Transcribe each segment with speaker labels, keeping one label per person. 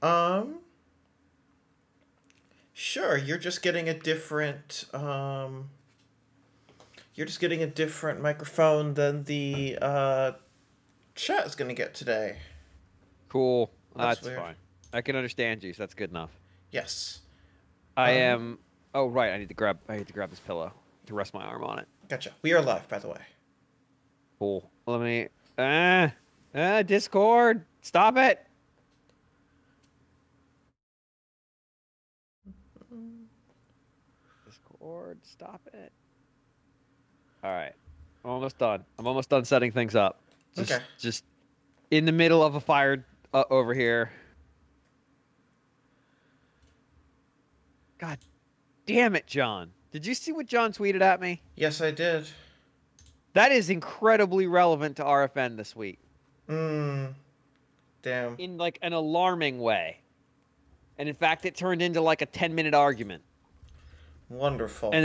Speaker 1: Um, sure. You're just getting a different you're just getting a different microphone than the chat is gonna get today.
Speaker 2: Cool.
Speaker 1: That's
Speaker 2: That's
Speaker 1: weird.
Speaker 2: fine. I can understand you, so that's good enough.
Speaker 1: Yes.
Speaker 2: I
Speaker 1: Uh,
Speaker 2: am. Oh right, I need to grab this pillow to rest my arm on it.
Speaker 1: gotcha. We are live, by the way.
Speaker 2: Cool. Let me. Discord. Stop it. Discord. Stop it. All right. I'm almost done. I'm almost done setting things up.
Speaker 1: Okay.
Speaker 2: Just in the middle of a fire over here. God damn it, John. Did you see what John tweeted at me?
Speaker 1: Yes, I did.
Speaker 2: That is incredibly relevant to RFN this week
Speaker 1: Mmm. Damn.
Speaker 2: in like an alarming way. And in fact, it turned into like a 10-minute argument.
Speaker 1: Wonderful.
Speaker 2: And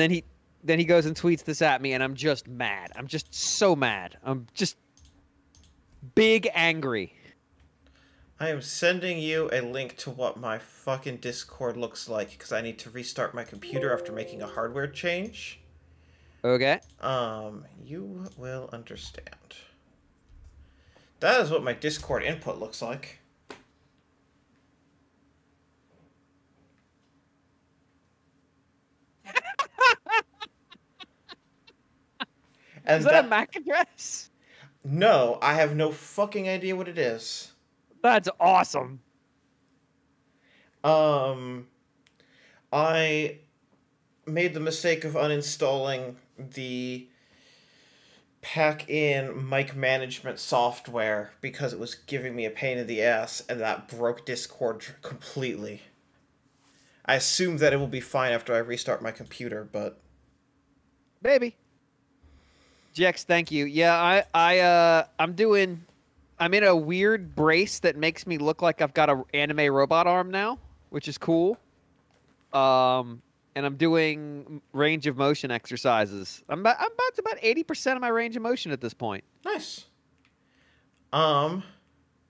Speaker 2: then he goes and tweets this at me and I'm just mad. I'm just so mad. I'm just big angry.
Speaker 1: I am sending you a link to what my fucking Discord looks like because I need to restart my computer after making a hardware change.
Speaker 2: Okay.
Speaker 1: You will understand. That is what my Discord input looks like. And
Speaker 2: Is that a MAC address?
Speaker 1: No, I have no fucking idea what it is.
Speaker 2: That's awesome.
Speaker 1: I made the mistake of uninstalling the pack-in mic management software because it was giving me a pain in the ass, and that broke Discord completely. I assume that it will be fine after I restart my computer, but
Speaker 2: Baby. GX, thank you. Yeah, I'm in a weird brace that makes me look like I've got an anime robot arm now, which is cool. And I'm doing range of motion exercises. I'm about 80% of my range of motion at this point.
Speaker 1: nice.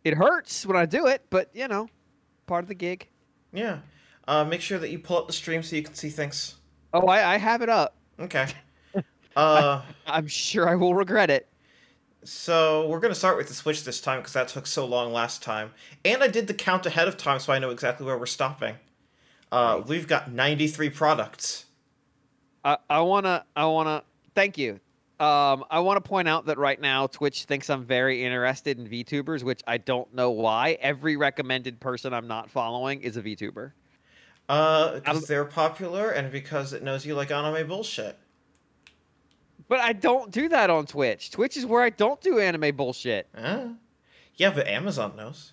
Speaker 2: It hurts when I do it, but you know, part of the gig.
Speaker 1: Yeah. Make sure that you pull up the stream so you can see things.
Speaker 2: Oh, I have it up.
Speaker 1: Okay.
Speaker 2: I'm sure I will regret it.
Speaker 1: So we're gonna start with the Switch this time because that took so long last time, and I did the count ahead of time so I know exactly where we're stopping. We've got 93 products.
Speaker 2: I wanna thank you. I want to point out that right now Twitch thinks I'm very interested in VTubers, which I don't know why. Every recommended person I'm not following is a VTuber.
Speaker 1: Because they're popular and because it knows you like anime bullshit.
Speaker 2: But I don't do that on Twitch. Twitch is where I don't do anime bullshit.
Speaker 1: Yeah, but Amazon knows.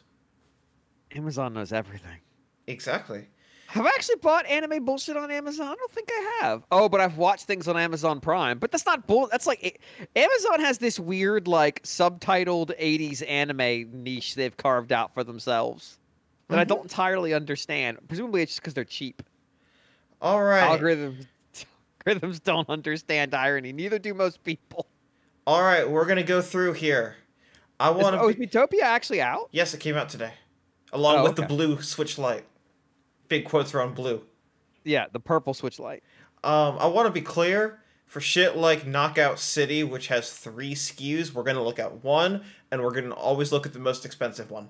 Speaker 2: Amazon knows everything.
Speaker 1: Exactly.
Speaker 2: Have I actually bought anime bullshit on Amazon? I don't think I have. Oh, but I've watched things on Amazon Prime. But that's not bull. That's like Amazon has this weird like subtitled 80s anime niche they've carved out for themselves that I don't entirely understand. Presumably it's just because they're cheap.
Speaker 1: All right.
Speaker 2: Algorithms don't understand irony. Neither do most people.
Speaker 1: All right, we're gonna go through here. I want to.
Speaker 2: Is Miitopia actually out?
Speaker 1: Yes, it came out today, along with the blue Switch Lite. Big quotes around blue.
Speaker 2: Yeah, the purple Switch Lite.
Speaker 1: I want to be clear. For shit like Knockout City, which has 3 SKUs, we're gonna look at one, and we're gonna always look at the most expensive one.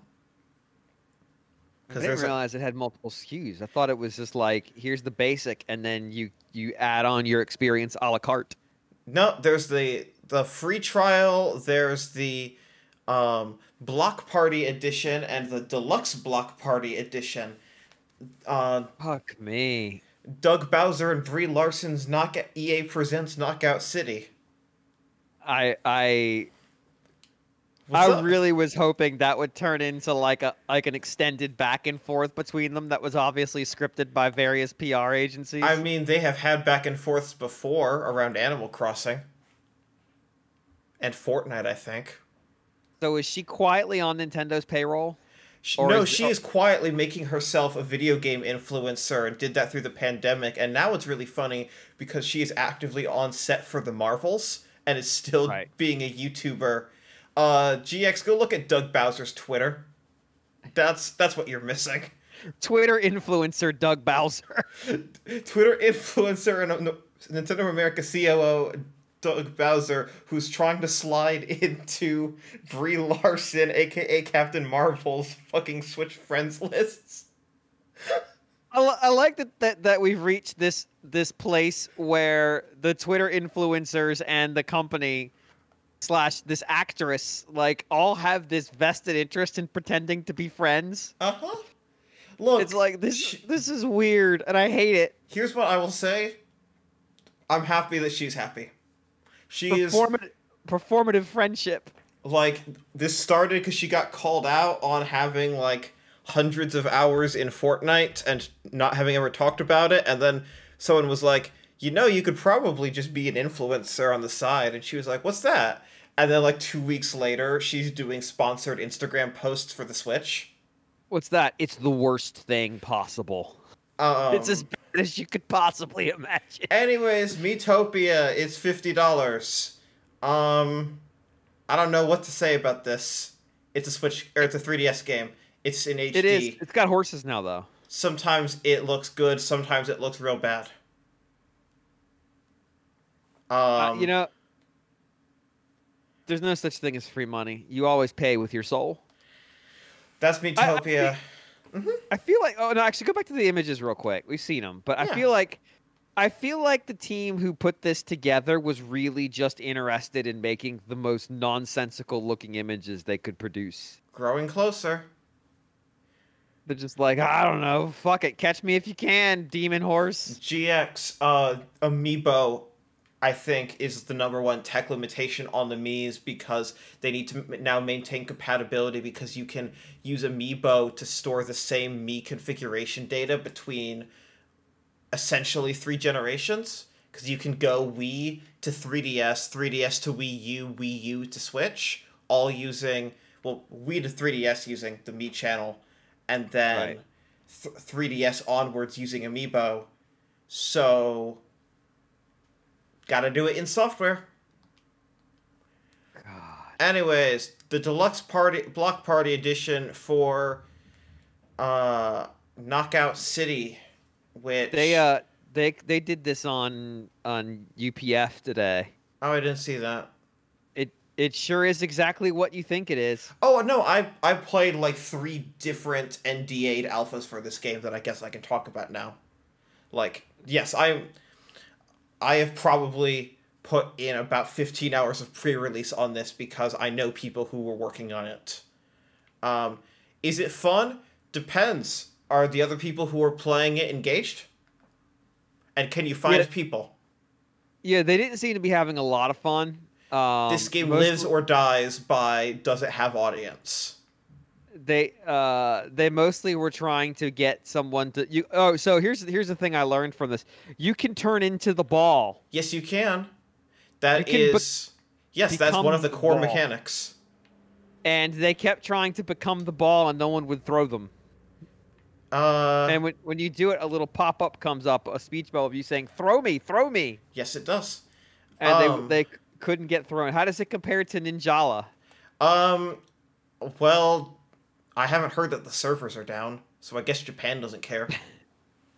Speaker 2: I didn't realize it had multiple SKUs. I thought it was just like, here's the basic, and then you add on your experience a la carte.
Speaker 1: No, there's the free trial. There's the Block Party edition and the deluxe Block Party edition.
Speaker 2: Fuck me.
Speaker 1: Doug Bowser and Brie Larson's EA Presents Knockout City.
Speaker 2: I really was hoping that would turn into like an extended back and forth between them that was obviously scripted by various PR agencies.
Speaker 1: I mean, they have had back and forths before around Animal Crossing. And Fortnite, I think.
Speaker 2: So is she quietly on Nintendo's payroll?
Speaker 1: She is quietly making herself a video game influencer and did that through the pandemic. And now it's really funny because she is actively on set for the Marvels and is still being a YouTuber. GX, go look at Doug Bowser's Twitter. That's what you're missing.
Speaker 2: Twitter influencer Doug Bowser.
Speaker 1: Twitter influencer and Nintendo of America COO Doug Bowser, who's trying to slide into Brie Larson, aka Captain Marvel's fucking Switch friends lists.
Speaker 2: I like that we've reached this place where the Twitter influencers and the company / this actress like all have this vested interest in pretending to be friends.
Speaker 1: Uh-huh. Look,
Speaker 2: it's like this is weird and I hate it.
Speaker 1: Here's what I will say. I'm happy that she's happy. She is
Speaker 2: performative friendship.
Speaker 1: Like, this started because she got called out on having like hundreds of hours in Fortnite and not having ever talked about it, and then someone was like, you know, you could probably just be an influencer on the side, and she was like, what's that? And then like 2 weeks later, she's doing sponsored Instagram posts for the Switch.
Speaker 2: What's that? It's the worst thing possible. It's as bad as you could possibly imagine.
Speaker 1: Anyways, Miitopia is $50. I don't know what to say about this. It's a Switch, or it's a 3DS game. It's in HD.
Speaker 2: It is. It's got horses now, though.
Speaker 1: Sometimes it looks good. Sometimes it looks real bad.
Speaker 2: You know, there's no such thing as free money. You always pay with your soul.
Speaker 1: That's Miitopia.
Speaker 2: I feel like, oh no, actually go back to the images real quick. We've seen them, but yeah. I feel like the team who put this together was really just interested in making the most nonsensical looking images they could produce.
Speaker 1: Growing closer.
Speaker 2: They're just like, I don't know, fuck it, catch me if you can, demon horse.
Speaker 1: GX Amiibo, I think, is the #1 tech limitation on the Miis, because they need to now maintain compatibility, because you can use Amiibo to store the same Mii configuration data between essentially 3 generations, because you can go Wii to 3DS, 3DS to Wii U, Wii U to Switch, all using, well, Wii to 3DS using the Mii channel, and then 3DS onwards using Amiibo. So gotta do it in software.
Speaker 2: God.
Speaker 1: Anyways, the deluxe block party edition for Knockout City, which
Speaker 2: they did this on UPF today.
Speaker 1: Oh, I didn't see that.
Speaker 2: It sure is exactly what you think it is.
Speaker 1: Oh no, I played like 3 different NDA'd alphas for this game that I guess I can talk about now. Like, yes, I have probably put in about 15 hours of pre-release on this because I know people who were working on it. Is it fun? Depends. Are the other people who are playing it engaged? And can you find people?
Speaker 2: Yeah, they didn't seem to be having a lot of fun.
Speaker 1: This game lives or dies by, does it have audience?
Speaker 2: They mostly were trying to get someone to so here's the thing I learned from this. You can turn into the ball.
Speaker 1: Yes, you can. That's one of the core mechanics.
Speaker 2: And they kept trying to become the ball, and no one would throw them. And when you do it, a little pop-up comes up, a speech bubble of you saying, "Throw me, throw me."
Speaker 1: Yes, it does.
Speaker 2: And they couldn't get thrown. How does it compare to Ninjala?
Speaker 1: Well, I haven't heard that the servers are down, so I guess Japan doesn't care.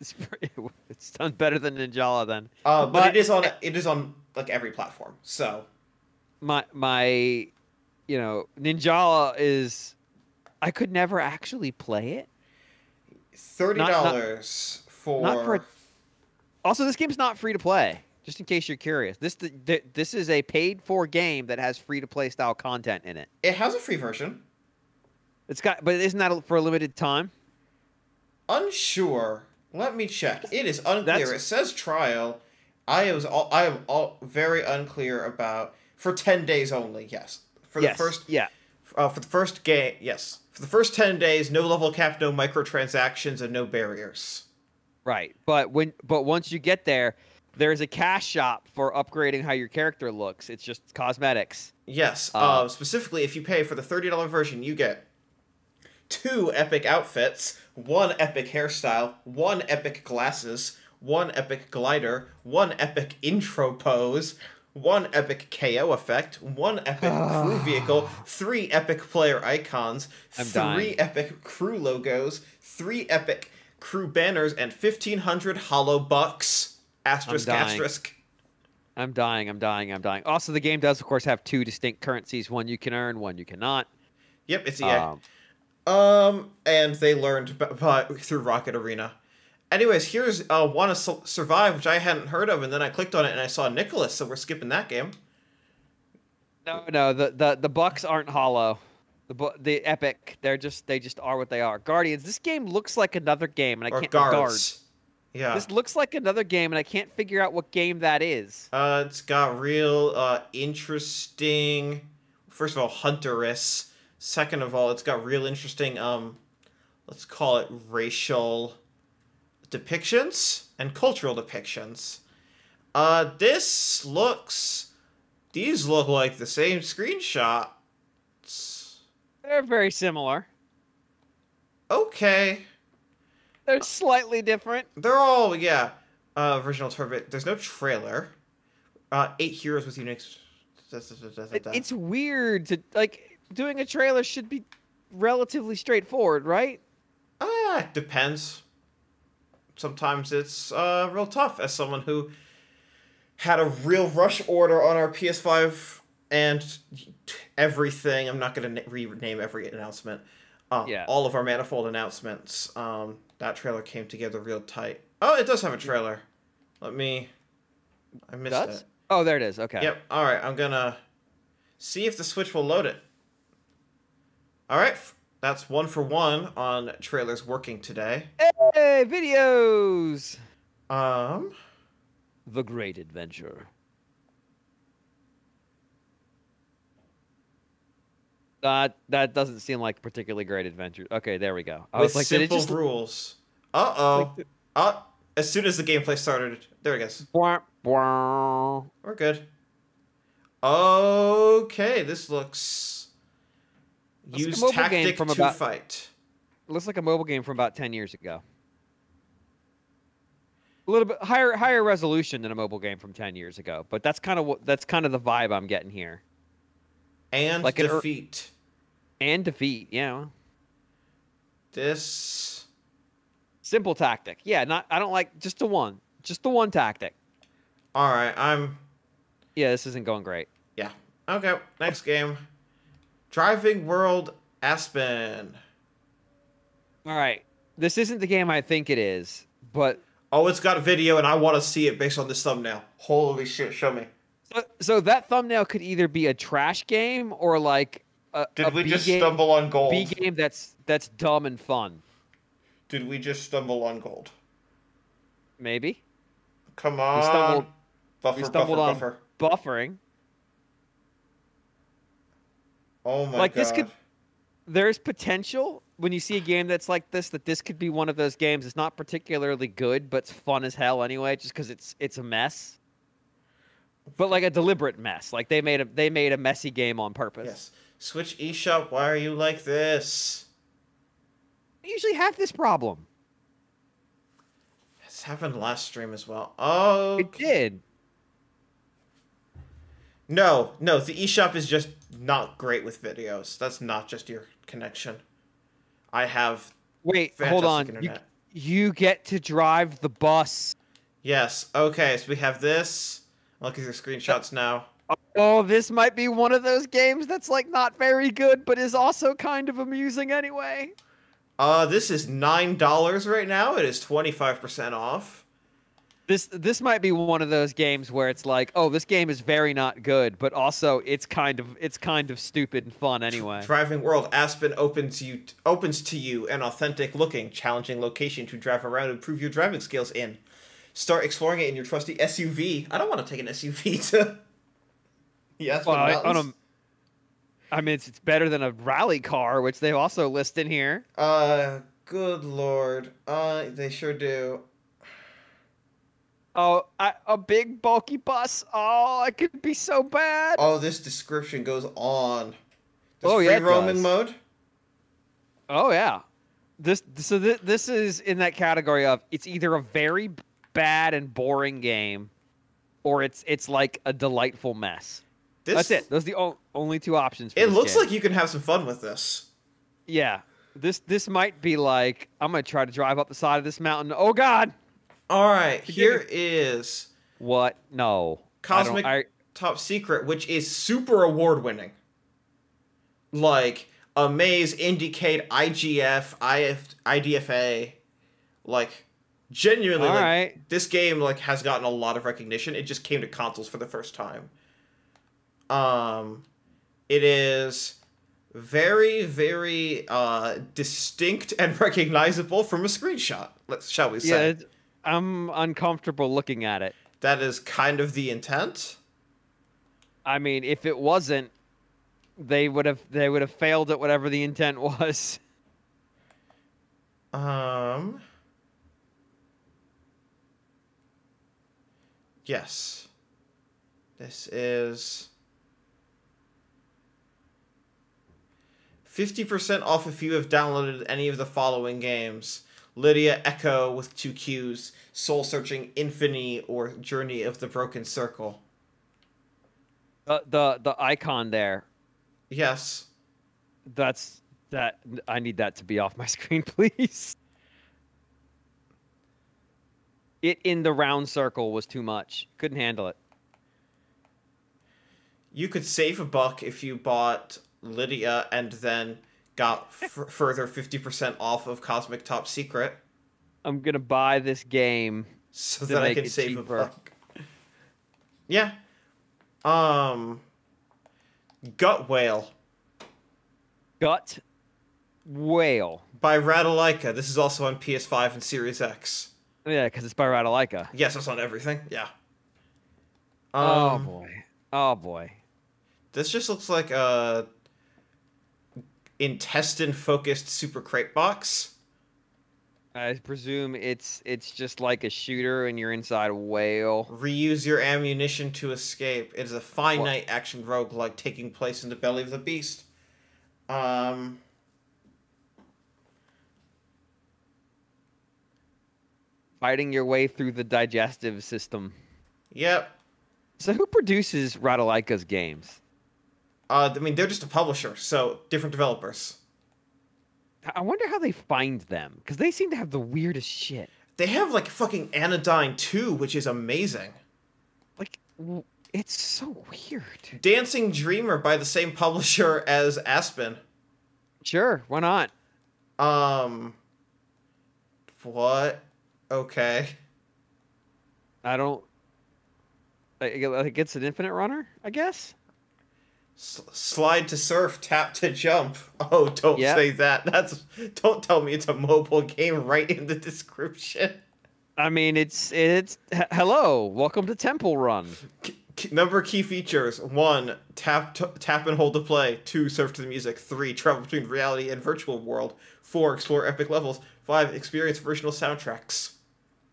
Speaker 2: It's done better than Ninjala then.
Speaker 1: But it is on like every platform. So
Speaker 2: my Ninjala is, I could never actually play it.
Speaker 1: $30 for.
Speaker 2: Also, this game's not free to play. Just in case you're curious, this is a paid-for game that has free-to-play style content in it.
Speaker 1: It has a free version.
Speaker 2: But isn't that for a limited time?
Speaker 1: Unsure. Let me check. It is unclear. It says trial. I am very unclear about, for 10 days only. Yes. For the first game. Yes. For the first 10 days, no level cap, no microtransactions, and no barriers.
Speaker 2: Right. But once you get there, there's a cash shop for upgrading how your character looks. It's just cosmetics.
Speaker 1: Yes. Specifically, if you pay for the $30 version, you get 2 epic outfits, 1 epic hairstyle, 1 epic glasses, 1 epic glider, 1 epic intro pose, 1 epic KO effect, 1 epic crew vehicle, 3 epic player icons, 3 epic crew logos, 3 epic crew banners, and 1,500 hollow bucks. Asterisk, asterisk.
Speaker 2: I'm dying. Also, the game does, of course, have 2 distinct currencies. One you can earn, one you cannot.
Speaker 1: Yep, it's and they learned through Rocket Arena. Anyways, here's Wanna Survive, which I hadn't heard of, and then I clicked on it and I saw Nicholas, so we're skipping that game.
Speaker 2: No, the bucks aren't hollow. The epic, they just are what they are. Guardians. This game looks like another game, and I can't.
Speaker 1: Guards. Yeah.
Speaker 2: This looks like another game, and I can't figure out what game that is.
Speaker 1: It's got real interesting. First of all, Hunteress. Second of all, it's got real interesting. Let's call it racial depictions and cultural depictions. These look like the same screenshots.
Speaker 2: They're very similar.
Speaker 1: Okay.
Speaker 2: They're slightly different.
Speaker 1: They're all, yeah. Original Turbot. There's no trailer. 8 heroes with unique...
Speaker 2: It's weird to, like, doing a trailer should be relatively straightforward, right?
Speaker 1: It depends. Sometimes it's real tough. As someone who had a real rush order on our PS5 and everything, I'm not going to rename every announcement. All of our Manifold announcements. That trailer came together real tight. Oh, it does have a trailer. I missed it.
Speaker 2: Oh, there it is. Okay.
Speaker 1: Yep. All right. I'm going to see if the Switch will load it. All right. That's 1 for 1 on trailers working today.
Speaker 2: Hey, videos! The Great Adventure. That doesn't seem like a particularly great adventure. Okay, there we go.
Speaker 1: I was like, simple rules. As soon as the gameplay started, there it goes. We're good. Okay, this looks... Use tactic to fight.
Speaker 2: Looks like a mobile game from about 10 years ago. A little bit higher resolution than a mobile game from 10 years ago, but that's kind of the vibe I'm getting here.
Speaker 1: And like defeat.
Speaker 2: And defeat, yeah.
Speaker 1: This
Speaker 2: simple tactic. Yeah, I don't like just the one tactic.
Speaker 1: All right,
Speaker 2: yeah, this isn't going great.
Speaker 1: Yeah. Okay, next game. Driving World Aspen.
Speaker 2: All right. This isn't the game I think it is, but...
Speaker 1: Oh, it's got video, and I want to see it based on this thumbnail. Holy shit, show me.
Speaker 2: So that thumbnail could either be a trash game or like
Speaker 1: Did we just stumble on gold?
Speaker 2: B game that's dumb and fun.
Speaker 1: Did we just stumble on gold?
Speaker 2: Maybe.
Speaker 1: Come on.
Speaker 2: We stumbled on buffering.
Speaker 1: Oh my god.
Speaker 2: Like this there's potential when you see a game that's like this, that this could be one of those games. It's not particularly good, but it's fun as hell anyway, just because it's a mess. But like a deliberate mess. Like they made a messy game on purpose.
Speaker 1: Yes. Switch eShop, why are you like this?
Speaker 2: I usually have this problem.
Speaker 1: It's happened last stream as well. Oh,
Speaker 2: it did.
Speaker 1: No, the eShop is just not great with videos. That's not just your connection. I have
Speaker 2: hold on.
Speaker 1: Internet.
Speaker 2: You get to drive the bus.
Speaker 1: Yes. Okay, so we have this. Look at your screenshots now.
Speaker 2: Oh, this might be one of those games that's like not very good, but is also kind of amusing anyway.
Speaker 1: This is $9 right now. It is 25% off.
Speaker 2: This might be one of those games where it's like, oh, this game is very not good, but also it's kind of stupid and fun anyway.
Speaker 1: Driving World Aspen opens to you an authentic looking, challenging location to drive around and improve your driving skills in. Start exploring it in your trusty SUV. I don't want to take an SUV to the Aspen Mountains.
Speaker 2: I mean, it's better than a rally car, which they also list in here.
Speaker 1: Good lord. They sure do.
Speaker 2: Oh, a big bulky bus. Oh, it could be so bad.
Speaker 1: Oh, this description goes on. Free roaming mode?
Speaker 2: Oh yeah. This is in that category of it's either a very bad and boring game, or it's like a delightful mess.
Speaker 1: This,
Speaker 2: That's it. Those are the only two options. For
Speaker 1: it
Speaker 2: this
Speaker 1: looks
Speaker 2: game.
Speaker 1: like you can have some fun with this.
Speaker 2: Yeah, this might be like I'm gonna try to drive up the side of this mountain. Oh God!
Speaker 1: All right, here is
Speaker 2: what? No,
Speaker 1: Cosmic Top Secret, which is super award winning. Like Amaze, Indiecade, IGF, IDFA, like genuinely, like
Speaker 2: right.
Speaker 1: this game like has gotten a lot of recognition. It just came to consoles for the first time. It is very, very distinct and recognizable from a screenshot. Shall we say?
Speaker 2: Yeah, I'm uncomfortable looking at it.
Speaker 1: That is kind of the intent.
Speaker 2: I mean, if it wasn't, they would have failed at whatever the intent was.
Speaker 1: Yes. This is 50% off if you have downloaded any of the following games: Lydia, Echo with 2 Qs, Soul Searching, Infinity, or Journey of the Broken Circle.
Speaker 2: The icon there.
Speaker 1: Yes.
Speaker 2: That I need that to be off my screen, please. It in the round circle was too much. Couldn't handle it.
Speaker 1: You could save $1 if you bought Lydia and then got further 50% off of Cosmic Top Secret.
Speaker 2: I'm gonna buy this game
Speaker 1: so that I can save $1. Yeah. Gut Whale.
Speaker 2: Gut Whale.
Speaker 1: By Ratalaika. This is also on PS5 and Series X.
Speaker 2: Yeah, because it's by Ratalaika.
Speaker 1: Yes, it's on everything. Yeah.
Speaker 2: Oh boy. Oh boy.
Speaker 1: This just looks like a intestine-focused Super Crate box.
Speaker 2: I presume it's just like a shooter and you're inside a whale.
Speaker 1: Reuse your ammunition to escape. It is a finite action roguelike taking place in the belly of the beast.
Speaker 2: Fighting your way through the digestive system.
Speaker 1: Yep.
Speaker 2: So who produces Ratalaika's games?
Speaker 1: I mean, they're just a publisher, so different developers.
Speaker 2: I wonder how they find them, because they seem to have the weirdest shit.
Speaker 1: They have, like, fucking Anodyne 2, which is amazing.
Speaker 2: Like, it's so weird.
Speaker 1: Dancing Dreamer by the same publisher as Aspen.
Speaker 2: Sure, why not?
Speaker 1: What? Okay.
Speaker 2: I don't... Like, it's an infinite runner, I guess?
Speaker 1: Slide to surf, tap to jump. Oh, don't say that. Don't tell me it's a mobile game right in the description.
Speaker 2: I mean, it's hello, welcome to Temple Run.
Speaker 1: Number key features: 1, tap and hold to play. 2, surf to the music. 3, travel between reality and virtual world. 4, explore epic levels. 5, experience original soundtracks.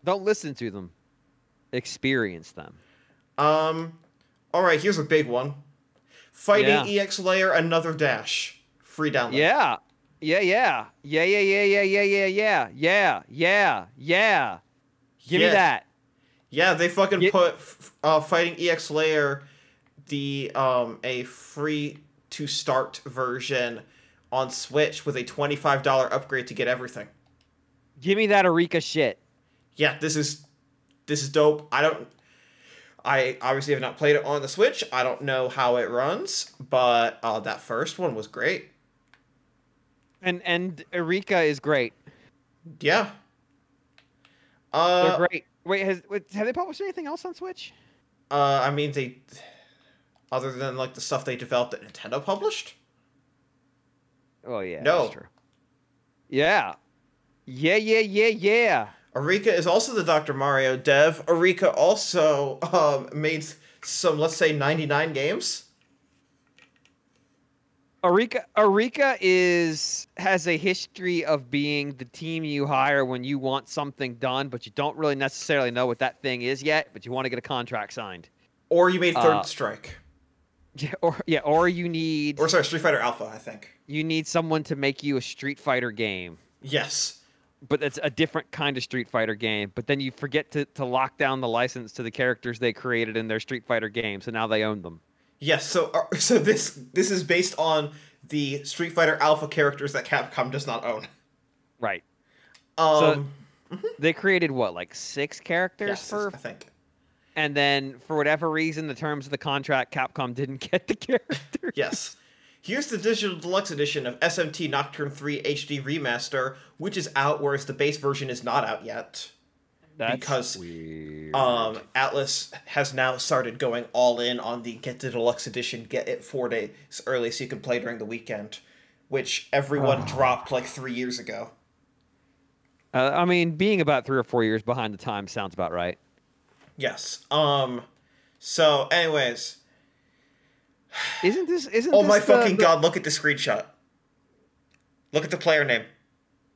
Speaker 2: Don't listen to them. Experience them.
Speaker 1: All right, here's a big one. Fighting EX Layer, another dash. Free download.
Speaker 2: Yeah. Give me that.
Speaker 1: Yeah, they fucking put Fighting EX Layer, a free to start version on Switch with a $25 upgrade to get everything.
Speaker 2: Give me that Eureka shit.
Speaker 1: Yeah, this is dope. I obviously have not played it on the Switch. I don't know how it runs, but that first one was great.
Speaker 2: And Eureka is great.
Speaker 1: Yeah.
Speaker 2: They're great. Wait, have they published anything else on Switch?
Speaker 1: I mean, they, other than like the stuff they developed that Nintendo published.
Speaker 2: Oh yeah.
Speaker 1: No.
Speaker 2: That's true. Yeah. Yeah.
Speaker 1: Eureka is also the Dr. Mario dev. Eureka also made some, let's say, 99 games.
Speaker 2: Eureka has a history of being the team you hire when you want something done, but you don't really necessarily know what that thing is yet, but you want to get a contract signed.
Speaker 1: Or you made Third Strike.
Speaker 2: Or you need...
Speaker 1: Or sorry, Street Fighter Alpha, I think.
Speaker 2: You need someone to make you a Street Fighter game.
Speaker 1: Yes.
Speaker 2: but it's a different kind of Street Fighter game. But then you forget to lock down the license to the characters they created in their Street Fighter games, and now they own them.
Speaker 1: Yes, so this is based on the Street Fighter Alpha characters that Capcom does not own.
Speaker 2: Right.
Speaker 1: So
Speaker 2: they created what, like 6 characters
Speaker 1: yes,
Speaker 2: for?
Speaker 1: I think.
Speaker 2: And then for whatever reason, the terms of the contract, Capcom didn't get the characters.
Speaker 1: Yes. Here's the digital deluxe edition of SMT Nocturne 3 HD Remaster, which is out, whereas the base version is not out yet.
Speaker 2: That's
Speaker 1: because
Speaker 2: weird.
Speaker 1: Atlas has now started going all in on the get the deluxe edition, get it 4 days early so you can play during the weekend, which everyone dropped like 3 years ago.
Speaker 2: I mean, being about 3 or 4 years behind the time sounds about right.
Speaker 1: Yes. So, anyways.
Speaker 2: Isn't this
Speaker 1: my fucking god, look at the screenshot. Look at the player name.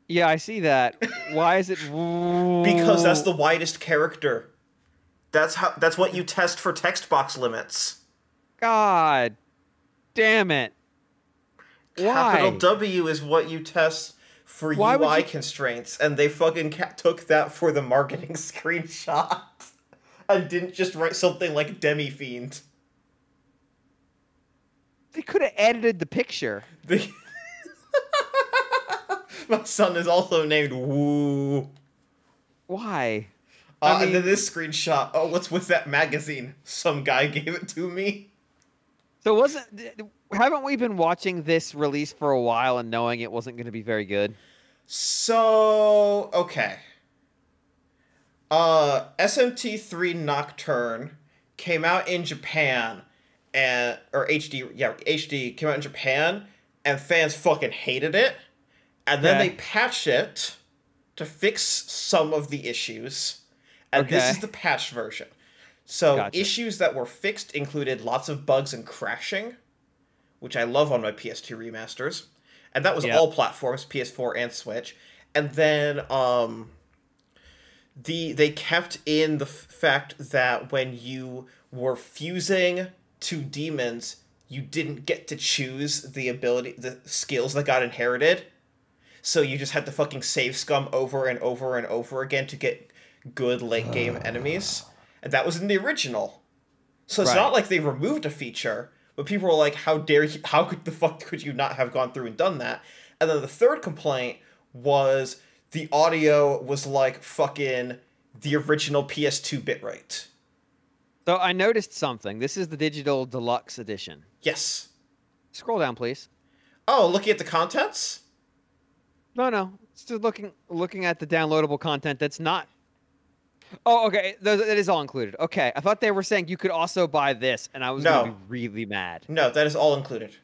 Speaker 2: Yeah, I see that. Why is it...
Speaker 1: Because that's the widest character. That's what you test for text box limits.
Speaker 2: God damn it.
Speaker 1: Capital
Speaker 2: Why?
Speaker 1: W is what you test for UI constraints, and they fucking took that for the marketing screenshot. And didn't just write something like Demi-Fiend.
Speaker 2: They could have edited the picture.
Speaker 1: My son is also named Woo.
Speaker 2: Why?
Speaker 1: And then this screenshot. Oh, what's with that magazine? Some guy gave it to me.
Speaker 2: So haven't we been watching this release for a while and knowing it wasn't going to be very good?
Speaker 1: So, okay. SMT3 Nocturne came out in Japan, HD came out in Japan, and fans fucking hated it. And then they patched it to fix some of the issues. And this is the patched version. So issues that were fixed included lots of bugs and crashing, which I love on my PS2 remasters. And that was all platforms, PS4 and Switch. And then they kept in the fact that when you were fusing 2 demons, you didn't get to choose the skills that got inherited. So you just had to fucking save scum over and over and over again to get good late game enemies. And that was in the original. So it's not like they removed a feature, but people were like, how dare you, how could the fuck could you not have gone through and done that? And then the third complaint was the audio was like fucking the original PS2 bitrate.
Speaker 2: So I noticed something. This is the digital deluxe edition.
Speaker 1: Yes.
Speaker 2: Scroll down, please.
Speaker 1: Oh, looking at the contents?
Speaker 2: No. It's just looking at the downloadable content that's not... Oh, okay. That is all included. Okay. I thought they were saying you could also buy this, and I was going to be really mad.
Speaker 1: No, that is all included.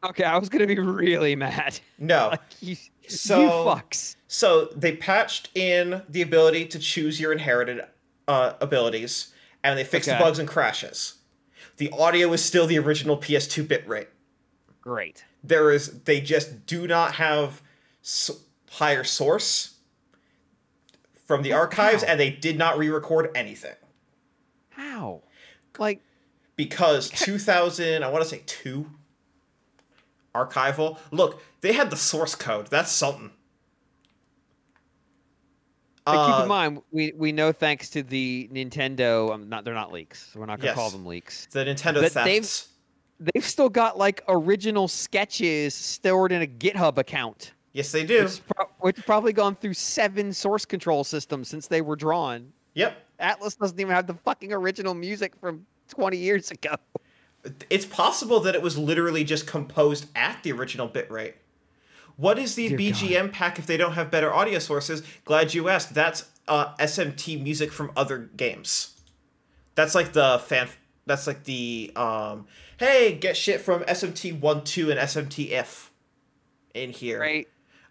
Speaker 2: Okay, I was going to be really mad.
Speaker 1: No.
Speaker 2: Like, you fucks.
Speaker 1: So they patched in the ability to choose your inherited abilities, and they fixed the bugs and crashes. The audio is still the original PS2 bitrate.
Speaker 2: Great.
Speaker 1: They just do not have higher source from the archives, and they did not re-record anything.
Speaker 2: How? Like,
Speaker 1: because 2000, I want to say 2 archival. Look, they had the source code. That's something.
Speaker 2: But keep in mind, we know thanks to the Nintendo, they're not leaks, so we're not gonna call them leaks.
Speaker 1: The Nintendo thefts.
Speaker 2: They've still got like original sketches stored in a GitHub account.
Speaker 1: Yes, they do.
Speaker 2: Which probably gone through 7 source control systems since they were drawn.
Speaker 1: Yep.
Speaker 2: Atlas doesn't even have the fucking original music from 20 years ago.
Speaker 1: It's possible that it was literally just composed at the original bitrate. What is the BGM pack if they don't have better audio sources? Glad you asked. That's SMT music from other games. That's like the That's like the hey, get shit from SMT 1.2 and SMT If in here.
Speaker 2: Great.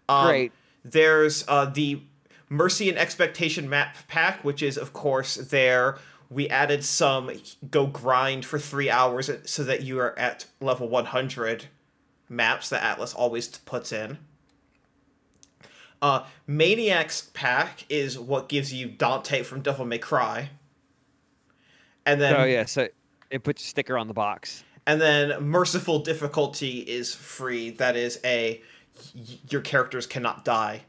Speaker 1: Great. There's the Mercy and Expectation map pack, which is of course there. We added some go grind for 3 hours so that you are at level 100 maps that Atlas always puts in. Maniac's pack is what gives you Dante from Devil May Cry. And then
Speaker 2: so it puts a sticker on the box.
Speaker 1: And then Merciful Difficulty is free. That is your characters cannot die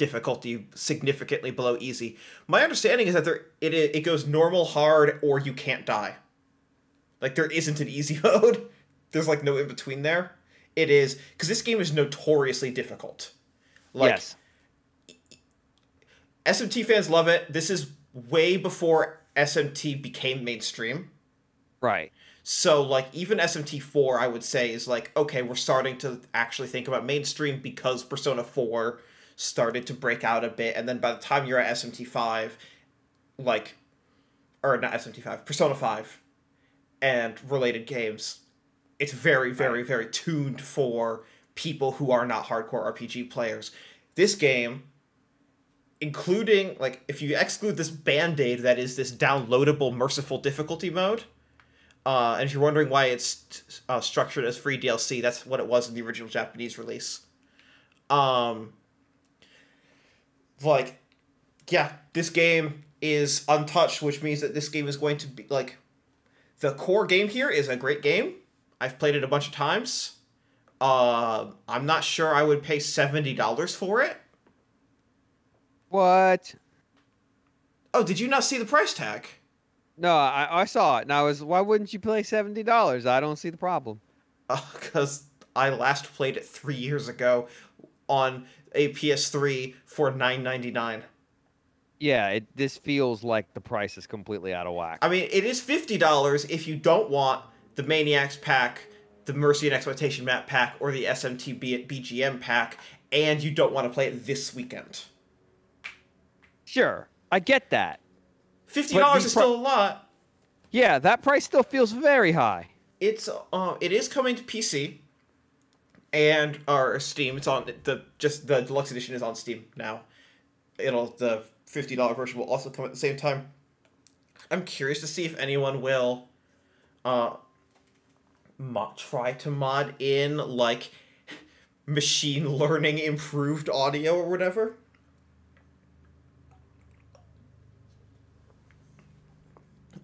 Speaker 1: difficulty significantly below easy. My understanding is that it goes normal, hard, or you can't die. Like, there isn't an easy mode. There's, like, no in-between there. It is... Because this game is notoriously difficult. Like,
Speaker 2: yes.
Speaker 1: SMT fans love it. This is way before SMT became mainstream.
Speaker 2: Right.
Speaker 1: So, like, even SMT4, I would say, is like, okay, we're starting to actually think about mainstream because Persona 4 started to break out a bit, and then by the time you're at SMT5, like... Or, not SMT5, Persona 5 and related games, it's very, very, very tuned for people who are not hardcore RPG players. This game, including, like, if you exclude this Band-Aid that is this downloadable merciful difficulty mode, and if you're wondering why it's structured as free DLC, that's what it was in the original Japanese release. Like, yeah, this game is untouched, which means that this game is going to be, like, the core game here is a great game. I've played it a bunch of times. I'm not sure I would pay $70 for it.
Speaker 2: What?
Speaker 1: Oh, did you not see the price tag?
Speaker 2: No, I saw it, and I was, why wouldn't you pay $70? I don't see the problem.
Speaker 1: Because I last played it 3 years ago on a PS3 for $9.99.
Speaker 2: Yeah, this feels like the price is completely out of whack.
Speaker 1: I mean, it is $50 if you don't want the Maniacs pack, the Mercy and Exploitation map pack, or the SMT BGM pack, and you don't want to play it this weekend.
Speaker 2: Sure, I get that.
Speaker 1: $50 is still a lot.
Speaker 2: Yeah, that price still feels very high.
Speaker 1: It is coming to PC and or Steam. It's on the deluxe edition is on Steam now. The $50 version will also come at the same time. I'm curious to see if anyone will try to mod in, like, machine learning improved audio or whatever.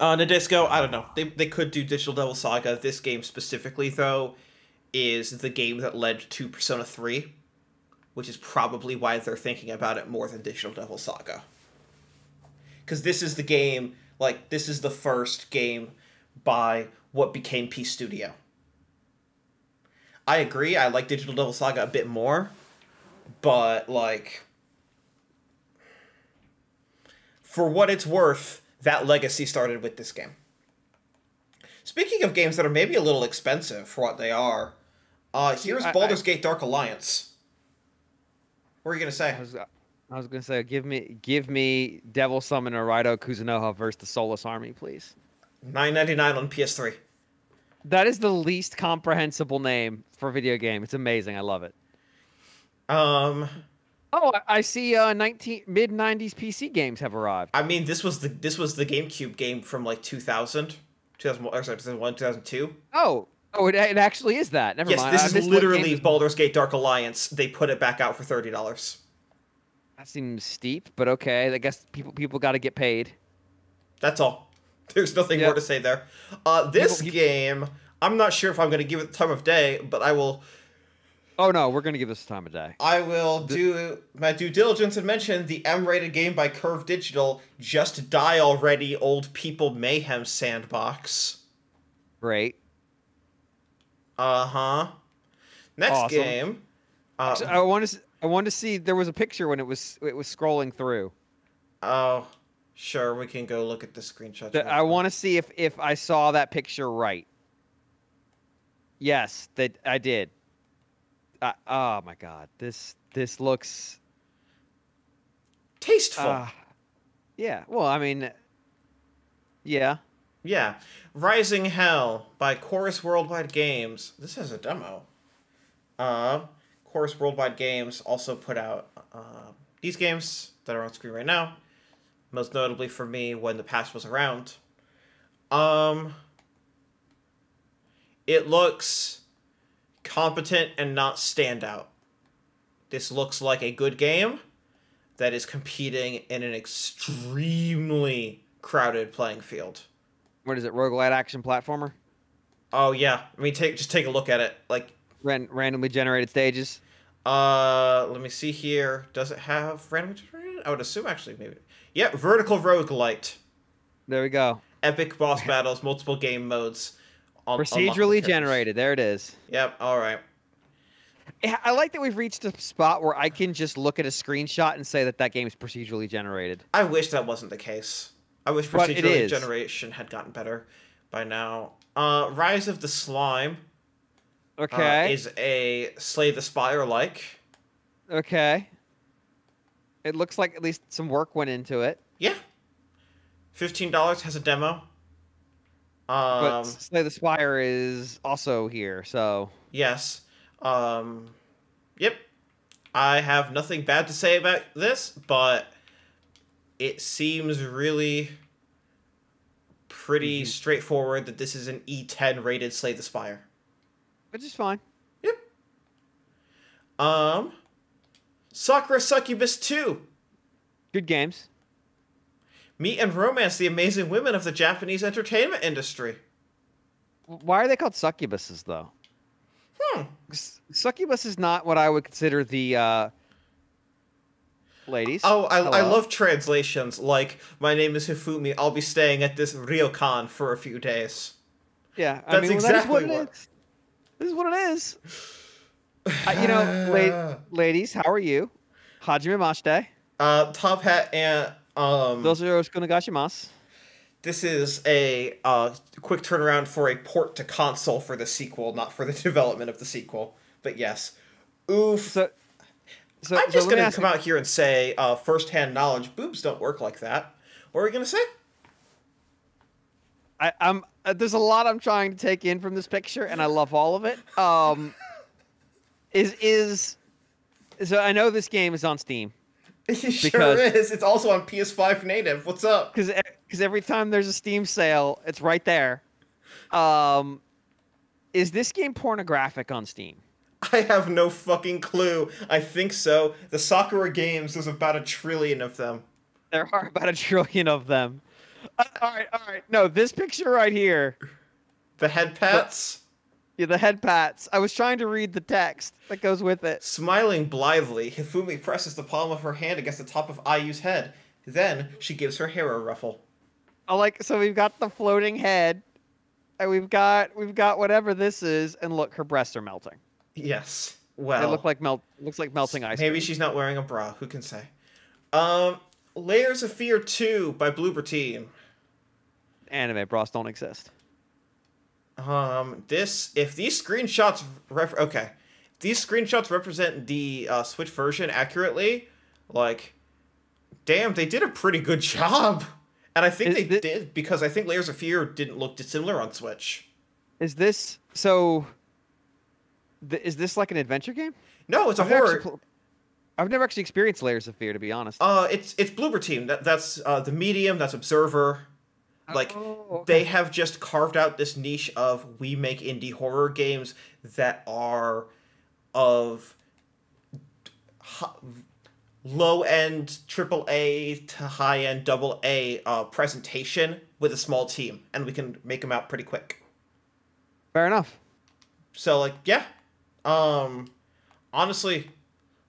Speaker 1: Nadisco, I don't know. They could do Digital Devil Saga. This game specifically, though, is the game that led to Persona 3, which is probably why they're thinking about it more than Digital Devil Saga. Because this is the game, like, this is the first game by what became Peace Studio. I agree, I like Digital Devil Saga a bit more, but, like, for what it's worth, that legacy started with this game. Speaking of games that are maybe a little expensive for what they are, here's Baldur's Gate Dark Alliance. What are you gonna say?
Speaker 2: I was gonna say, give me Devil Summoner Raido Kuzunoha versus the Soulless Army, please.
Speaker 1: $9.99 on PS3.
Speaker 2: That is the least comprehensible name for a video game. It's amazing. I love it. Oh, I see. Mid-90s PC games have arrived.
Speaker 1: I mean, this was the GameCube game from like 2001, 2002.
Speaker 2: Oh, it actually is that. Never mind.
Speaker 1: Yes, this is literally Baldur's Gate Dark Alliance. They put it back out for $30.
Speaker 2: That seems steep, but okay. I guess people got to get paid.
Speaker 1: That's all. There's nothing more to say there. This game, I'm not sure if I'm going to give it the time of day, but I will...
Speaker 2: Oh, no, we're going to give this time of day.
Speaker 1: I will do my due diligence and mention the M-rated game by Curve Digital, Just Die Already, Old People Mayhem Sandbox.
Speaker 2: Great.
Speaker 1: Uh-huh. Next
Speaker 2: awesome.
Speaker 1: Game.
Speaker 2: I want to see, there was a picture when it was scrolling through.
Speaker 1: Oh, sure, we can go look at the screenshot.
Speaker 2: I want to see if I saw that picture right. Yes, that I did. Oh my god, this looks
Speaker 1: tasteful.
Speaker 2: Yeah, well, I mean, yeah.
Speaker 1: Yeah. Rising Hell by Chorus Worldwide Games. This has a demo. Chorus Worldwide Games also put out these games that are on screen right now. Most notably for me, When the Past Was Around. It looks competent and not standout. This looks like a good game that is competing in an extremely crowded playing field.
Speaker 2: What is it, roguelite action platformer?
Speaker 1: Oh yeah, I mean, just take a look at it. Like
Speaker 2: randomly generated stages.
Speaker 1: Let me see here. Does it have random terrain? I would assume actually maybe. Yeah, vertical roguelite.
Speaker 2: There we go.
Speaker 1: Epic boss battles, multiple game modes.
Speaker 2: Procedurally generated. There it is.
Speaker 1: Yep. All right.
Speaker 2: I like that we've reached a spot where I can just look at a screenshot and say that game is procedurally generated.
Speaker 1: I wish that wasn't the case. I wish procedural generation had gotten better by now. Rise of the Slime.
Speaker 2: Okay.
Speaker 1: Is a Slay the Spire like.
Speaker 2: Okay. It looks like at least some work went into it.
Speaker 1: Yeah. $15 has a demo.
Speaker 2: But Slay the Spire is also here, so.
Speaker 1: Yes. Yep. I have nothing bad to say about this, but it seems really pretty straightforward that this is an E10 rated Slay the Spire.
Speaker 2: Which is fine.
Speaker 1: Yep. Sakura Succubus 2.
Speaker 2: Good games.
Speaker 1: Meet and romance the amazing women of the Japanese entertainment industry.
Speaker 2: Why are they called succubuses, though? Succubus is not what I would consider the ladies.
Speaker 1: Oh, I love translations. Like, my name is Hifumi. I'll be staying at this ryokan for a few days.
Speaker 2: Yeah,
Speaker 1: that's exactly what it is.
Speaker 2: This is what it is. Ladies, how are you? Hajime Mashite.
Speaker 1: Top hat and
Speaker 2: Those are Osukunagashimasu.
Speaker 1: This is a quick turnaround for a port to console for the sequel, not for the development of the sequel. But yes. Oof.
Speaker 2: So
Speaker 1: I'm just going to come out here and say, first-hand knowledge, boobs don't work like that. What are we going to say?
Speaker 2: I'm there's a lot I'm trying to take in from this picture, and I love all of it. So I know this game is on Steam.
Speaker 1: It sure is. It's also on PS5 native. What's up?
Speaker 2: Because every time there's a Steam sale, it's right there. Is this game pornographic on Steam?
Speaker 1: I have no fucking clue. I think so. The Sakura games, there's about 1 trillion of them.
Speaker 2: There are about 1 trillion of them. All right. No, this picture right here.
Speaker 1: The head pats?
Speaker 2: Yeah, the head pats. I was trying to read the text that goes with it.
Speaker 1: Smiling blithely, Hifumi presses the palm of her hand against the top of Ayu's head. Then, she gives her hair a ruffle.
Speaker 2: So we've got the floating head, and we've got whatever this is, and look, her breasts are melting.
Speaker 1: Yes. Well,
Speaker 2: it looks like melting ice
Speaker 1: Maybe
Speaker 2: cream.
Speaker 1: She's not wearing a bra. Who can say? Layers of Fear 2 by Bloober Team.
Speaker 2: Anime bras don't exist.
Speaker 1: If these screenshots these screenshots represent the Switch version accurately, like, damn, they did a pretty good job. And I think they did because I think Layers of Fear didn't look dissimilar on Switch.
Speaker 2: Is this like an adventure game?
Speaker 1: No, it's a horror.
Speaker 2: I've never actually experienced Layers of Fear, to be honest.
Speaker 1: It's Bloober Team. That's the Medium. That's Observer. Like, they have just carved out this niche of we make indie horror games that are of low-end AAA to high-end AA presentation with a small team, and we can make them out pretty quick.
Speaker 2: Fair enough.
Speaker 1: So, like, yeah. Honestly,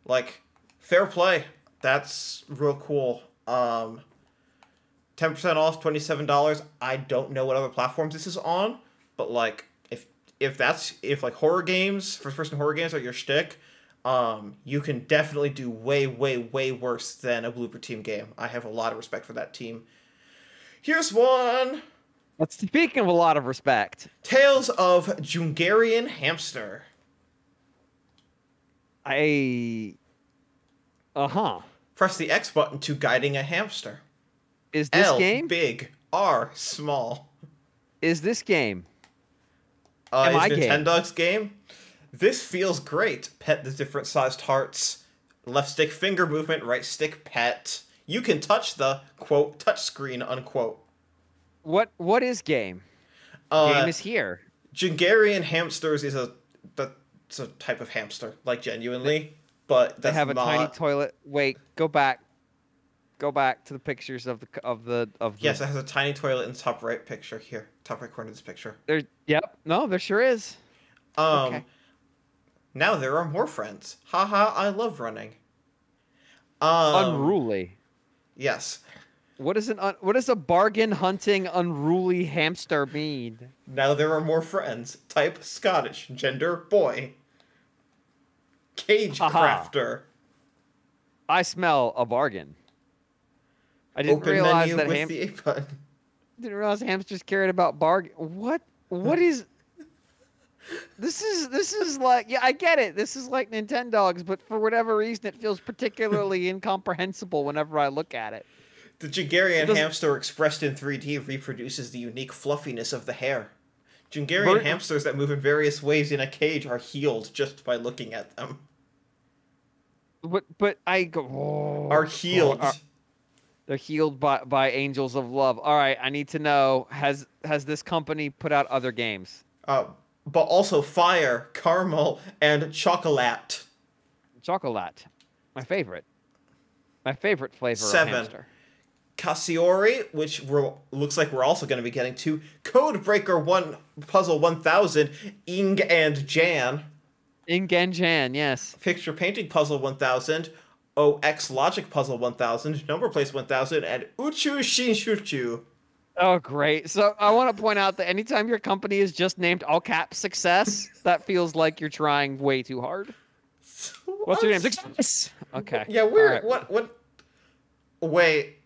Speaker 1: like, fair play. That's real cool. 10% off, $27. I don't know what other platforms this is on, but like if like horror games, first-person horror games are your shtick, you can definitely do way, way, way worse than a Bloober Team game. I have a lot of respect for that team. Here's one.
Speaker 2: Let's speaking of a lot of respect.
Speaker 1: Tales of Jungarian Hamster. Press the X button to guiding a hamster.
Speaker 2: Is this
Speaker 1: L,
Speaker 2: game
Speaker 1: big, R, small.
Speaker 2: Is this game? Am I
Speaker 1: Nintendo's game? This feels great. Pet the different sized hearts. Left stick finger movement, right stick pet. You can touch the, quote, touch screen, unquote.
Speaker 2: What is game? Game is here.
Speaker 1: Jungarian hamsters is that's a type of hamster, like genuinely, but that's
Speaker 2: they have a tiny toilet. Wait, go back to the pictures of the.
Speaker 1: Yes, it has a tiny toilet in the top right picture here, top right corner of this picture.
Speaker 2: There sure is.
Speaker 1: Okay. Now there are more friends. Haha, I love running.
Speaker 2: Unruly.
Speaker 1: Yes.
Speaker 2: What does a bargain hunting unruly hamster mean?
Speaker 1: Now there are more friends. Type Scottish. Gender boy. Cage crafter.
Speaker 2: I smell a bargain. I didn't
Speaker 1: Open
Speaker 2: realize
Speaker 1: menu
Speaker 2: that
Speaker 1: with the A button.
Speaker 2: Didn't realize hamsters cared about bargain. What is This is like, yeah, I get it. This is like Nintendogs, but for whatever reason it feels particularly incomprehensible whenever I look at it.
Speaker 1: The Jungarian hamster expressed in 3D reproduces the unique fluffiness of the hair. Jungarian hamsters that move in various ways in a cage are healed just by looking at them.
Speaker 2: But I go
Speaker 1: are healed.
Speaker 2: They're healed by angels of love. All right, I need to know, has this company put out other games?
Speaker 1: But also fire, caramel, and chocolate.
Speaker 2: Chocolate, my favorite. My favorite flavor
Speaker 1: 7.
Speaker 2: of hamster.
Speaker 1: Cassiori, which looks like we're also going to be getting to. Codebreaker 1 Puzzle 1000, Ing and Jan.
Speaker 2: Ing and Jan, yes.
Speaker 1: Picture Painting Puzzle 1000, OX Logic Puzzle 1000, Number Place 1000, and Uchu Shinshuchu.
Speaker 2: Oh, great. So I want to point out that anytime your company is just named all caps success, that feels like you're trying way too hard. What's your name? Success. Okay.
Speaker 1: Yeah, we're... Right. What? Wait.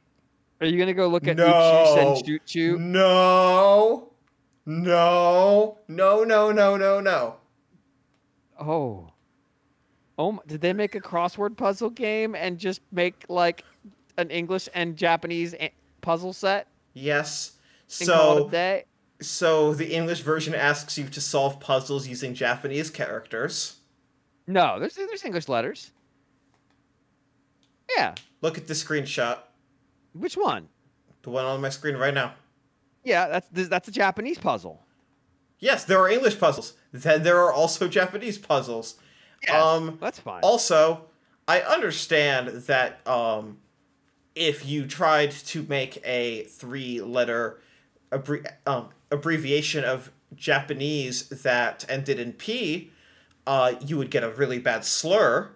Speaker 2: Are you going to go look at Uchu Senshutchu?
Speaker 1: No. No. No, no, no, no, no.
Speaker 2: Oh. Oh, did they make a crossword puzzle game and just make, like, an English and Japanese puzzle set?
Speaker 1: Yes.
Speaker 2: So
Speaker 1: the English version asks you to solve puzzles using Japanese characters.
Speaker 2: No, there's English letters. Yeah.
Speaker 1: Look at the screenshot.
Speaker 2: Which one?
Speaker 1: The one on my screen right now.
Speaker 2: Yeah, that's a Japanese puzzle.
Speaker 1: Yes, there are English puzzles. Then there are also Japanese puzzles.
Speaker 2: Yes, that's fine.
Speaker 1: Also, I understand that if you tried to make a 3-letter abbreviation of Japanese that ended in P, you would get a really bad slur.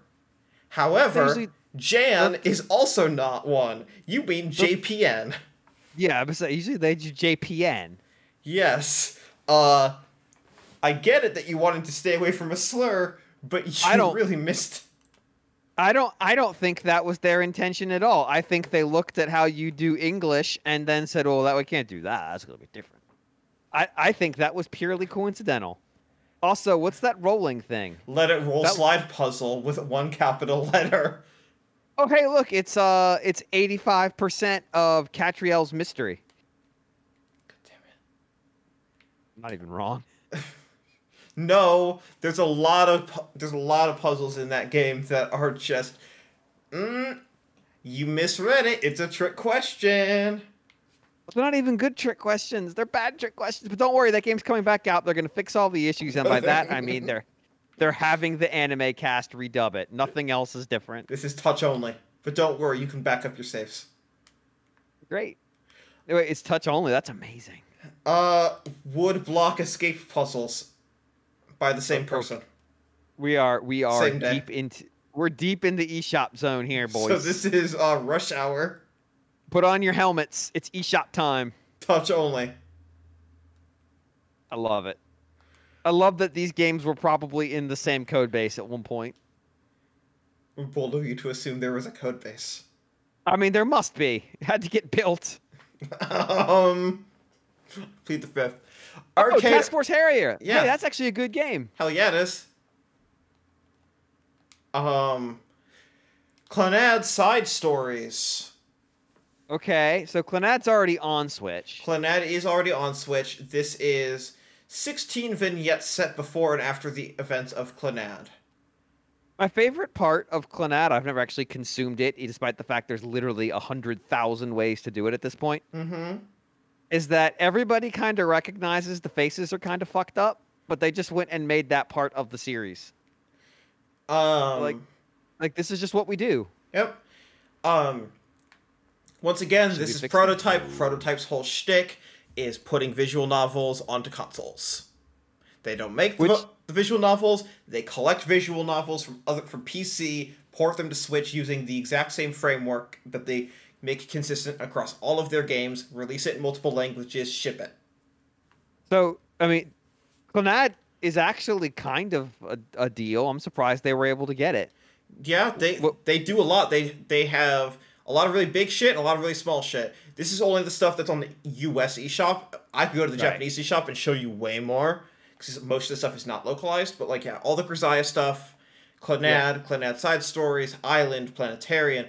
Speaker 1: However, Jan is also not one. You mean JPN.
Speaker 2: Yeah, but usually they do JPN.
Speaker 1: Yes. I get it that you wanted to stay away from a slur, but you really missed.
Speaker 2: I don't think that was their intention at all. I think they looked at how you do English and then said, "Oh, we can't do that. That's gonna be different." I think that was purely coincidental. Also, what's that rolling thing?
Speaker 1: Let it roll slide puzzle with 1 capital letter.
Speaker 2: Oh, hey, look, it's 85% of Catriel's Mystery.
Speaker 1: God damn it.
Speaker 2: Not even wrong.
Speaker 1: No, there's a lot of puzzles in that game that are just you misread it. It's a trick question.
Speaker 2: They're not even good trick questions. They're bad trick questions. But don't worry, that game's coming back out. They're going to fix all the issues, and by that I mean they're having the anime cast redub it. Nothing else is different.
Speaker 1: This is touch only. But don't worry, you can back up your saves.
Speaker 2: Great. Wait, it's touch only. That's amazing.
Speaker 1: Wood block escape puzzles by the same person.
Speaker 2: We are deep into the eShop zone here, boys.
Speaker 1: So this is Rush Hour.
Speaker 2: Put on your helmets. It's eShop time.
Speaker 1: Touch only.
Speaker 2: I love it. I love that these games were probably in the same code base at one point.
Speaker 1: Bold of you to assume there was a code base.
Speaker 2: I mean, there must be. It had to get built.
Speaker 1: Plead the fifth.
Speaker 2: Arcade... Oh, Task Force Harrier.
Speaker 1: Yeah.
Speaker 2: Hey, that's actually a good game.
Speaker 1: Hell yeah, it is. Clannad Side Stories.
Speaker 2: Okay, so Clannad's already on Switch.
Speaker 1: Clannad is already on Switch. This is 16 vignettes set before and after the events of Clannad.
Speaker 2: My favorite part of Clannad, I've never actually consumed it, despite the fact there's literally 100,000 ways to do it at this point, is that everybody kind of recognizes the faces are kind of fucked up, but they just went and made that part of the series. Like this is just what we do.
Speaker 1: Yep. Once again, this is Prototype. Prototype's whole shtick is putting visual novels onto consoles. They don't make the visual novels. They collect visual novels from PC, port them to Switch using the exact same framework that they make consistent across all of their games, release it in multiple languages, ship it.
Speaker 2: So, I mean, Clannad is actually kind of a deal. I'm surprised they were able to get it.
Speaker 1: Yeah, they do a lot. They have a lot of really big shit and a lot of really small shit. This is only the stuff that's on the US eShop. I could go to the Japanese eShop and show you way more, because most of the stuff is not localized. But, like, yeah, all the Grisaia stuff, Clannad, Clannad Side Stories, Island, Planetarian,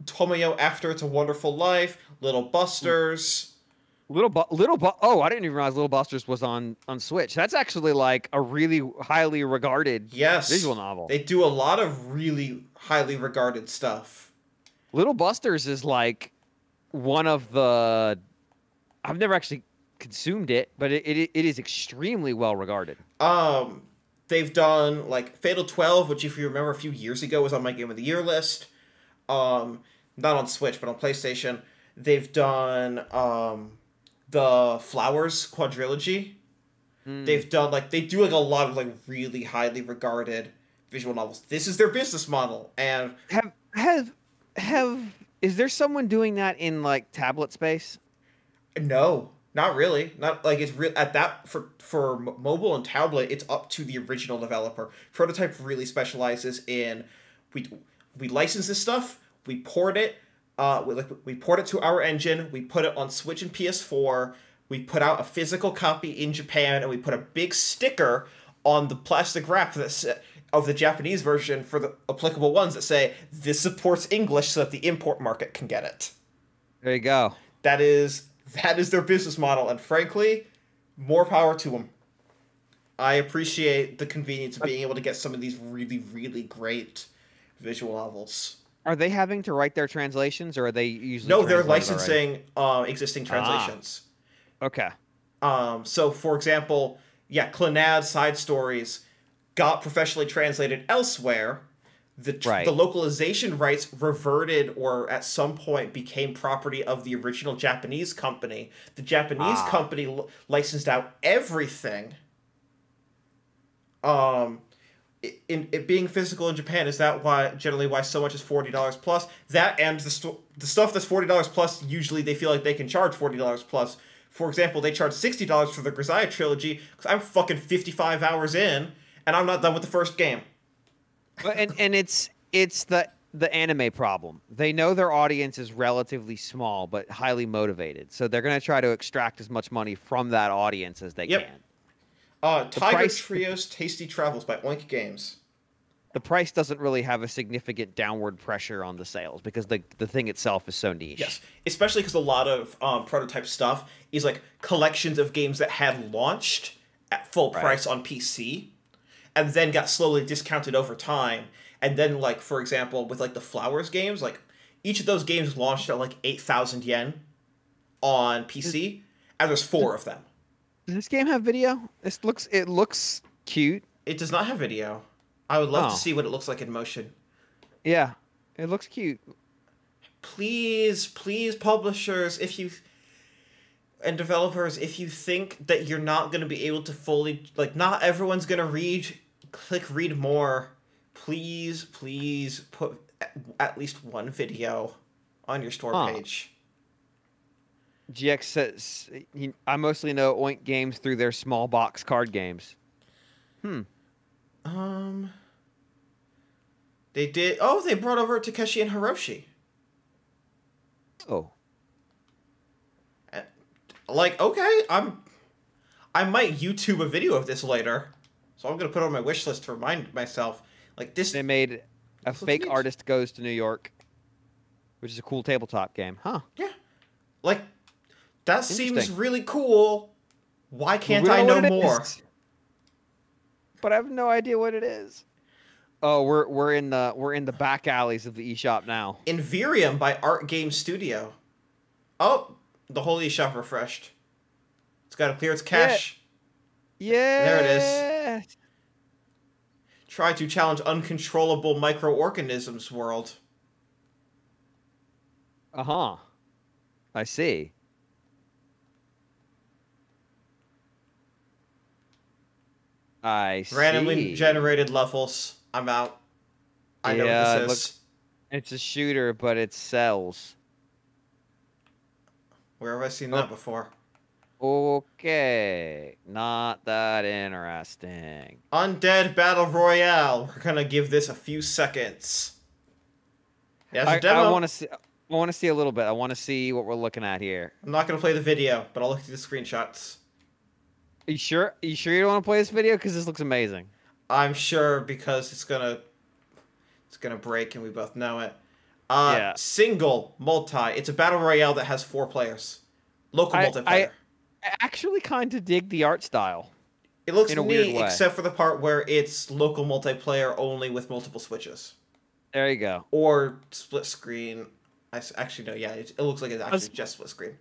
Speaker 1: Tomoyo After It's a Wonderful Life, Little Busters.
Speaker 2: Oh, I didn't even realize Little Busters was on Switch. That's actually like a really highly regarded visual novel.
Speaker 1: They do a lot of really highly regarded stuff.
Speaker 2: Little Busters is like one of the... I've never actually consumed it, but it is extremely well regarded.
Speaker 1: They've done like Fatal 12, which, if you remember, a few years ago was on my Game of the Year list. Not on Switch, but on PlayStation. They've done the Flowers quadrilogy. They've done they do a lot of really highly regarded visual novels. This is their business model. And
Speaker 2: is there someone doing that in tablet space?
Speaker 1: No, not really. Not it's real at that for mobile and tablet. It's up to the original developer. Prototype really specializes in we license this stuff, we port it. We port it to our engine, we put it on Switch and PS4, we put out a physical copy in Japan, and we put a big sticker on the plastic wrap of the Japanese version for the applicable ones that say, this supports English so that the import market can get it.
Speaker 2: There you go.
Speaker 1: That is their business model, and frankly, more power to them. I appreciate the convenience of being able to get some of these really, really great visual novels.
Speaker 2: Are they having to write their translations, or are they usually...
Speaker 1: No, they're licensing existing translations.
Speaker 2: Okay.
Speaker 1: So, for example, Clannad Side Stories got professionally translated elsewhere. The localization rights reverted, or at some point became property of the original Japanese company. The Japanese company licensed out everything. It being physical in Japan, is that why so much is $40 plus? That, and the stuff that's $40 plus, usually they feel like they can charge $40 plus. For example, they charge $60 for the Grisaia trilogy because I'm fucking 55 hours in and I'm not done with the first game.
Speaker 2: And it's the anime problem. They know their audience is relatively small but highly motivated, so they're gonna try to extract as much money from that audience as they can.
Speaker 1: Tiger Trio's Tasty Travels by Oink Games.
Speaker 2: The price doesn't really have a significant downward pressure on the sales because the thing itself is so niche.
Speaker 1: Yes, especially because a lot of prototype stuff is collections of games that had launched at full price on PC and then got slowly discounted over time. And then, for example, with the Flowers games, each of those games launched at 8,000 yen on PC, and there's 4 of them.
Speaker 2: Does this game have video? It looks cute.
Speaker 1: It does not have video. I would love to see what it looks like in motion.
Speaker 2: Yeah, it looks cute.
Speaker 1: Please, publishers, and developers, if you think that you're not going to be able to fully, not everyone's going to click read more, please put at least one video on your store page.
Speaker 2: GX says, I mostly know Oink Games through their small box card games.
Speaker 1: They did... they brought over Takeshi and Hiroshi.
Speaker 2: Oh.
Speaker 1: Okay, I might YouTube a video of this later. So I'm going to put it on my wish list to remind myself. This...
Speaker 2: They made A Fake Artist Goes to New York, which is a cool tabletop game. Huh.
Speaker 1: Yeah. That seems really cool. Why can't I know more?
Speaker 2: But I have no idea what it is. Oh, we're in the back alleys of the eShop now.
Speaker 1: Invirium by Art Game Studio. Oh, the whole eShop refreshed. It's got to clear its cache.
Speaker 2: Yeah.
Speaker 1: There it is. Try to challenge uncontrollable microorganisms world.
Speaker 2: Uh-huh. I see. I see.
Speaker 1: Randomly generated levels. I'm out. I know what this is.
Speaker 2: It's a shooter, but it sells.
Speaker 1: Where have I seen that before?
Speaker 2: Okay. Not that interesting.
Speaker 1: Undead Battle Royale. We're gonna give this a few seconds. Yeah, it's a demo.
Speaker 2: I want to see a little bit. I want to see what we're looking at here.
Speaker 1: I'm not gonna play the video, but I'll look through the screenshots.
Speaker 2: Are you sure? You sure you don't want to play this video? Because this looks amazing.
Speaker 1: I'm sure because it's gonna break, and we both know it.
Speaker 2: Yeah.
Speaker 1: Single, multi. It's a battle royale that has 4 players. Local multiplayer.
Speaker 2: I actually kind of dig the art style.
Speaker 1: It looks neat, except for the part where it's local multiplayer only with multiple switches.
Speaker 2: There you go.
Speaker 1: Or split screen. Actually, no, yeah, it looks like it's actually just split screen.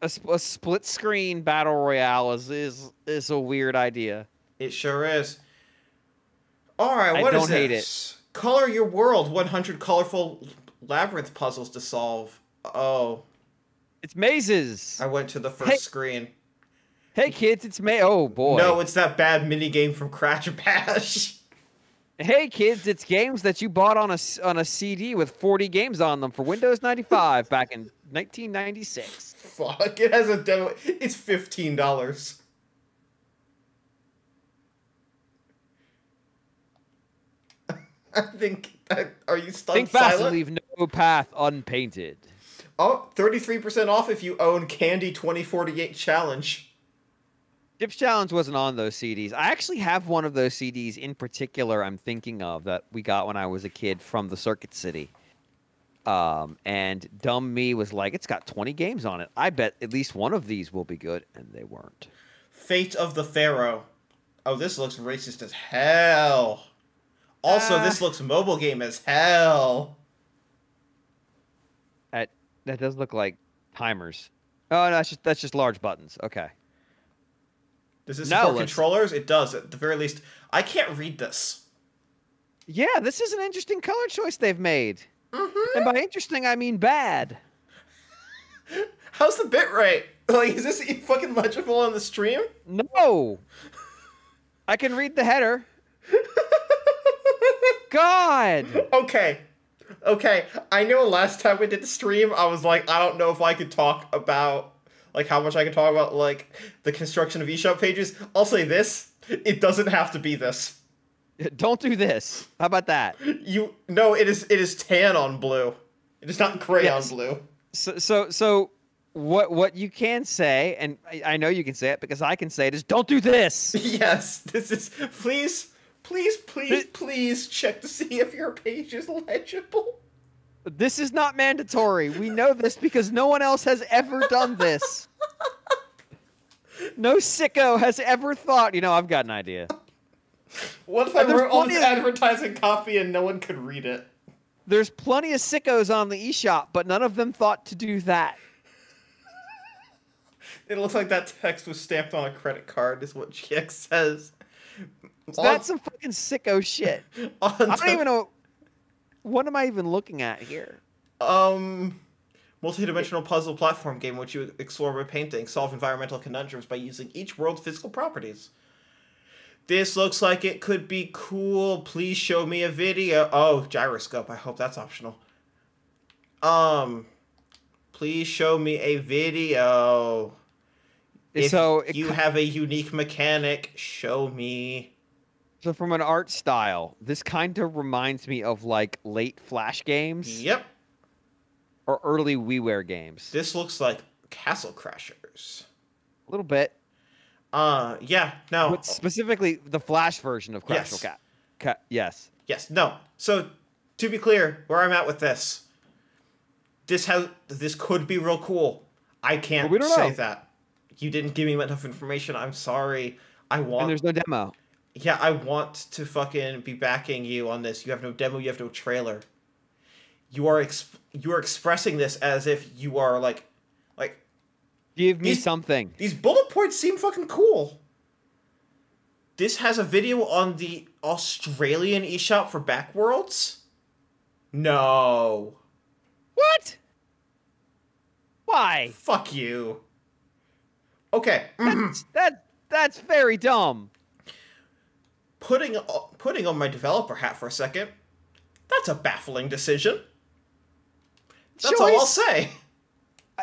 Speaker 2: A split screen battle royale is a weird idea.
Speaker 1: It sure is. All right, what is this? I don't hate it. Color your world. 100 colorful labyrinth puzzles to solve. Oh.
Speaker 2: It's mazes.
Speaker 1: I went to the first screen.
Speaker 2: Hey kids, it's Oh boy.
Speaker 1: No, it's that bad mini game from Crash Bash.
Speaker 2: Hey kids, it's games that you bought on a CD with 40 games on them for Windows 95 back in 1996.
Speaker 1: Fuck, it has a demo. It's $15. I think. Are you stunned?
Speaker 2: Think fast and leave no path unpainted.
Speaker 1: Oh, 33% off if you own Candy 2048 Challenge.
Speaker 2: Chips Challenge wasn't on those CDs. I actually have one of those CDs in particular I'm thinking of that we got when I was a kid from the Circuit City. And dumb me was like, it's got 20 games on it. I bet at least one of these will be good, and they weren't.
Speaker 1: Fate of the Pharaoh. Oh, this looks racist as hell. Also, this looks mobile game as hell.
Speaker 2: That does look like timers. Oh, no, that's just large buttons. Okay.
Speaker 1: Does this support controllers? It does, at the very least. I can't read this.
Speaker 2: Yeah, this is an interesting color choice they've made. Mm-hmm. And by interesting, I mean bad.
Speaker 1: How's the bitrate? Like, is this fucking legible on the stream?
Speaker 2: No. I can read the header. God.
Speaker 1: Okay. I know last time we did the stream, I was like, I don't know if I could talk about, like, how much I could talk about, like, the construction of eShop pages. I'll say this. It doesn't have to be this.
Speaker 2: Don't do this. How about that?
Speaker 1: No, it is tan on blue. It is not crayon blue.
Speaker 2: So what you can say, and I know you can say it because I can say it, is don't do this.
Speaker 1: Yes, this is please check to see if your page is legible.
Speaker 2: This is not mandatory. We know this because no one else has ever done this. No sicko has ever thought, I've got an idea.
Speaker 1: What if I wrote all this advertising copy and no one could read it?
Speaker 2: There's plenty of sickos on the eShop, but none of them thought to do that.
Speaker 1: It looks like that text was stamped on a credit card, is what GX says.
Speaker 2: That's some fucking sicko shit. I don't even know. What am I even looking at here?
Speaker 1: Multi-dimensional puzzle platform game in which you explore by painting, solve environmental conundrums by using each world's physical properties. This looks like it could be cool. Please show me a video. Oh, gyroscope. I hope that's optional. Please show me a video. If you have a unique mechanic, show me.
Speaker 2: So from an art style, this kind of reminds me of like late Flash games.
Speaker 1: Yep.
Speaker 2: Or early WiiWare games.
Speaker 1: This looks like Castle Crashers.
Speaker 2: A little bit.
Speaker 1: Yeah, no.
Speaker 2: But specifically the Flash version of Crash Cat. Yes.
Speaker 1: Yes, no. So, to be clear, where I'm at with this could be real cool. I can't say that. You didn't give me enough information. I'm sorry.
Speaker 2: And there's no demo.
Speaker 1: Yeah, I want to fucking be backing you on this. You have no demo, you have no trailer. You are expressing this as if you are like
Speaker 2: give me something.
Speaker 1: These bullet points seem fucking cool. This has a video on the Australian eShop for Backworlds? No.
Speaker 2: What? Why?
Speaker 1: Fuck you. Okay.
Speaker 2: That's very dumb.
Speaker 1: putting on my developer hat for a second, that's a baffling decision. That's all I'll say.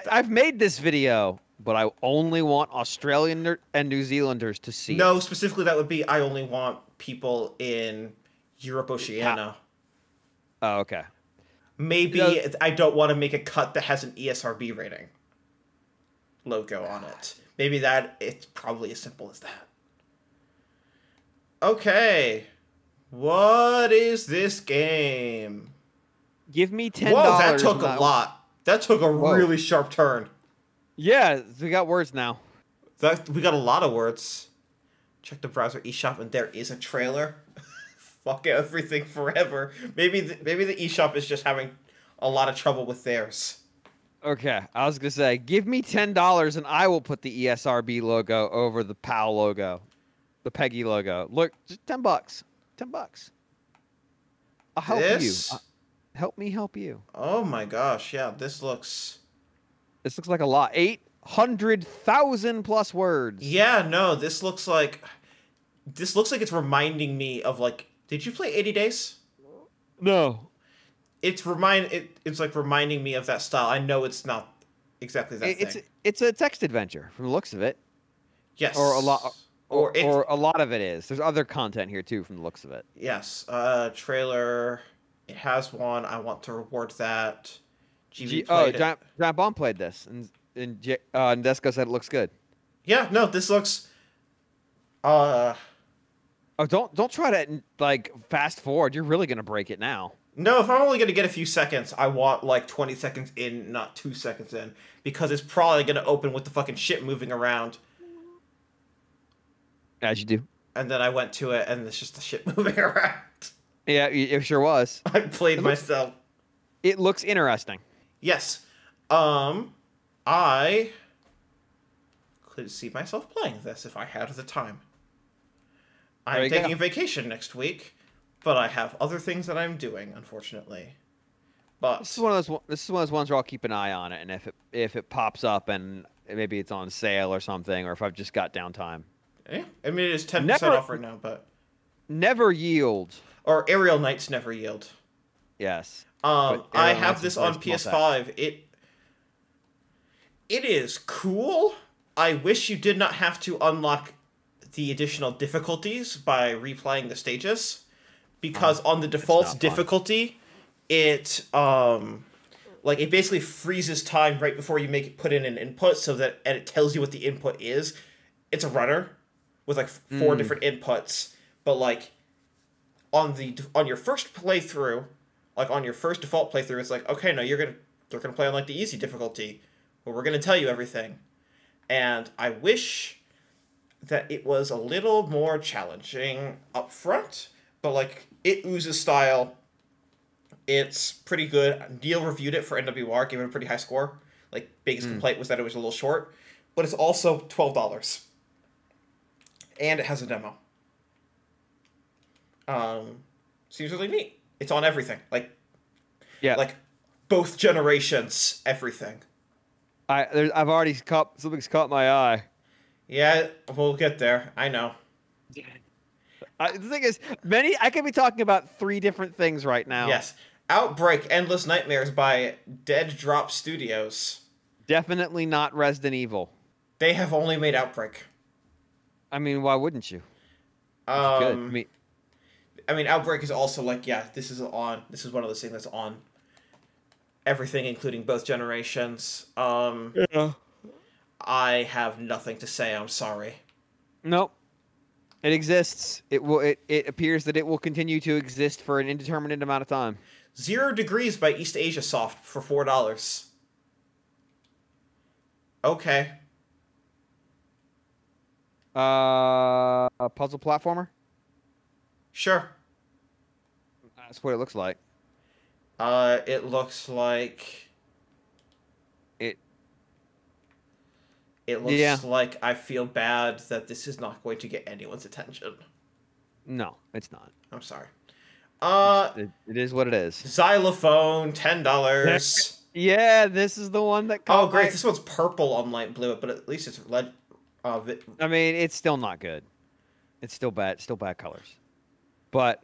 Speaker 2: I've made this video, but I only want Australian and New Zealanders to see it.
Speaker 1: No, specifically that would be I only want people in Europe, Oceania.
Speaker 2: Oh, okay.
Speaker 1: Maybe I don't want to make a cut that has an ESRB rating logo on it. Maybe it's probably as simple as that. Okay. What is this game?
Speaker 2: Give me $10.
Speaker 1: Whoa, that took a lot. That took a really sharp turn.
Speaker 2: Yeah, we got words now.
Speaker 1: We got a lot of words. Check the browser eShop, and there is a trailer. Fuck everything forever. Maybe the eShop is just having a lot of trouble with theirs.
Speaker 2: Okay, I was gonna say, give me $10 and I will put the ESRB logo over the PAL logo, the Peggy logo. Look, just $10. $10. I'll help you. Help me help you.
Speaker 1: Oh my gosh, yeah, this looks
Speaker 2: like a lot. 800,000 plus words.
Speaker 1: Yeah, no, this looks like it's reminding me of like. Did you play 80 Days?
Speaker 2: No.
Speaker 1: It's like reminding me of that style. I know it's not exactly that thing.
Speaker 2: It's a text adventure from the looks of it.
Speaker 1: Yes.
Speaker 2: Or a lot or a lot of it is. There's other content here too from the looks of it.
Speaker 1: Yes. Trailer. It has one. I want to reward that.
Speaker 2: Giant Bomb played this and Desco said it looks good.
Speaker 1: Yeah, no, this looks
Speaker 2: Oh, don't try to like fast forward. You're really gonna break it now.
Speaker 1: No, if I'm only gonna get a few seconds, I want like 20 seconds in, not 2 seconds in, because it's probably gonna open with the fucking shit moving around.
Speaker 2: As you do.
Speaker 1: And then I went to it, and it's just the shit moving around.
Speaker 2: Yeah, it sure was.
Speaker 1: I played myself.
Speaker 2: It looks interesting.
Speaker 1: Yes. I could see myself playing this if I had the time. I'm taking a vacation next week, but I have other things that I'm doing, unfortunately. But
Speaker 2: this is one of those ones where I'll keep an eye on it, and if it pops up and maybe it's on sale or something, or if I've just got downtime.
Speaker 1: Yeah, I mean it is 10% off right now, but
Speaker 2: Never Yield.
Speaker 1: Or Aerial Knights Never Yield.
Speaker 2: Yes.
Speaker 1: I have this on PS5. It is cool. I wish you did not have to unlock the additional difficulties by replaying the stages, because on the default difficulty, it it basically freezes time right before you put in an input, and it tells you what the input is. It's a runner with like 4 different inputs, but like on your first playthrough, like on your first default playthrough, it's like, okay, no, they're gonna play on like the easy difficulty, but we're gonna tell you everything. And I wish that it was a little more challenging up front, but like it oozes style. It's pretty good. Neil reviewed it for NWR, gave it a pretty high score. Like, biggest complaint was that it was a little short, but it's also $12. And it has a demo. Seems really neat. It's on everything. Like both generations, everything.
Speaker 2: I've already something's caught my eye.
Speaker 1: Yeah, we'll get there. I know.
Speaker 2: The thing is, I could be talking about 3 different things right now.
Speaker 1: Yes. Outbreak Endless Nightmares by Dead Drop Studios.
Speaker 2: Definitely not Resident Evil.
Speaker 1: They have only made Outbreak.
Speaker 2: I mean, why wouldn't you?
Speaker 1: Good. I mean, Outbreak is also like, this is one of those things that's on everything, including both generations.
Speaker 2: Yeah.
Speaker 1: I have nothing to say. I'm sorry.
Speaker 2: Nope. It exists. It appears that it will continue to exist for an indeterminate amount of time.
Speaker 1: 0 Degrees by East Asia Soft for $4. Okay.
Speaker 2: A puzzle platformer?
Speaker 1: Sure.
Speaker 2: That's what it looks like.
Speaker 1: It looks like... It looks like I feel bad that this is not going to get anyone's attention.
Speaker 2: No, it's not.
Speaker 1: I'm sorry.
Speaker 2: It is what it is.
Speaker 1: Xylophone, $10.
Speaker 2: Yeah, this is the one that.
Speaker 1: Oh, great! This one's purple on light blue, but at least it's lead.
Speaker 2: I mean, it's still not good. It's still bad. Still bad colors. But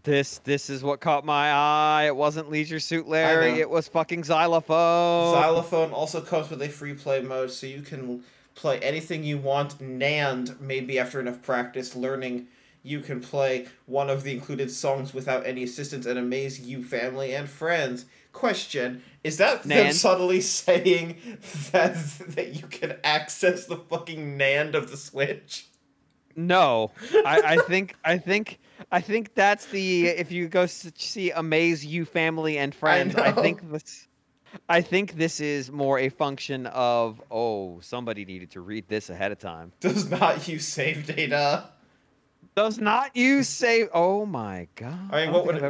Speaker 2: this is what caught my eye. It wasn't Leisure Suit Larry. It was fucking Xylophone.
Speaker 1: Xylophone also comes with a free play mode, so you can play anything you want. And maybe after enough practice, learning, you can play one of the included songs without any assistance and amaze you, family, and friends. Question: is that them subtly saying that you can access the fucking NAND of the Switch?
Speaker 2: No, I think that's the, if you go see Amaze You, Family, and Friends, I think this is more a function of, oh, somebody needed to read this ahead of time.
Speaker 1: Does not use save data.
Speaker 2: Does not use save. Oh my god.
Speaker 1: I mean, what would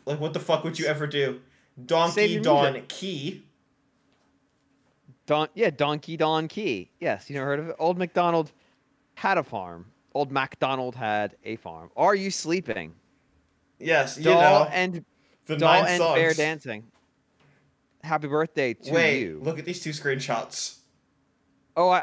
Speaker 1: what the fuck would you ever do? Donkey Don Key.
Speaker 2: Donkey Don Key. Yes, you never heard of it? Old MacDonald had a farm. Old MacDonald had a farm. Are you sleeping?
Speaker 1: Yes,
Speaker 2: Doll and Bear dancing. Happy birthday to you.
Speaker 1: Look at these two screenshots.
Speaker 2: Oh,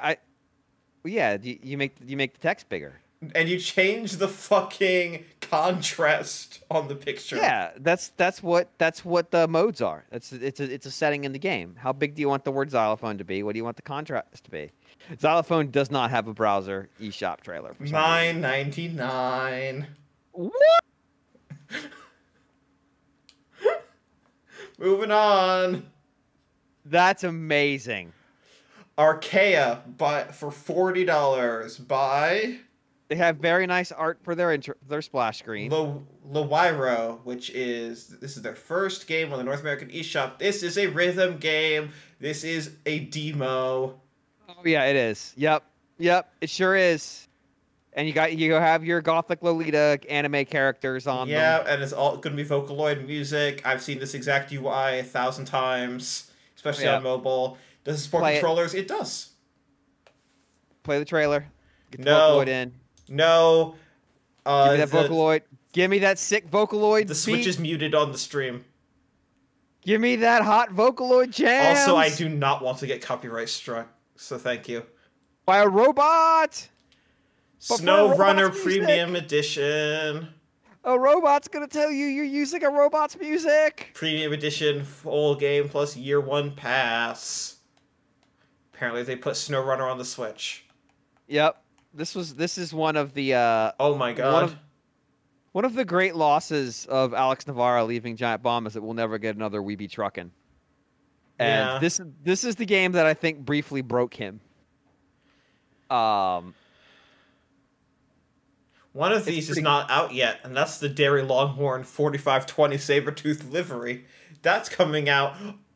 Speaker 2: yeah. You make the text bigger.
Speaker 1: And you change the fucking contrast on the picture.
Speaker 2: Yeah, that's what the modes are. It's a setting in the game. How big do you want the word xylophone to be? What do you want the contrast to be? Xylophone does not have a browser eShop trailer.
Speaker 1: $9.99.
Speaker 2: What?
Speaker 1: Moving on.
Speaker 2: That's amazing.
Speaker 1: Archaea, but for $40 by.
Speaker 2: They have very nice art for their splash screen.
Speaker 1: Lowiro, this is their first game on the North American eShop. This is a rhythm game. This is a demo.
Speaker 2: Oh yeah, it is. Yep, it sure is. And you have your Gothic Lolita anime characters on them.
Speaker 1: Yeah, and it's all going to be Vocaloid music. I've seen this exact UI 1,000 times, especially on mobile. Does it support controllers? It does.
Speaker 2: Play the trailer. Get the Vocaloid in.
Speaker 1: No.
Speaker 2: Give me that Vocaloid. Give me that sick Vocaloid.
Speaker 1: The Switch is muted on the stream.
Speaker 2: Give me that hot Vocaloid jams.
Speaker 1: Also, I do not want to get copyright struck, so thank you.
Speaker 2: By a robot.
Speaker 1: Snow Runner Premium Edition.
Speaker 2: A robot's gonna tell you you're using a robot's music.
Speaker 1: Premium Edition, full game plus year 1 pass. Apparently, they put Snow Runner on the Switch.
Speaker 2: Yep. This is one of the
Speaker 1: oh my god.
Speaker 2: One of the great losses of Alex Navarro leaving Giant Bomb is that we'll never get another Weeby Truckin'. And this is the game that I think briefly broke him. One
Speaker 1: of these is not out yet, and that's the Dairy Longhorn 4520 Sabertooth livery. That's coming out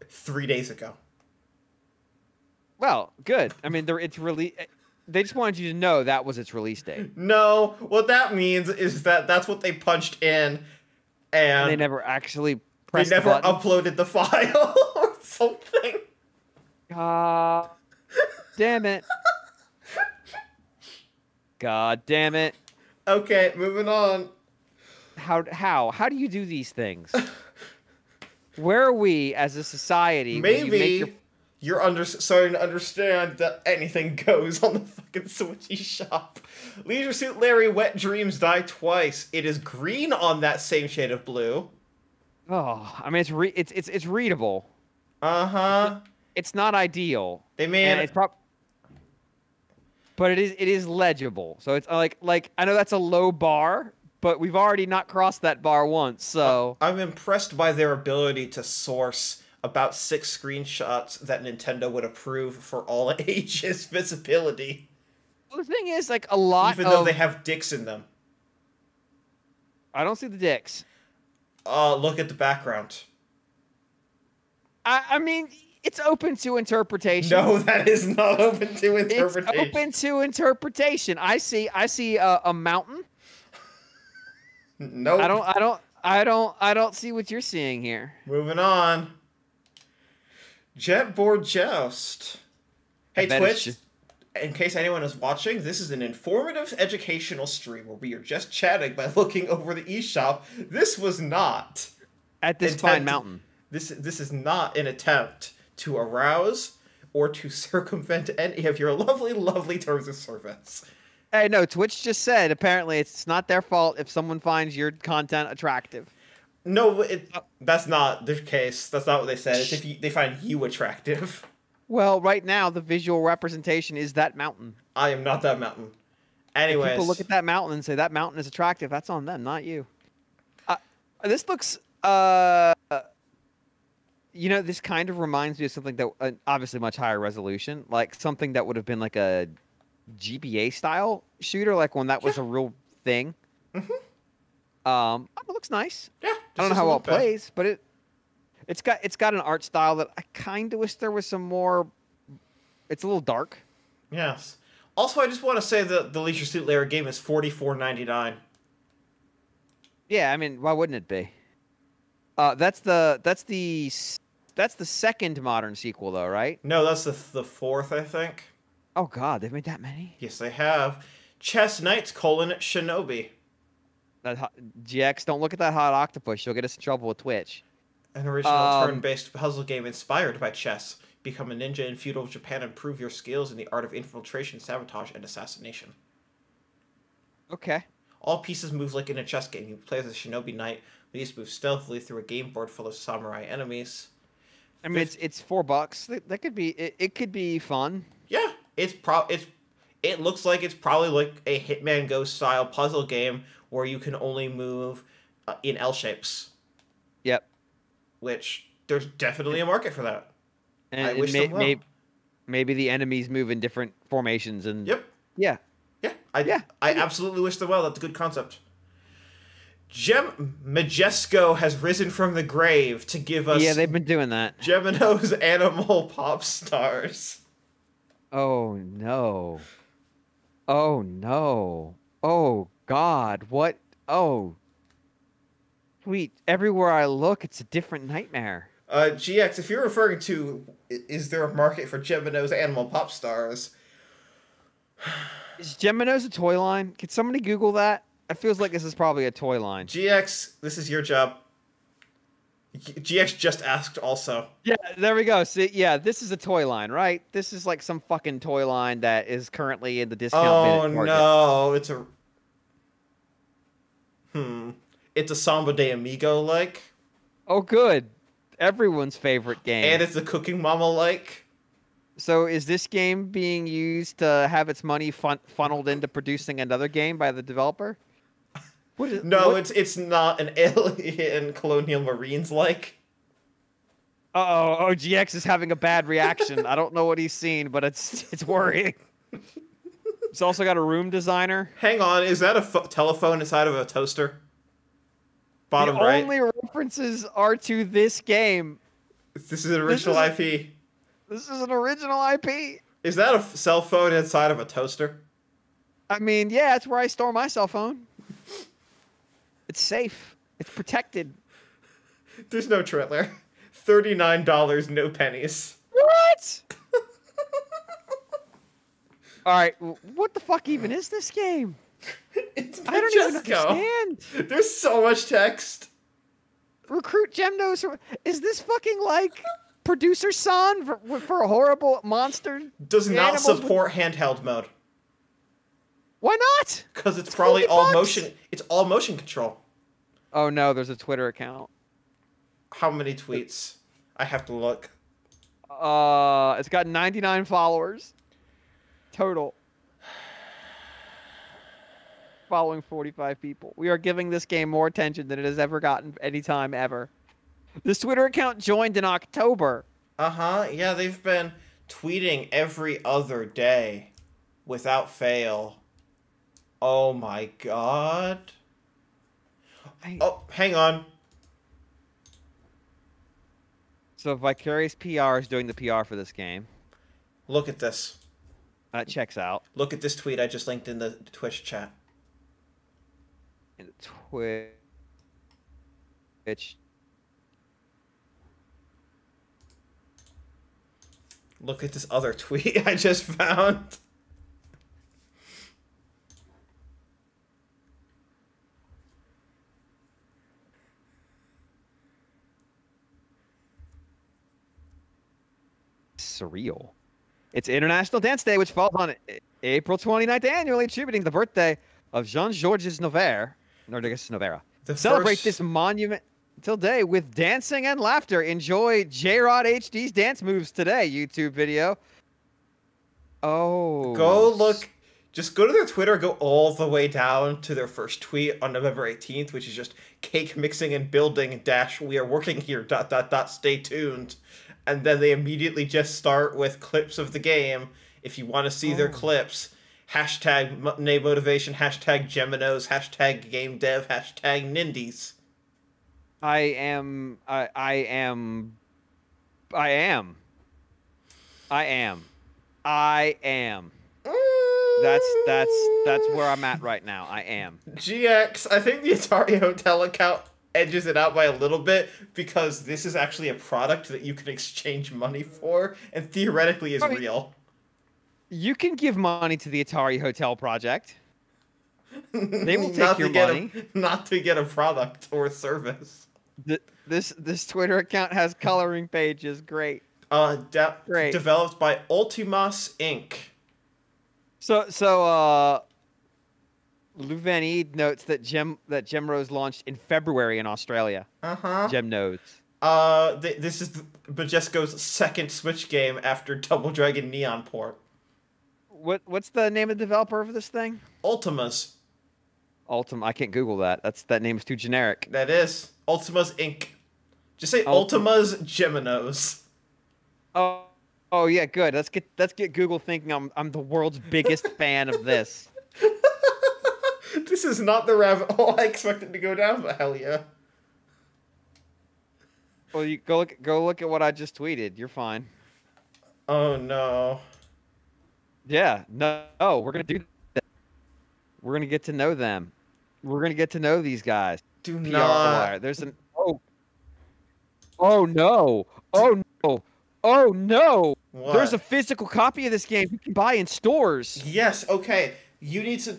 Speaker 1: 3 days ago.
Speaker 2: Well, good. I mean, it's really. They just wanted you to know that was its release date.
Speaker 1: No, what that means is that that's what they punched in, and
Speaker 2: they never actually pressed
Speaker 1: the button. Uploaded the file or something.
Speaker 2: God damn it. God damn it.
Speaker 1: Okay, moving on.
Speaker 2: How do you do these things? Where are we as a society?
Speaker 1: Maybe you're starting to understand that anything goes on the fucking Switch eShop. Leisure Suit Larry, Wet Dreams Die Twice. It is green on that same shade of blue.
Speaker 2: Oh, I mean it's readable.
Speaker 1: Uh-huh.
Speaker 2: It's not ideal.
Speaker 1: They made
Speaker 2: but it is legible. So it's like I know that's a low bar, but we've already not crossed that bar once. So
Speaker 1: I'm impressed by their ability to source about 6 screenshots that Nintendo would approve for all ages visibility.
Speaker 2: Well, the thing is, like, a lot
Speaker 1: even though they have dicks in them.
Speaker 2: I don't see the dicks.
Speaker 1: Look at the background.
Speaker 2: I mean, it's open to interpretation.
Speaker 1: No, that is not open to interpretation.
Speaker 2: It's open to interpretation. I see a mountain.
Speaker 1: Nope.
Speaker 2: I don't see what you're seeing here.
Speaker 1: Moving on. Jetboard Joust. Hey, Twitch, in case anyone is watching, this is an informative, educational stream where we are just chatting by looking over the eShop. This was not...
Speaker 2: At this fine mountain.
Speaker 1: This is not an attempt to arouse or to circumvent any of your lovely, lovely terms of service.
Speaker 2: Hey, no, Twitch just said apparently it's not their fault if someone finds your content attractive.
Speaker 1: No, that's not the case. That's not what they said. It's if they find you attractive.
Speaker 2: Well, right now the visual representation is that mountain.
Speaker 1: I am not that mountain.
Speaker 2: If people look
Speaker 1: Anyways,
Speaker 2: at that mountain and say that mountain is attractive, that's on them, not you. This looks, this kind of reminds me of something that obviously much higher resolution, like something that would have been like a GBA style shooter, like when that was a real thing. It looks nice.
Speaker 1: Yeah,
Speaker 2: I don't know how well it plays, but it's got an art style that I kind of wish there was some more. It's a little dark.
Speaker 1: Yes. Also, I just want to say that the Leisure Suit Larry game is $44.99.
Speaker 2: Yeah, I mean, why wouldn't it be? That's the second modern sequel, though, right?
Speaker 1: No, that's the fourth, I think.
Speaker 2: Oh God, they've made that many?
Speaker 1: Yes, they have. Chess Knights: Shinobi.
Speaker 2: GX, don't look at that hot octopus. You'll get us in trouble with Twitch.
Speaker 1: An original turn-based puzzle game inspired by chess. Become a ninja in feudal Japan and prove your skills in the art of infiltration, sabotage, and assassination.
Speaker 2: Okay.
Speaker 1: All pieces move like in a chess game. You play as a shinobi knight. These move stealthily through a game board full of samurai enemies.
Speaker 2: I mean, it's $4. That could be it could be fun.
Speaker 1: Yeah, it looks like it's probably like a Hitman Go style puzzle game where you can only move in L shapes.
Speaker 2: Yep.
Speaker 1: Which there's definitely a market for that.
Speaker 2: And I wish them well. Maybe the enemies move in different formations and.
Speaker 1: Yep.
Speaker 2: Yeah.
Speaker 1: Yeah. I absolutely wish them well. That's a good concept. Majesco has risen from the grave to give us.
Speaker 2: Yeah, they've been doing that.
Speaker 1: Gemino's Animal Pop Stars.
Speaker 2: Oh no. Oh no. Oh God. What? Oh. Sweet. Everywhere I look, it's a different nightmare.
Speaker 1: GX, if you're referring to, is there a market for Gemino's Animal Pop Stars?
Speaker 2: Is Gemino's a toy line? Can somebody Google that? It feels like this is probably a toy line.
Speaker 1: GX, this is your job. GX just asked also.
Speaker 2: Yeah, there we go. See, yeah, this is a toy line, right? This is like some fucking toy line that is currently in the discount bin at Target.
Speaker 1: No, it's a... It's a Samba de Amigo-like.
Speaker 2: Oh, good. Everyone's favorite game.
Speaker 1: And it's a Cooking Mama-like.
Speaker 2: So is this game being used to have its money funneled into producing another game by the developer?
Speaker 1: It's not an Alien Colonial Marines-like.
Speaker 2: Uh-oh, GX is having a bad reaction. I don't know what he's seen, but it's worrying. It's also got a room designer.
Speaker 1: Hang on, is that a telephone inside of a toaster? Bottom right.
Speaker 2: The only references are to this game.
Speaker 1: This is an original IP.
Speaker 2: This is an original IP.
Speaker 1: Is that a cell phone inside of a toaster?
Speaker 2: I mean, yeah, that's where I store my cell phone. It's safe. It's protected.
Speaker 1: There's no trailer. $39, no pennies.
Speaker 2: What? All right, what the fuck even is this game? I don't even understand.
Speaker 1: There's so much text.
Speaker 2: Recruit Gemnos. Is this fucking like Producer Son for a horrible monster?
Speaker 1: Does not support handheld mode.
Speaker 2: Why not?
Speaker 1: Because it's probably all motion. It's all motion control.
Speaker 2: Oh no, there's a Twitter account.
Speaker 1: How many tweets? I have to look.
Speaker 2: It's got 99 followers total. Following 45 people. We are giving this game more attention than it has ever gotten any time ever. This Twitter account joined in October.
Speaker 1: Yeah, they've been tweeting every other day without fail. Oh my god. Oh, hang on.
Speaker 2: So Vicarious PR is doing the PR for this game.
Speaker 1: Look at this.
Speaker 2: That checks out.
Speaker 1: Look at this tweet I just linked in the Twitch chat.
Speaker 2: In the Twitch.
Speaker 1: Look at this other tweet I just found.
Speaker 2: Surreal. It's International Dance Day, which falls on April 29th annually, attributing the birthday of Jean-Georges Noverre. Celebrate this monumental day with dancing and laughter. Enjoy J-Rod HD's dance moves today. YouTube video. Oh.
Speaker 1: Just go to their Twitter, go all the way down to their first tweet on November 18th, which is just cake mixing and building -- we are working here ... stay tuned. And then they immediately just start with clips of the game. If you want to see their clips, hashtag #Motivation, hashtag Geminos, hashtag Game Dev, hashtag Nindies.
Speaker 2: I am. That's where I'm at right now. I am.
Speaker 1: GX, I think the Atari Hotel account edges it out by a little bit because this is actually a product that you can exchange money for and theoretically is real.
Speaker 2: You can give money to the Atari Hotel project. They will take your money.
Speaker 1: Not to get a product or service.
Speaker 2: This Twitter account has coloring pages. Great.
Speaker 1: Great. Developed by Ultimas Inc.
Speaker 2: So Luveni notes that Gemrose launched in February in Australia. Gemnodes.
Speaker 1: This is Majesco's second Switch game after Double Dragon Neon port.
Speaker 2: What's the name of the developer for this thing?
Speaker 1: Ultimas.
Speaker 2: I can't Google that. That name's too generic.
Speaker 1: That is Ultimas Inc. Just say Ultimas Geminos.
Speaker 2: Oh yeah, good. Let's get Google thinking I'm the world's biggest fan of this.
Speaker 1: This is not the rabbit hole I expected to go down, but hell yeah.
Speaker 2: Well, you go look at what I just tweeted. You're fine.
Speaker 1: Oh no.
Speaker 2: Yeah, no, we're gonna do that. We're gonna get to know them. We're gonna get to know these guys.
Speaker 1: Do not.
Speaker 2: There's an oh no. Oh no!
Speaker 1: What?
Speaker 2: There's a physical copy of this game you can buy in stores.
Speaker 1: Yes. Okay. You need to.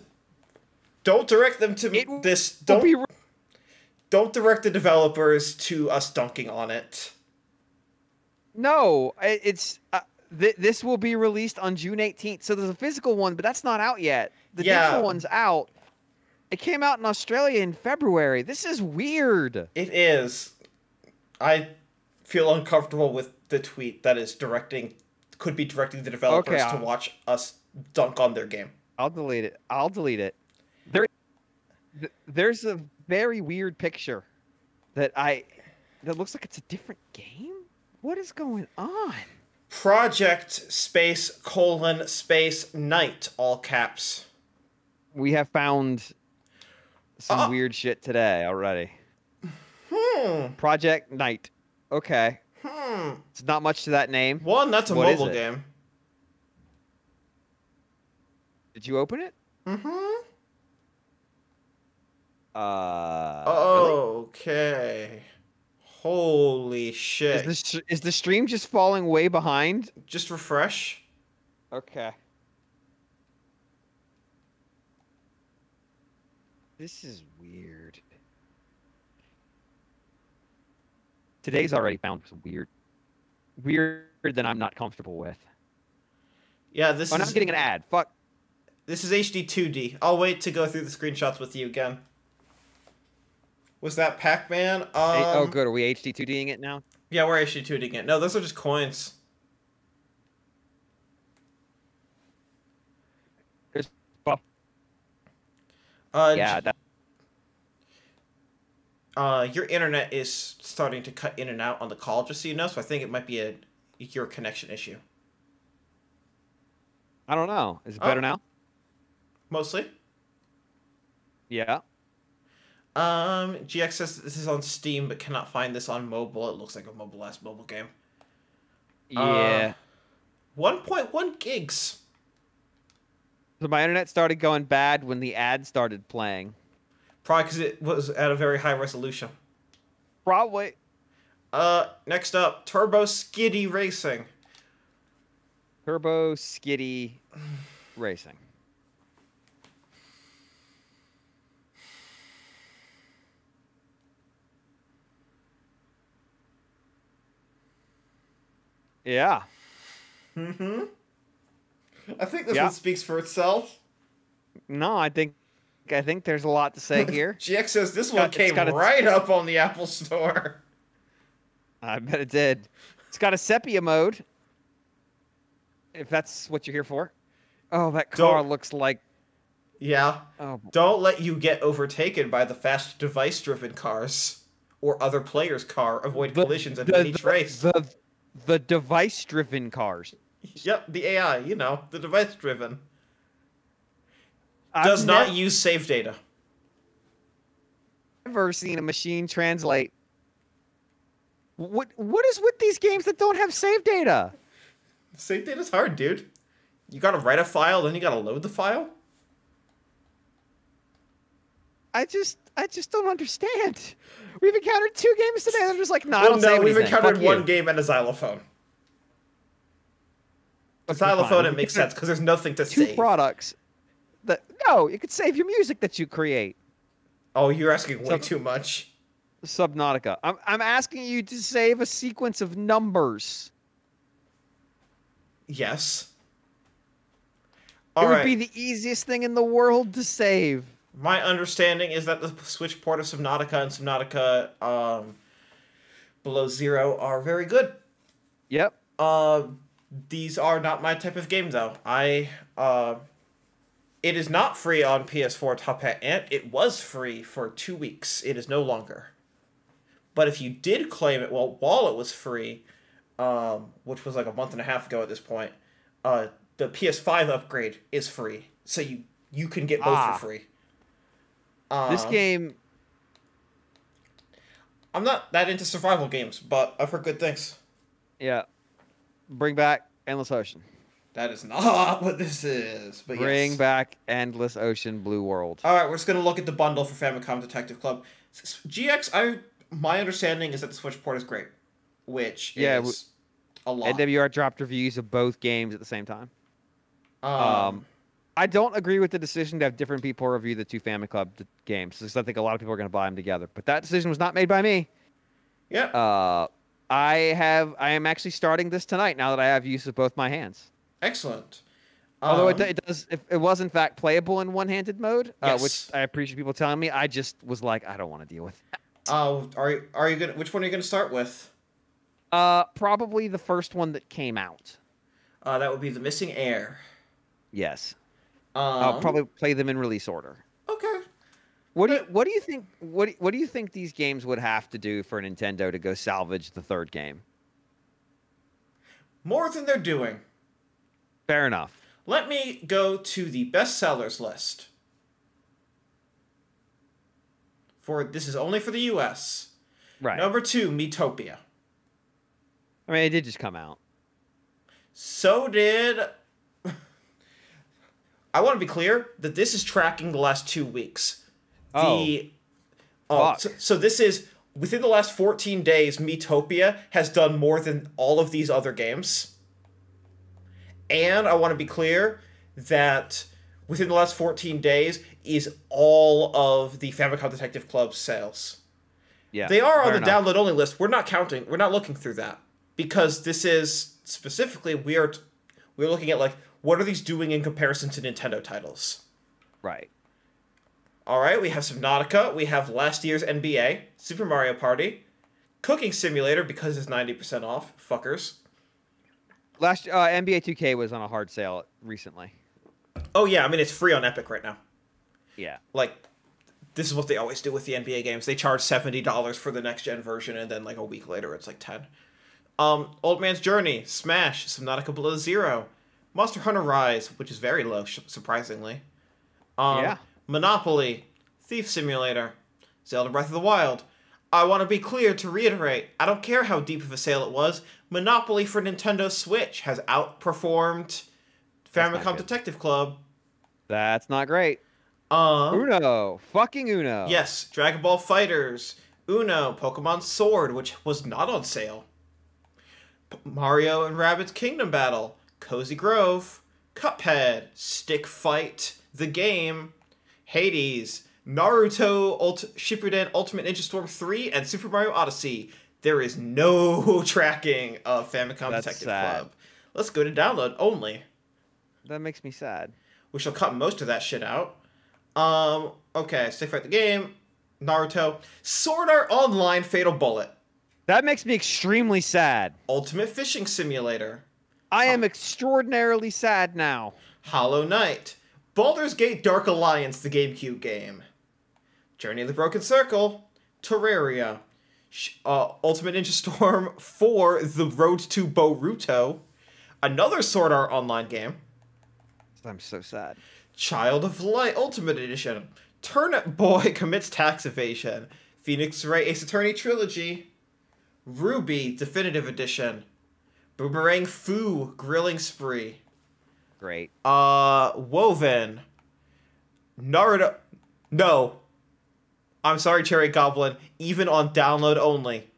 Speaker 1: Don't direct them to this. Don't direct the developers to us dunking on it.
Speaker 2: No, it's this will be released on June 18th. So there's a physical one, but that's not out yet. The digital one's out. It came out in Australia in February. This is weird.
Speaker 1: It is. I feel uncomfortable with the tweet that is could be directing the developers to watch us dunk on their game.
Speaker 2: I'll delete it. There's a very weird picture that looks like it's a different game. What is going on?
Speaker 1: Project space : space night, all caps.
Speaker 2: We have found some weird shit today already. Project Night. Okay. It's not much to that name.
Speaker 1: One, that's a mobile game.
Speaker 2: Did you open it?
Speaker 1: Okay. Really? Holy shit.
Speaker 2: Is the stream just falling way behind?
Speaker 1: Just refresh.
Speaker 2: Okay. This is weird. Today's already found some weird that I'm not comfortable with.
Speaker 1: Yeah, this is...
Speaker 2: I'm getting an ad. Fuck.
Speaker 1: This is HD 2D. I'll wait to go through the screenshots with you again. Was that Pac-Man?
Speaker 2: Oh, good. Are we HD 2Ding it now?
Speaker 1: Yeah, we're HD 2Ding it. No, those are just coins.
Speaker 2: There's...
Speaker 1: yeah, your internet is starting to cut in and out on the call, just so you know, so I think it might be your connection issue.
Speaker 2: I don't know. Is it better now?
Speaker 1: Mostly.
Speaker 2: Yeah.
Speaker 1: GX says this is on Steam, but cannot find this on mobile. It looks like a mobile game.
Speaker 2: Yeah.
Speaker 1: 1.1 gigs.
Speaker 2: So my internet started going bad when the ad started playing.
Speaker 1: Probably because it was at a very high resolution.
Speaker 2: Probably.
Speaker 1: Next up, Turbo Skiddy Racing.
Speaker 2: Turbo Skiddy Racing. Yeah.
Speaker 1: Mm-hmm. I think this one speaks for itself.
Speaker 2: No, I think there's a lot to say here.
Speaker 1: GX says this one came right up on the Apple Store.
Speaker 2: I bet it did. It's got a sepia mode, if that's what you're here for. Oh, that car looks like...
Speaker 1: Yeah. Oh. Don't let you get overtaken by the fast device-driven cars or other players' car. Avoid collisions and win each race.
Speaker 2: The device-driven cars.
Speaker 1: Yep, the AI, you know, the device-driven. Does not use save data.
Speaker 2: I've never seen a machine translate. What is with these games that don't have save data?
Speaker 1: Save data's hard, dude. You gotta write a file, then you gotta load the file?
Speaker 2: I just don't understand. We've encountered 2 games today, and I'm just like, nah, I don't save anything.
Speaker 1: We've encountered one game and a xylophone. A xylophone, it makes sense, because there's nothing to save.
Speaker 2: 2 products. No, you could save your music that you create.
Speaker 1: Oh, you're asking way too much.
Speaker 2: Subnautica. I'm asking you to save a sequence of numbers.
Speaker 1: Yes.
Speaker 2: It would be the easiest thing in the world to save.
Speaker 1: My understanding is that the Switch port of Subnautica and Subnautica Below Zero are very good.
Speaker 2: Yep.
Speaker 1: These are not my type of game, though. It is not free on PS4 Top Hat Ant. It was free for 2 weeks. It is no longer. But if you did claim it while it was free, which was like a month and a half ago at this point, the PS5 upgrade is free. So you can get both for free.
Speaker 2: This game...
Speaker 1: I'm not that into survival games, but I've heard good things.
Speaker 2: Yeah. Bring back Endless Ocean.
Speaker 1: That is not what this is, but
Speaker 2: Bring back Endless Ocean Blue World.
Speaker 1: All right, we're just going to look at the bundle for Famicom Detective Club. GX, my understanding is that the Switch port is great, which is a lot.
Speaker 2: NWR dropped reviews of both games at the same time. I don't agree with the decision to have different people review the 2 Famicom games, because I think a lot of people are going to buy them together. But that decision was not made by me.
Speaker 1: Yeah.
Speaker 2: I am actually starting this tonight now that I have use of both my hands.
Speaker 1: Excellent.
Speaker 2: Although it was in fact playable in one-handed mode, which I appreciate people telling me. I just was like, I don't want to deal with that.
Speaker 1: Are you gonna? Which one are you gonna start with?
Speaker 2: Probably the first one that came out.
Speaker 1: That would be The Missing Heir.
Speaker 2: Yes. I'll probably play them in release order.
Speaker 1: Okay.
Speaker 2: What do you think? What do you think these games would have to do for Nintendo to go salvage the 3rd game?
Speaker 1: More than they're doing.
Speaker 2: Fair enough.
Speaker 1: Let me go to the bestsellers list. This is only for the US.
Speaker 2: Right.
Speaker 1: Number 2, Miitopia.
Speaker 2: I mean, it did just come out.
Speaker 1: So did... I want to be clear that this is tracking the last 2 weeks. So this is... Within the last 14 days, Miitopia has done more than all of these other games. And I want to be clear that within the last 14 days is all of the Famicom Detective Club sales. Yeah, they are on the download only list. We're not counting. We're not looking through that because this is specifically we're looking at like what are these doing in comparison to Nintendo titles.
Speaker 2: Right.
Speaker 1: All right. We have Subnautica. We have last year's NBA, Super Mario Party, Cooking Simulator because it's 90% off. Fuckers.
Speaker 2: Last NBA 2K was on a hard sale recently.
Speaker 1: Oh yeah, I mean it's free on Epic right now.
Speaker 2: Yeah.
Speaker 1: Like this is what they always do with the NBA games. They charge $70 for the next gen version and then like a week later it's like 10. Old Man's Journey, Smash, Subnautica Below Zero, Monster Hunter Rise, which is very low surprisingly. Monopoly, Thief Simulator, Zelda Breath of the Wild. I want to be clear to reiterate, I don't care how deep of a sale it was, Monopoly for Nintendo Switch has outperformed Famicom Detective Club.
Speaker 2: That's not great. Uno. Fucking Uno.
Speaker 1: Yes, Dragon Ball FighterZ, Uno, Pokemon Sword, which was not on sale. Mario and Rabbids Kingdom Battle, Cozy Grove, Cuphead, Stick Fight, The Game, Hades, Naruto Shippuden Ultimate Ninja Storm 3, and Super Mario Odyssey. There is no tracking of Famicom Detective Club. Let's go to download only.
Speaker 2: That makes me sad.
Speaker 1: We shall cut most of that shit out. Okay, Stick Fight the Game, Naruto, Sword Art Online Fatal Bullet.
Speaker 2: That makes me extremely sad.
Speaker 1: Ultimate Fishing Simulator.
Speaker 2: I am extraordinarily sad now.
Speaker 1: Hollow Knight. Baldur's Gate Dark Alliance, the GameCube game. Journey of the Broken Circle. Terraria. Ultimate Ninja Storm 4, The Road to Boruto. Another Sword Art Online game.
Speaker 2: I'm so sad.
Speaker 1: Child of Light Ultimate Edition. Turnip Boy Commits Tax Evasion. Phoenix Wright Ace Attorney Trilogy. Ruby Definitive Edition. Boomerang Fu Grilling Spree.
Speaker 2: Great.
Speaker 1: Woven. Naruto. No. I'm sorry, Cherry Goblin. Even on download only.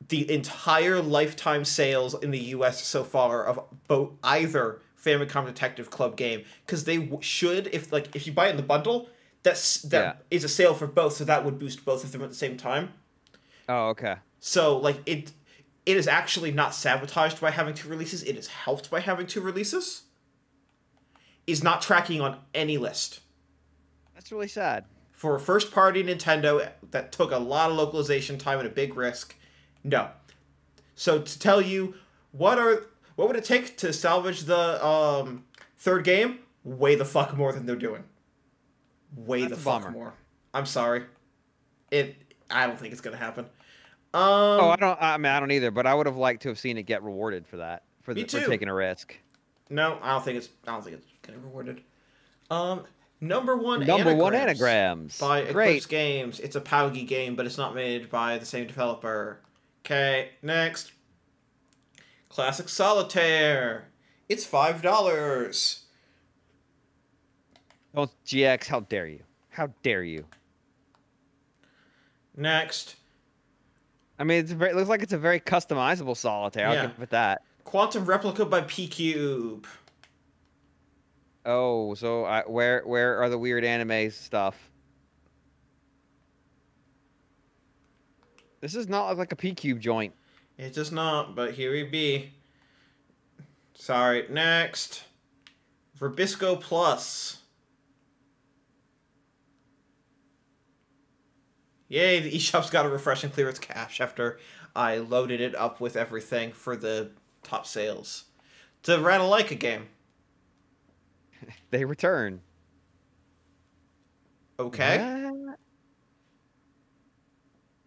Speaker 1: The entire lifetime sales in the US so far of both either Famicom Detective Club game, because they should, if you buy it in the bundle, that is a sale for both, so that would boost both of them at the same time.
Speaker 2: Oh, okay.
Speaker 1: So it is actually not sabotaged by having 2 releases. It is helped by having 2 releases. Is not tracking on any list.
Speaker 2: That's really sad.
Speaker 1: For a first-party Nintendo that took a lot of localization time and a big risk, no. So to tell you, what would it take to salvage the 3rd game? Way the fuck more than they're doing. Way the fuck more. I'm sorry. I don't think it's gonna happen.
Speaker 2: I don't either, but I would have liked to have seen it get rewarded for that. For taking a risk.
Speaker 1: No, I don't think it's getting rewarded. Number one
Speaker 2: anagrams
Speaker 1: by Eclipse Games. It's a PUBG game, but it's not made by the same developer. Okay, next. Classic Solitaire. It's $5.
Speaker 2: Oh, GX, how dare you? How dare you?
Speaker 1: Next.
Speaker 2: I mean, it looks like it's a very customizable Solitaire. I'll give it that.
Speaker 1: Quantum Replica by P-Cube.
Speaker 2: Oh, so where are the weird anime stuff? This does not look like a P-Cube joint.
Speaker 1: It does not, but here we be. Sorry, next. Verbisco Plus. Yay, the eShop's got to refresh and clear its cache after I loaded it up with everything for the top sales. It's a Ratalaika game.
Speaker 2: They return.
Speaker 1: Okay.
Speaker 2: What?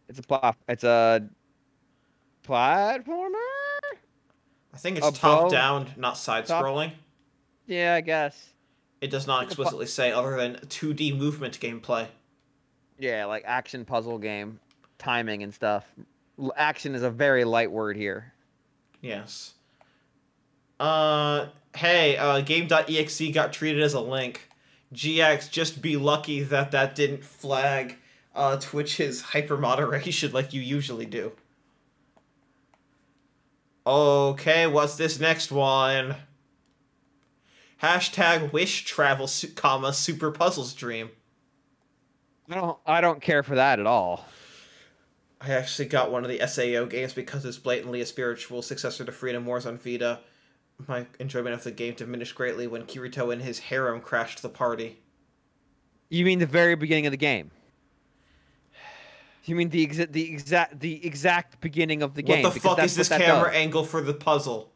Speaker 2: It's a platformer?
Speaker 1: I think it's top-down, not side-scrolling.
Speaker 2: Yeah, I guess.
Speaker 1: It does not explicitly say other than 2D movement gameplay.
Speaker 2: Yeah, like action puzzle game, timing and stuff. Action is a very light word here.
Speaker 1: Yes. Hey, game.exe got treated as a link. GX, just be lucky that didn't flag Twitch's hypermoderation like you usually do. Okay, what's this next one? Hashtag wish travel, super puzzles dream.
Speaker 2: I don't care for that at all.
Speaker 1: I actually got one of the SAO games because it's blatantly a spiritual successor to Freedom Wars on Vita. My enjoyment of the game diminished greatly when Kirito and his harem crashed the party.
Speaker 2: You mean the very beginning of the game? You mean the exact beginning of the game?
Speaker 1: What the fuck is this camera angle for the puzzle?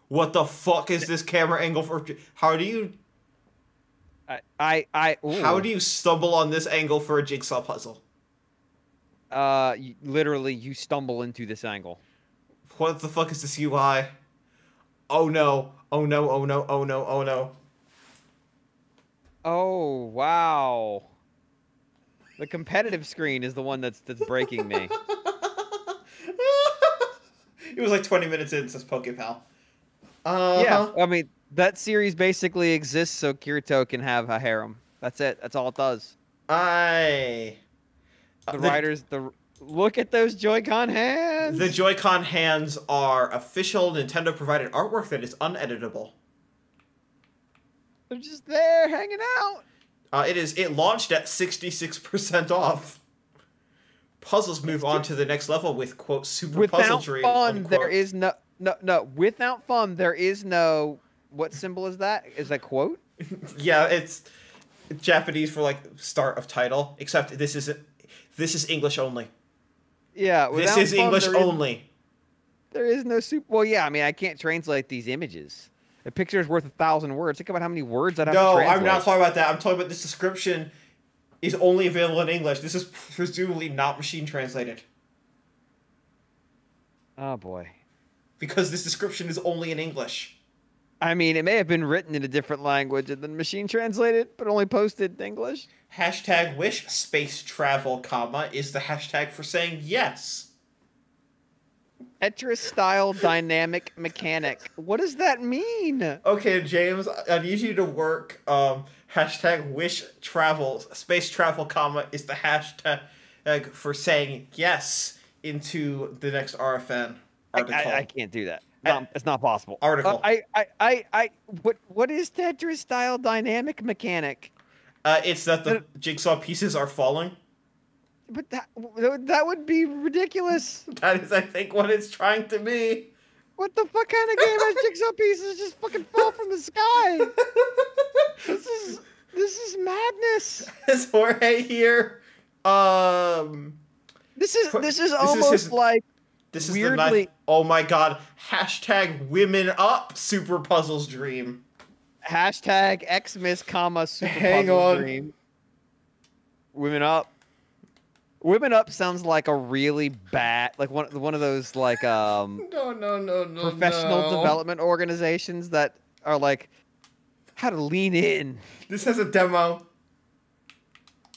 Speaker 1: What the fuck is this camera angle for? How do you? How do you stumble on this angle for a jigsaw puzzle?
Speaker 2: Literally, you stumble into this angle.
Speaker 1: What the fuck is this UI? Oh no! Oh no! Oh no! Oh no! Oh no!
Speaker 2: Oh wow! The competitive screen is the one that's breaking me.
Speaker 1: It was like 20 minutes in, says PokePal.
Speaker 2: Yeah, I mean that series basically exists so Kirito can have a harem. That's it. That's all it does. Look at those Joy-Con hands!
Speaker 1: The Joy-Con hands are official Nintendo-provided artwork that is uneditable.
Speaker 2: They're just there, hanging out!
Speaker 1: It launched at 66% off. Puzzles move on to the next level with, quote, super puzzle dream,
Speaker 2: fun,
Speaker 1: unquote.
Speaker 2: there is no. Without fun, there is no. What symbol is that? Is that quote?
Speaker 1: Yeah, it's Japanese for like start of title. Except this isn't. This is English only.
Speaker 2: Yeah,
Speaker 1: this is
Speaker 2: fun,
Speaker 1: English only.
Speaker 2: There is no super. Well, yeah. I mean, I can't translate these images. A picture is worth 1,000 words. Think about how many words I'd have to translate.
Speaker 1: No, I'm not talking about that. I'm talking about this description is only available in English. This is presumably not machine translated.
Speaker 2: Oh boy.
Speaker 1: Because this description is only in English.
Speaker 2: I mean, it may have been written in a different language and then machine translated, but only posted in English.
Speaker 1: Hashtag wish space travel, comma, is the hashtag for saying yes.
Speaker 2: Tetris style dynamic mechanic. What does that mean?
Speaker 1: Okay, James, I need you to work hashtag wish travel, space travel, comma, is the hashtag for saying yes into the next RFN article.
Speaker 2: I can't do that. It's not possible.
Speaker 1: Article.
Speaker 2: What is Tetris style dynamic mechanic?
Speaker 1: It's that the jigsaw pieces are falling.
Speaker 2: But that would be ridiculous.
Speaker 1: That is, I think, what it's trying to be.
Speaker 2: What the fuck kind of game has jigsaw pieces just fucking fall from the sky? This is madness.
Speaker 1: Is Jorge here?
Speaker 2: This is almost like
Speaker 1: this is
Speaker 2: weirdly.
Speaker 1: The night. Oh my god! Hashtag women up super puzzles dream.
Speaker 2: Hashtag Xmas, comma super
Speaker 1: Hang
Speaker 2: puzzle
Speaker 1: on.
Speaker 2: dream. Women up. Women Up sounds like a really bad, like one of those like
Speaker 1: no
Speaker 2: professional development organizations that are like how to lean in.
Speaker 1: This has a demo.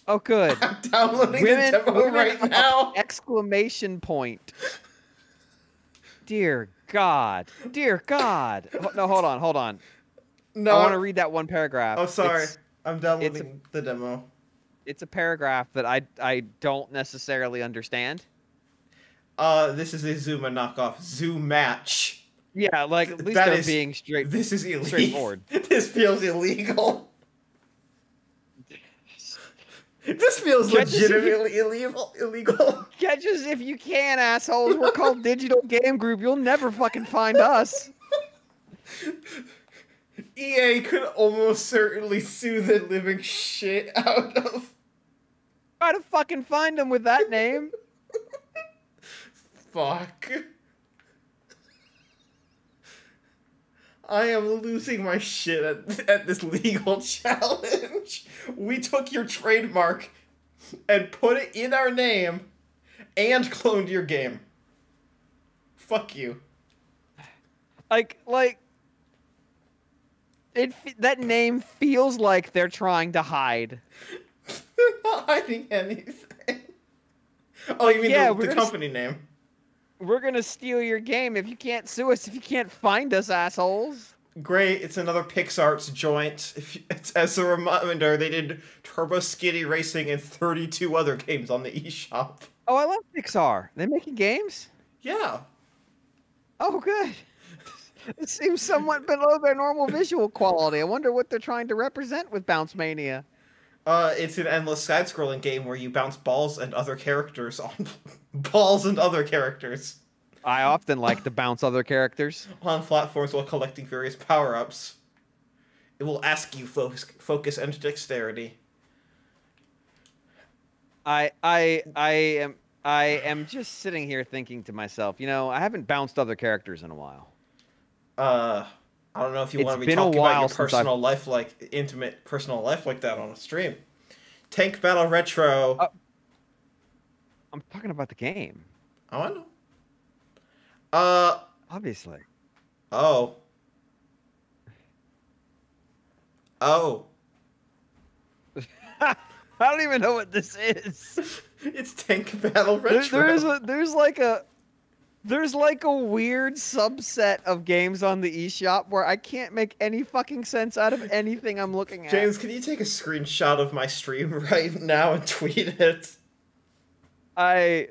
Speaker 2: Oh, good.
Speaker 1: I'm downloading the demo right now.
Speaker 2: Exclamation point. Dear God. Dear God. No, hold on.
Speaker 1: No,
Speaker 2: I want to read that one paragraph.
Speaker 1: Oh, sorry. I'm downloading the demo.
Speaker 2: It's a paragraph that I don't necessarily understand.
Speaker 1: This is a Zuma knockoff. Zoom match.
Speaker 2: Yeah, like at least they're being straight.
Speaker 1: This is illegal.
Speaker 2: Straightforward.
Speaker 1: This feels illegal. This feels legitimately illegal.
Speaker 2: Catch us if you can, assholes. We're called Digital Game Group. You'll never fucking find us.
Speaker 1: EA could almost certainly sue the living shit out of.
Speaker 2: Try to fucking find them with that name.
Speaker 1: Fuck. I am losing my shit at this legal challenge. We took your trademark and put it in our name and cloned your game. Fuck you.
Speaker 2: Like that name feels like they're trying to hide.
Speaker 1: They're not hiding anything. Oh, you mean the company name?
Speaker 2: We're gonna steal your game if you can't sue us, if you can't find us, assholes.
Speaker 1: Great, it's another PixArts joint. As a reminder, they did Turbo Skiddy Racing and 32 other games on the eShop.
Speaker 2: Oh, I love Pixar. They're making games?
Speaker 1: Yeah.
Speaker 2: Oh, good. It seems somewhat below their normal visual quality. I wonder what they're trying to represent with Bounce Mania.
Speaker 1: It's an endless side-scrolling game where you bounce balls and other characters on balls and other characters.
Speaker 2: I often like to bounce other characters
Speaker 1: on platforms while collecting various power-ups. It will ask you focus and dexterity.
Speaker 2: I am just sitting here thinking to myself, you know, I haven't bounced other characters in a while.
Speaker 1: I don't know if you want to be talking about your personal life, like intimate personal life like that on a stream. Tank Battle Retro.
Speaker 2: I'm talking about the game.
Speaker 1: Oh, I know.
Speaker 2: Obviously.
Speaker 1: Oh. I
Speaker 2: don't even know what this is.
Speaker 1: It's Tank Battle Retro.
Speaker 2: There's like a weird subset of games on the eShop where I can't make any fucking sense out of anything I'm looking at.
Speaker 1: James, can you take a screenshot of my stream right now and tweet it?
Speaker 2: I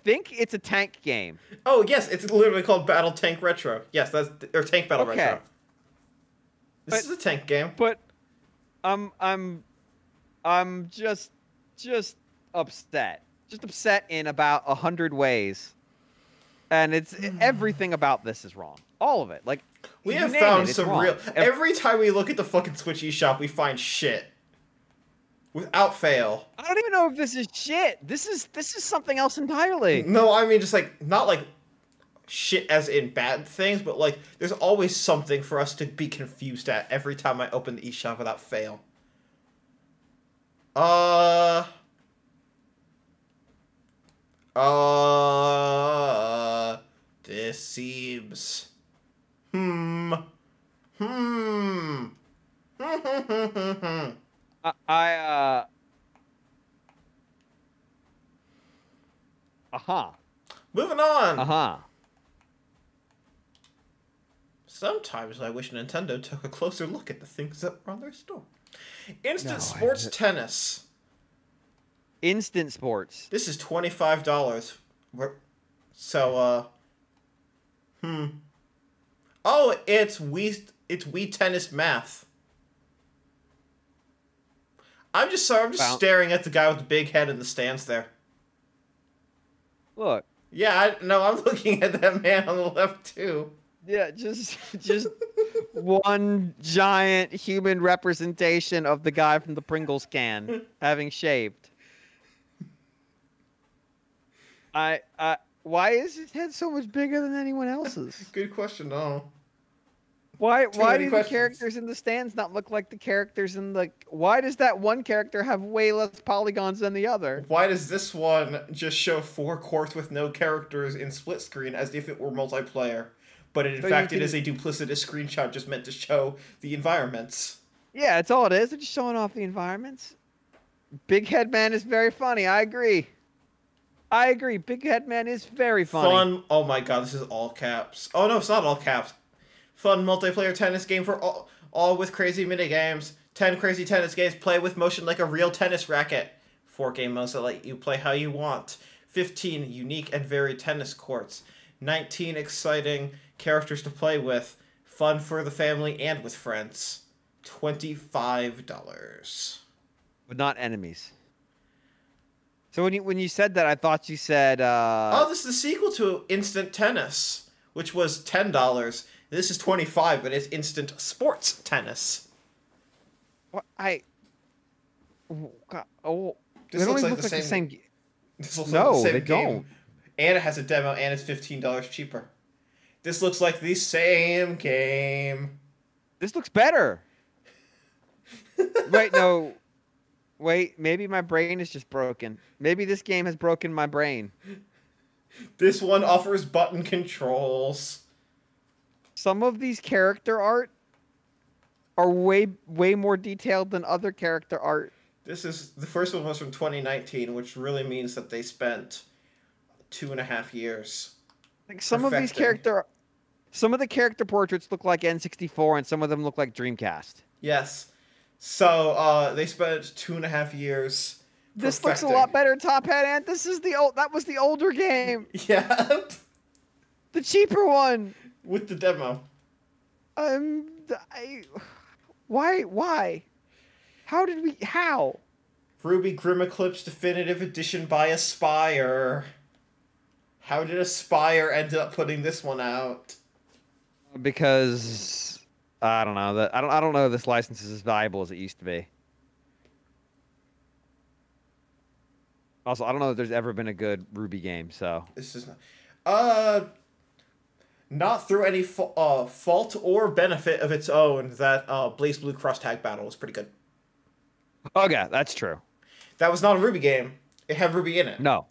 Speaker 2: think it's a tank game.
Speaker 1: Oh yes, it's literally called Battle Tank Retro. Yes, or Tank Battle Retro. This is a tank game.
Speaker 2: But I'm just upset. Just upset in about 100 ways. And it's everything about this is wrong. All of it. Like
Speaker 1: we have found some real. Every time we look at the fucking Switch eShop, we find shit. Without fail.
Speaker 2: I don't even know if this is shit. This is something else entirely.
Speaker 1: No, I mean just like not like shit as in bad things, but like there's always something for us to be confused at every time I open the eShop without fail. This seems Moving on. Sometimes I wish Nintendo took a closer look at the things that were on their store. Instant Sports Tennis.
Speaker 2: Instant Sports.
Speaker 1: This is $25. So, Oh, it's Wii Tennis Math. I'm just staring at the guy with the big head in the stands there.
Speaker 2: Look.
Speaker 1: Yeah, I'm looking at that man on the left too.
Speaker 2: Yeah, just one giant human representation of the guy from the Pringles can having shaved. Why is his head so much bigger than anyone else's?
Speaker 1: Good question, no.
Speaker 2: Why do the characters in the stands not look like the characters in the... Why does that one character have way less polygons than the other?
Speaker 1: Why does this one just show 4 courts with no characters in split screen as if it were multiplayer? But in fact, it is a duplicitous screenshot just meant to show the environments.
Speaker 2: Yeah, that's all it is. They're just showing off the environments. Big Head Man is very funny. I agree. Big Head Man is very funny.
Speaker 1: Fun. Oh my god, this is all caps. Oh no, it's not all caps. Fun multiplayer tennis game for all with crazy minigames. 10 crazy tennis games. Play with motion like a real tennis racket. 4 game modes that let you play how you want. 15 unique and varied tennis courts. 19 exciting characters to play with. Fun for the family and with friends. $25.
Speaker 2: But not enemies. So when you said that, I thought you said...
Speaker 1: Oh, this is the sequel to Instant Tennis, which was $10. This is $25, but it's Instant Sports Tennis.
Speaker 2: What?
Speaker 1: This
Speaker 2: looks
Speaker 1: like the same. This looks like the same game. Don't. And it has a demo, and it's $15 cheaper. This looks like the same game.
Speaker 2: This looks better. Wait, no. Wait, maybe my brain is just broken. Maybe this game has broken my brain.
Speaker 1: This one offers button controls.
Speaker 2: Some of these character art are way more detailed than other character art.
Speaker 1: The first one was from 2019, which really means that they spent 2.5 years.
Speaker 2: Like some of the character portraits look like N64, and some of them look like Dreamcast.
Speaker 1: Yes. So they spent 2.5 years.
Speaker 2: This looks a lot better, Top Hat Ant. This is that was the older game.
Speaker 1: Yeah.
Speaker 2: The cheaper one.
Speaker 1: With the demo.
Speaker 2: Why? How?
Speaker 1: Ruby Grim Eclipse Definitive Edition by Aspyr. How did Aspyr end up putting this one out?
Speaker 2: Because I don't know. I don't know if this license is as valuable as it used to be. Also, I don't know if there's ever been a good Ruby game, so.
Speaker 1: This is not... Not through any fault or benefit of its own, that BlazBlue Cross Tag Battle was pretty good.
Speaker 2: Okay, that's true.
Speaker 1: That was not a Ruby game. It had Ruby in it.
Speaker 2: No.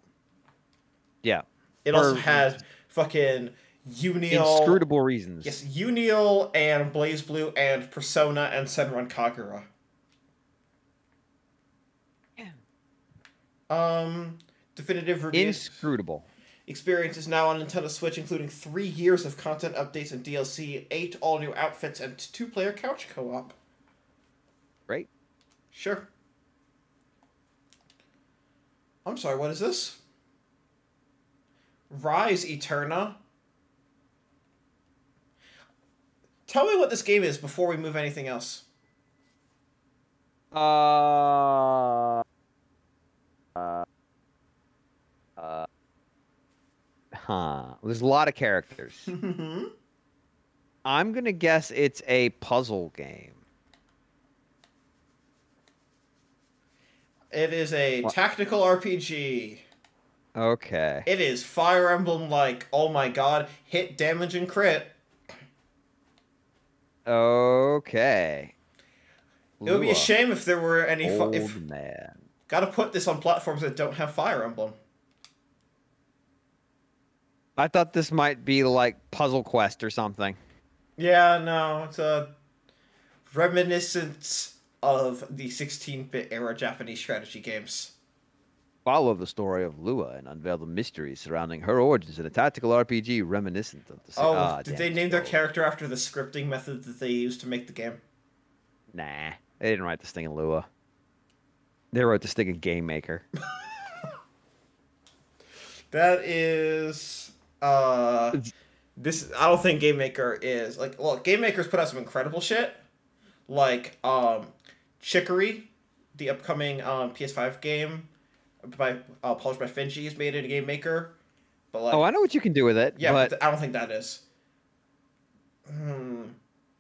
Speaker 2: Yeah.
Speaker 1: It also had fucking Unial...
Speaker 2: Inscrutable reasons.
Speaker 1: Yes, Unial and BlazBlue and Persona and Senran Kagura. Yeah. Definitive Ruby...
Speaker 2: Inscrutable.
Speaker 1: Experience is now on Nintendo Switch, including 3 years of content updates and DLC, 8 all-new outfits, and 2-player couch co-op.
Speaker 2: Right?
Speaker 1: Sure. I'm sorry, what is this? Rise Eterna? Tell me what this game is before we move anything else.
Speaker 2: Huh. There's a lot of characters. I'm gonna guess it's a puzzle game.
Speaker 1: It is a
Speaker 2: What?
Speaker 1: tactical RPG.
Speaker 2: Okay.
Speaker 1: It is Fire Emblem like, oh my god, hit, damage, and crit.
Speaker 2: Okay.
Speaker 1: It would be a
Speaker 2: Lua,
Speaker 1: shame if there were any. If
Speaker 2: old man.
Speaker 1: gotta put this on platforms that don't have Fire Emblem.
Speaker 2: I thought this might be like Puzzle Quest or something.
Speaker 1: Yeah, no, it's a reminiscence of the 16-bit era Japanese strategy games.
Speaker 2: Follow the story of Lua and unveil the mysteries surrounding her origins in a tactical RPG reminiscent of the.
Speaker 1: Oh, did they name their character after the scripting method that they used to make the game?
Speaker 2: Nah, they didn't write this thing in Lua. They wrote this thing in Game Maker.
Speaker 1: That is this I don't think Game Maker is like, well, Game Maker's put out some incredible shit. Like Chicory, the upcoming PS5 game by published by Finji, is made in a Game Maker. But like,
Speaker 2: Oh, I know what you can do with it.
Speaker 1: yeah,
Speaker 2: but
Speaker 1: I don't think that is.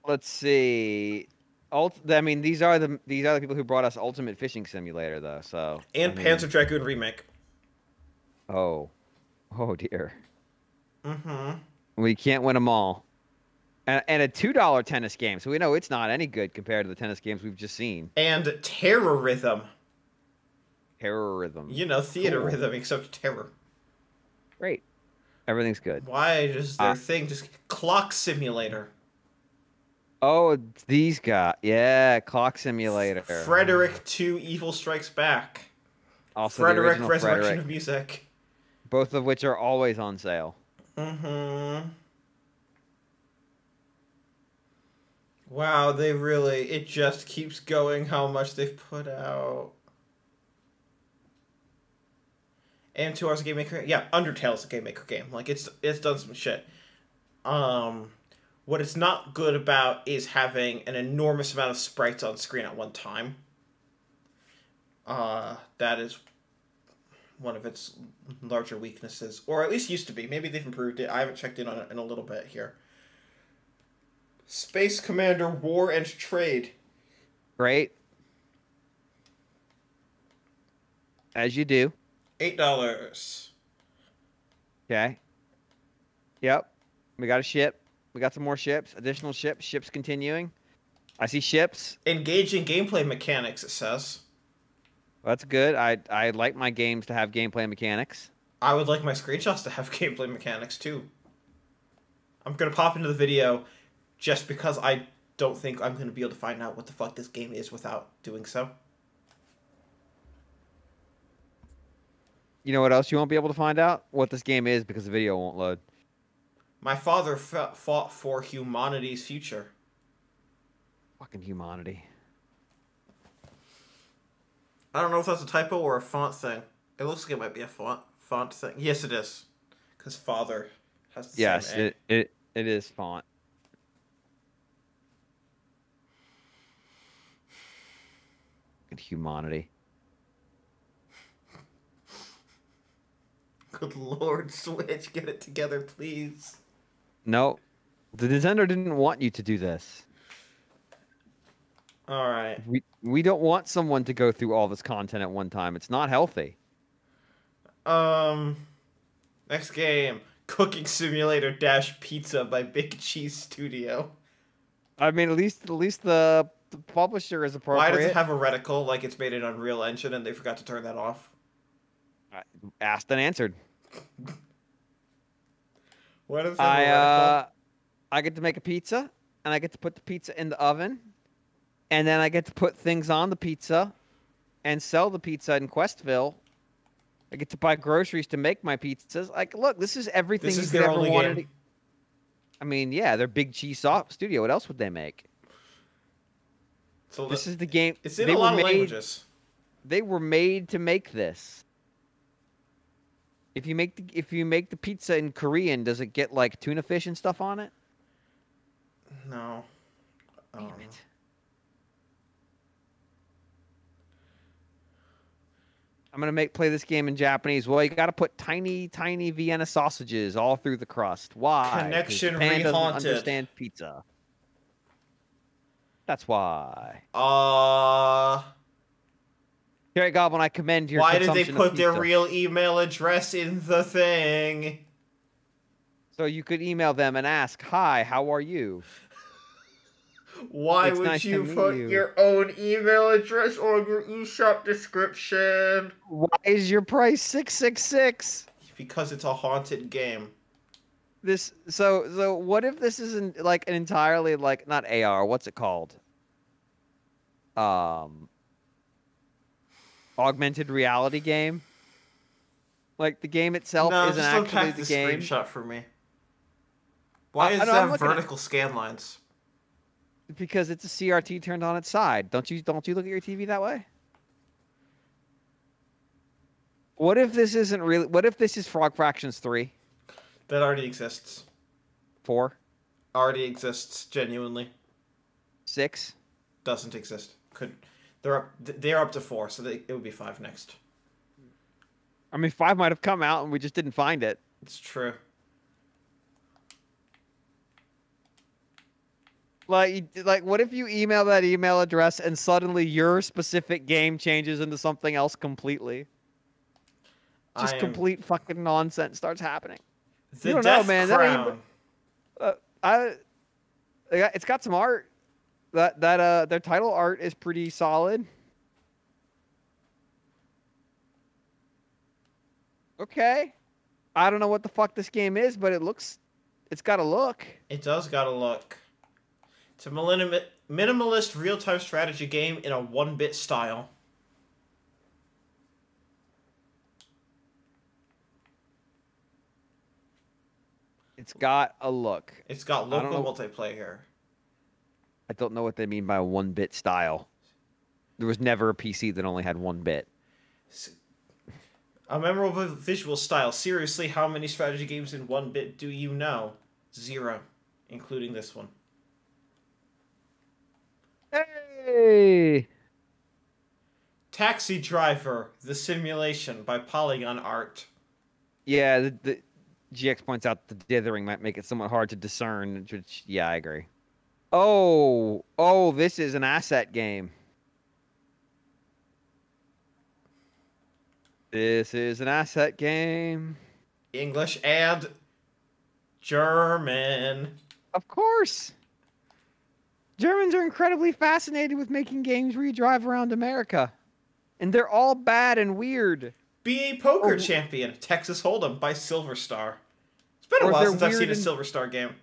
Speaker 2: let's see. I mean, these are the people who brought us Ultimate Fishing Simulator, though. So
Speaker 1: And
Speaker 2: I mean,
Speaker 1: Panzer Dragoon Remake.
Speaker 2: Oh dear. We can't win them all. And a $2 tennis game, so we know it's not any good compared to the tennis games we've just seen.
Speaker 1: And Terror Rhythm.
Speaker 2: Terror Rhythm.
Speaker 1: You know, theater rhythm, except terror.
Speaker 2: Great. Everything's good.
Speaker 1: Why is their thing just Clock Simulator?
Speaker 2: Oh, these guys. Yeah, Clock Simulator.
Speaker 1: Frederick 2 Evil Strikes Back.
Speaker 2: Also,
Speaker 1: Frederick
Speaker 2: the
Speaker 1: Resurrection
Speaker 2: Frederick,
Speaker 1: of Music.
Speaker 2: both of which are always on sale.
Speaker 1: Wow, it just keeps going how much they've put out. And 2 hours of Game Maker. Yeah, Undertale's a Game Maker game. Like, it's done some shit. What it's not good about is having an enormous amount of sprites on screen at one time. That is one of its larger weaknesses. Or at least used to be. Maybe they've improved it. I haven't checked in on it in a little bit here. Space Commander War and Trade.
Speaker 2: Great. As you do.
Speaker 1: $8.
Speaker 2: Okay. Yep. We got a ship. We got some more ships. Additional ships. Ships continuing. I see ships.
Speaker 1: Engaging gameplay mechanics, it says.
Speaker 2: Well, that's good. I like my games to have gameplay mechanics.
Speaker 1: I would like my screenshots to have gameplay mechanics, too. I'm going to pop into the video just because I don't think I'm going to be able to find out what the fuck this game is without doing so.
Speaker 2: You know what else you won't be able to find out? What this game is, because the video won't load.
Speaker 1: My father fought for humanity's future.
Speaker 2: Fucking humanity.
Speaker 1: I don't know if that's a typo or a font thing. It looks like it might be a font thing. Yes, it is. Because father has the same A.
Speaker 2: It is font. Fucking humanity.
Speaker 1: Good Lord, Switch, get it together, please.
Speaker 2: No. The Nintendo didn't want you to do this.
Speaker 1: Alright.
Speaker 2: We don't want someone to go through all this content at one time. It's not healthy.
Speaker 1: Next game. Cooking Simulator Dash Pizza by Big Cheese Studio.
Speaker 2: I mean, at least the publisher is appropriate.
Speaker 1: Why does it have a reticle like it's made in Unreal Engine and they forgot to turn that off?
Speaker 2: Asked and answered.
Speaker 1: Why does it have a reticle?
Speaker 2: I get to make a pizza, and I get to put the pizza in the oven, and then I get to put things on the pizza and sell the pizza in Questville. I get to buy groceries to make my pizzas. Like, look, this is everything
Speaker 1: This
Speaker 2: you
Speaker 1: is
Speaker 2: could
Speaker 1: their
Speaker 2: ever
Speaker 1: only
Speaker 2: wanted.
Speaker 1: game.
Speaker 2: I mean, yeah, they're Big Cheese Studio. What else would they make?
Speaker 1: So
Speaker 2: This is the game.
Speaker 1: It's in a lot of languages.
Speaker 2: They were made to make this. If you make the pizza in Korean, does it get like tuna fish and stuff on it?
Speaker 1: No.
Speaker 2: Damn it. I'm gonna play this game in Japanese. Well, you got to put tiny, tiny Vienna sausages all through the crust. Why? Because
Speaker 1: Connection
Speaker 2: Japan doesn't
Speaker 1: rehaunted.
Speaker 2: understand pizza. That's why. Carrot Goblin, I commend your
Speaker 1: Why did they
Speaker 2: consumption
Speaker 1: put their real email address in the thing?
Speaker 2: So you could email them and ask, "Hi, how are you?"
Speaker 1: Why
Speaker 2: It's
Speaker 1: would
Speaker 2: nice to
Speaker 1: you
Speaker 2: meet
Speaker 1: put
Speaker 2: you.
Speaker 1: your own email address on your eShop description?
Speaker 2: Why is your price 666?
Speaker 1: Because it's a haunted game.
Speaker 2: So what if this isn't like an entirely like not AR, what's it called? Augmented reality game? Like the game itself isn't
Speaker 1: just
Speaker 2: actually
Speaker 1: unpack
Speaker 2: the
Speaker 1: the
Speaker 2: game.
Speaker 1: Screenshot for me. Why is that vertical scan lines?
Speaker 2: Because it's a CRT turned on its side. Don't you look at your TV that way? What if this isn't really? What if this is Frog Fractions 3?
Speaker 1: That already exists.
Speaker 2: 4?
Speaker 1: Already exists, genuinely.
Speaker 2: 6?
Speaker 1: Doesn't exist. They're up to 4, so it would be 5 next.
Speaker 2: I mean, 5 might have come out and we just didn't find it.
Speaker 1: It's true.
Speaker 2: Like, what if you email that email address and suddenly your specific game changes into something else completely? Just complete fucking nonsense starts happening.
Speaker 1: The you don't know, man. Crown.
Speaker 2: It's got some art. Their title art is pretty solid. Okay. I don't know what the fuck this game is, but it's got a look.
Speaker 1: It does got a look. It's a minimalist real-time strategy game in a 1-bit style.
Speaker 2: It's got a look.
Speaker 1: It's got local multiplayer.
Speaker 2: I don't know what they mean by a 1-bit style. There was never a PC that only had 1 bit.
Speaker 1: A memorable visual style. Seriously, how many strategy games in 1-bit do you know? 0, including this one.
Speaker 2: Hey!
Speaker 1: Taxi Driver: The Simulation by Polygon Art.
Speaker 2: Yeah, the GX points out the dithering might make it somewhat hard to discern, which, yeah, I agree. Oh, this is an asset game. This is an asset game.
Speaker 1: English and German.
Speaker 2: Of course. Germans are incredibly fascinated with making games where you drive around America. And they're all bad and weird.
Speaker 1: Be a Poker Champion, Texas Hold'em by Silver Star. It's been a while since I've seen a Silver Star game.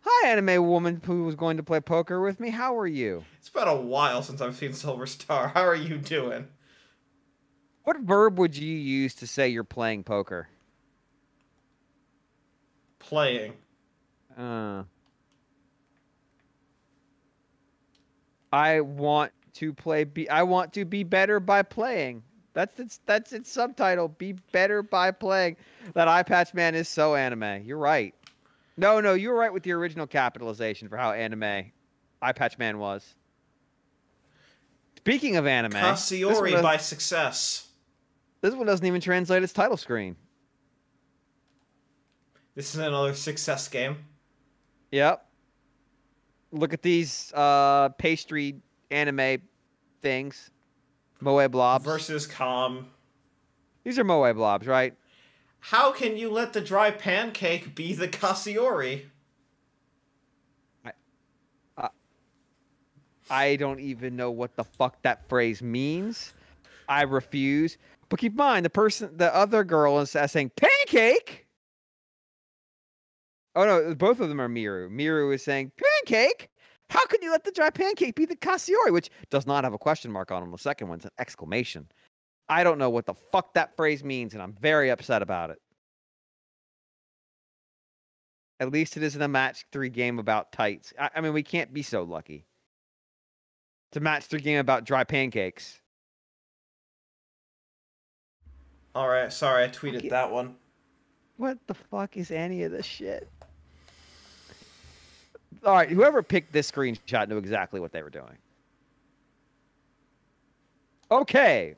Speaker 2: Hi, anime woman who was going to play poker with me. How are you?
Speaker 1: It's been a while since I've seen Silver Star. How are you doing?
Speaker 2: What verb would you use to say you're playing poker?
Speaker 1: Playing.
Speaker 2: I want to be better by playing. That's its subtitle. Be better by playing. That Eye Patch Man is so anime. You're right. No, you're right with the original capitalization for how anime Eye Patch Man was. Speaking of anime,
Speaker 1: Cassiori by Success.
Speaker 2: This one doesn't even translate its title screen.
Speaker 1: This is another Success game.
Speaker 2: Yep. Look at these pastry anime things. Moe blobs.
Speaker 1: Versus Com.
Speaker 2: These are Moe blobs, right?
Speaker 1: How can you let the dry pancake be the Cassiori?
Speaker 2: I don't even know what the fuck that phrase means. I refuse. But keep in mind, the other girl is saying, pancake? Oh no, both of them are Miru. Miru is saying, pancake? How can you let the dry pancake be the Cassiori? Which does not have a question mark on it. The second one's an exclamation. I don't know what the fuck that phrase means, and I'm very upset about it. At least it isn't a match 3 game about tights. I mean, we can't be so lucky. It's a match 3 game about dry pancakes.
Speaker 1: Alright, sorry, I tweeted that one.
Speaker 2: What the fuck is any of this shit? Alright, whoever picked this screenshot knew exactly what they were doing. Okay.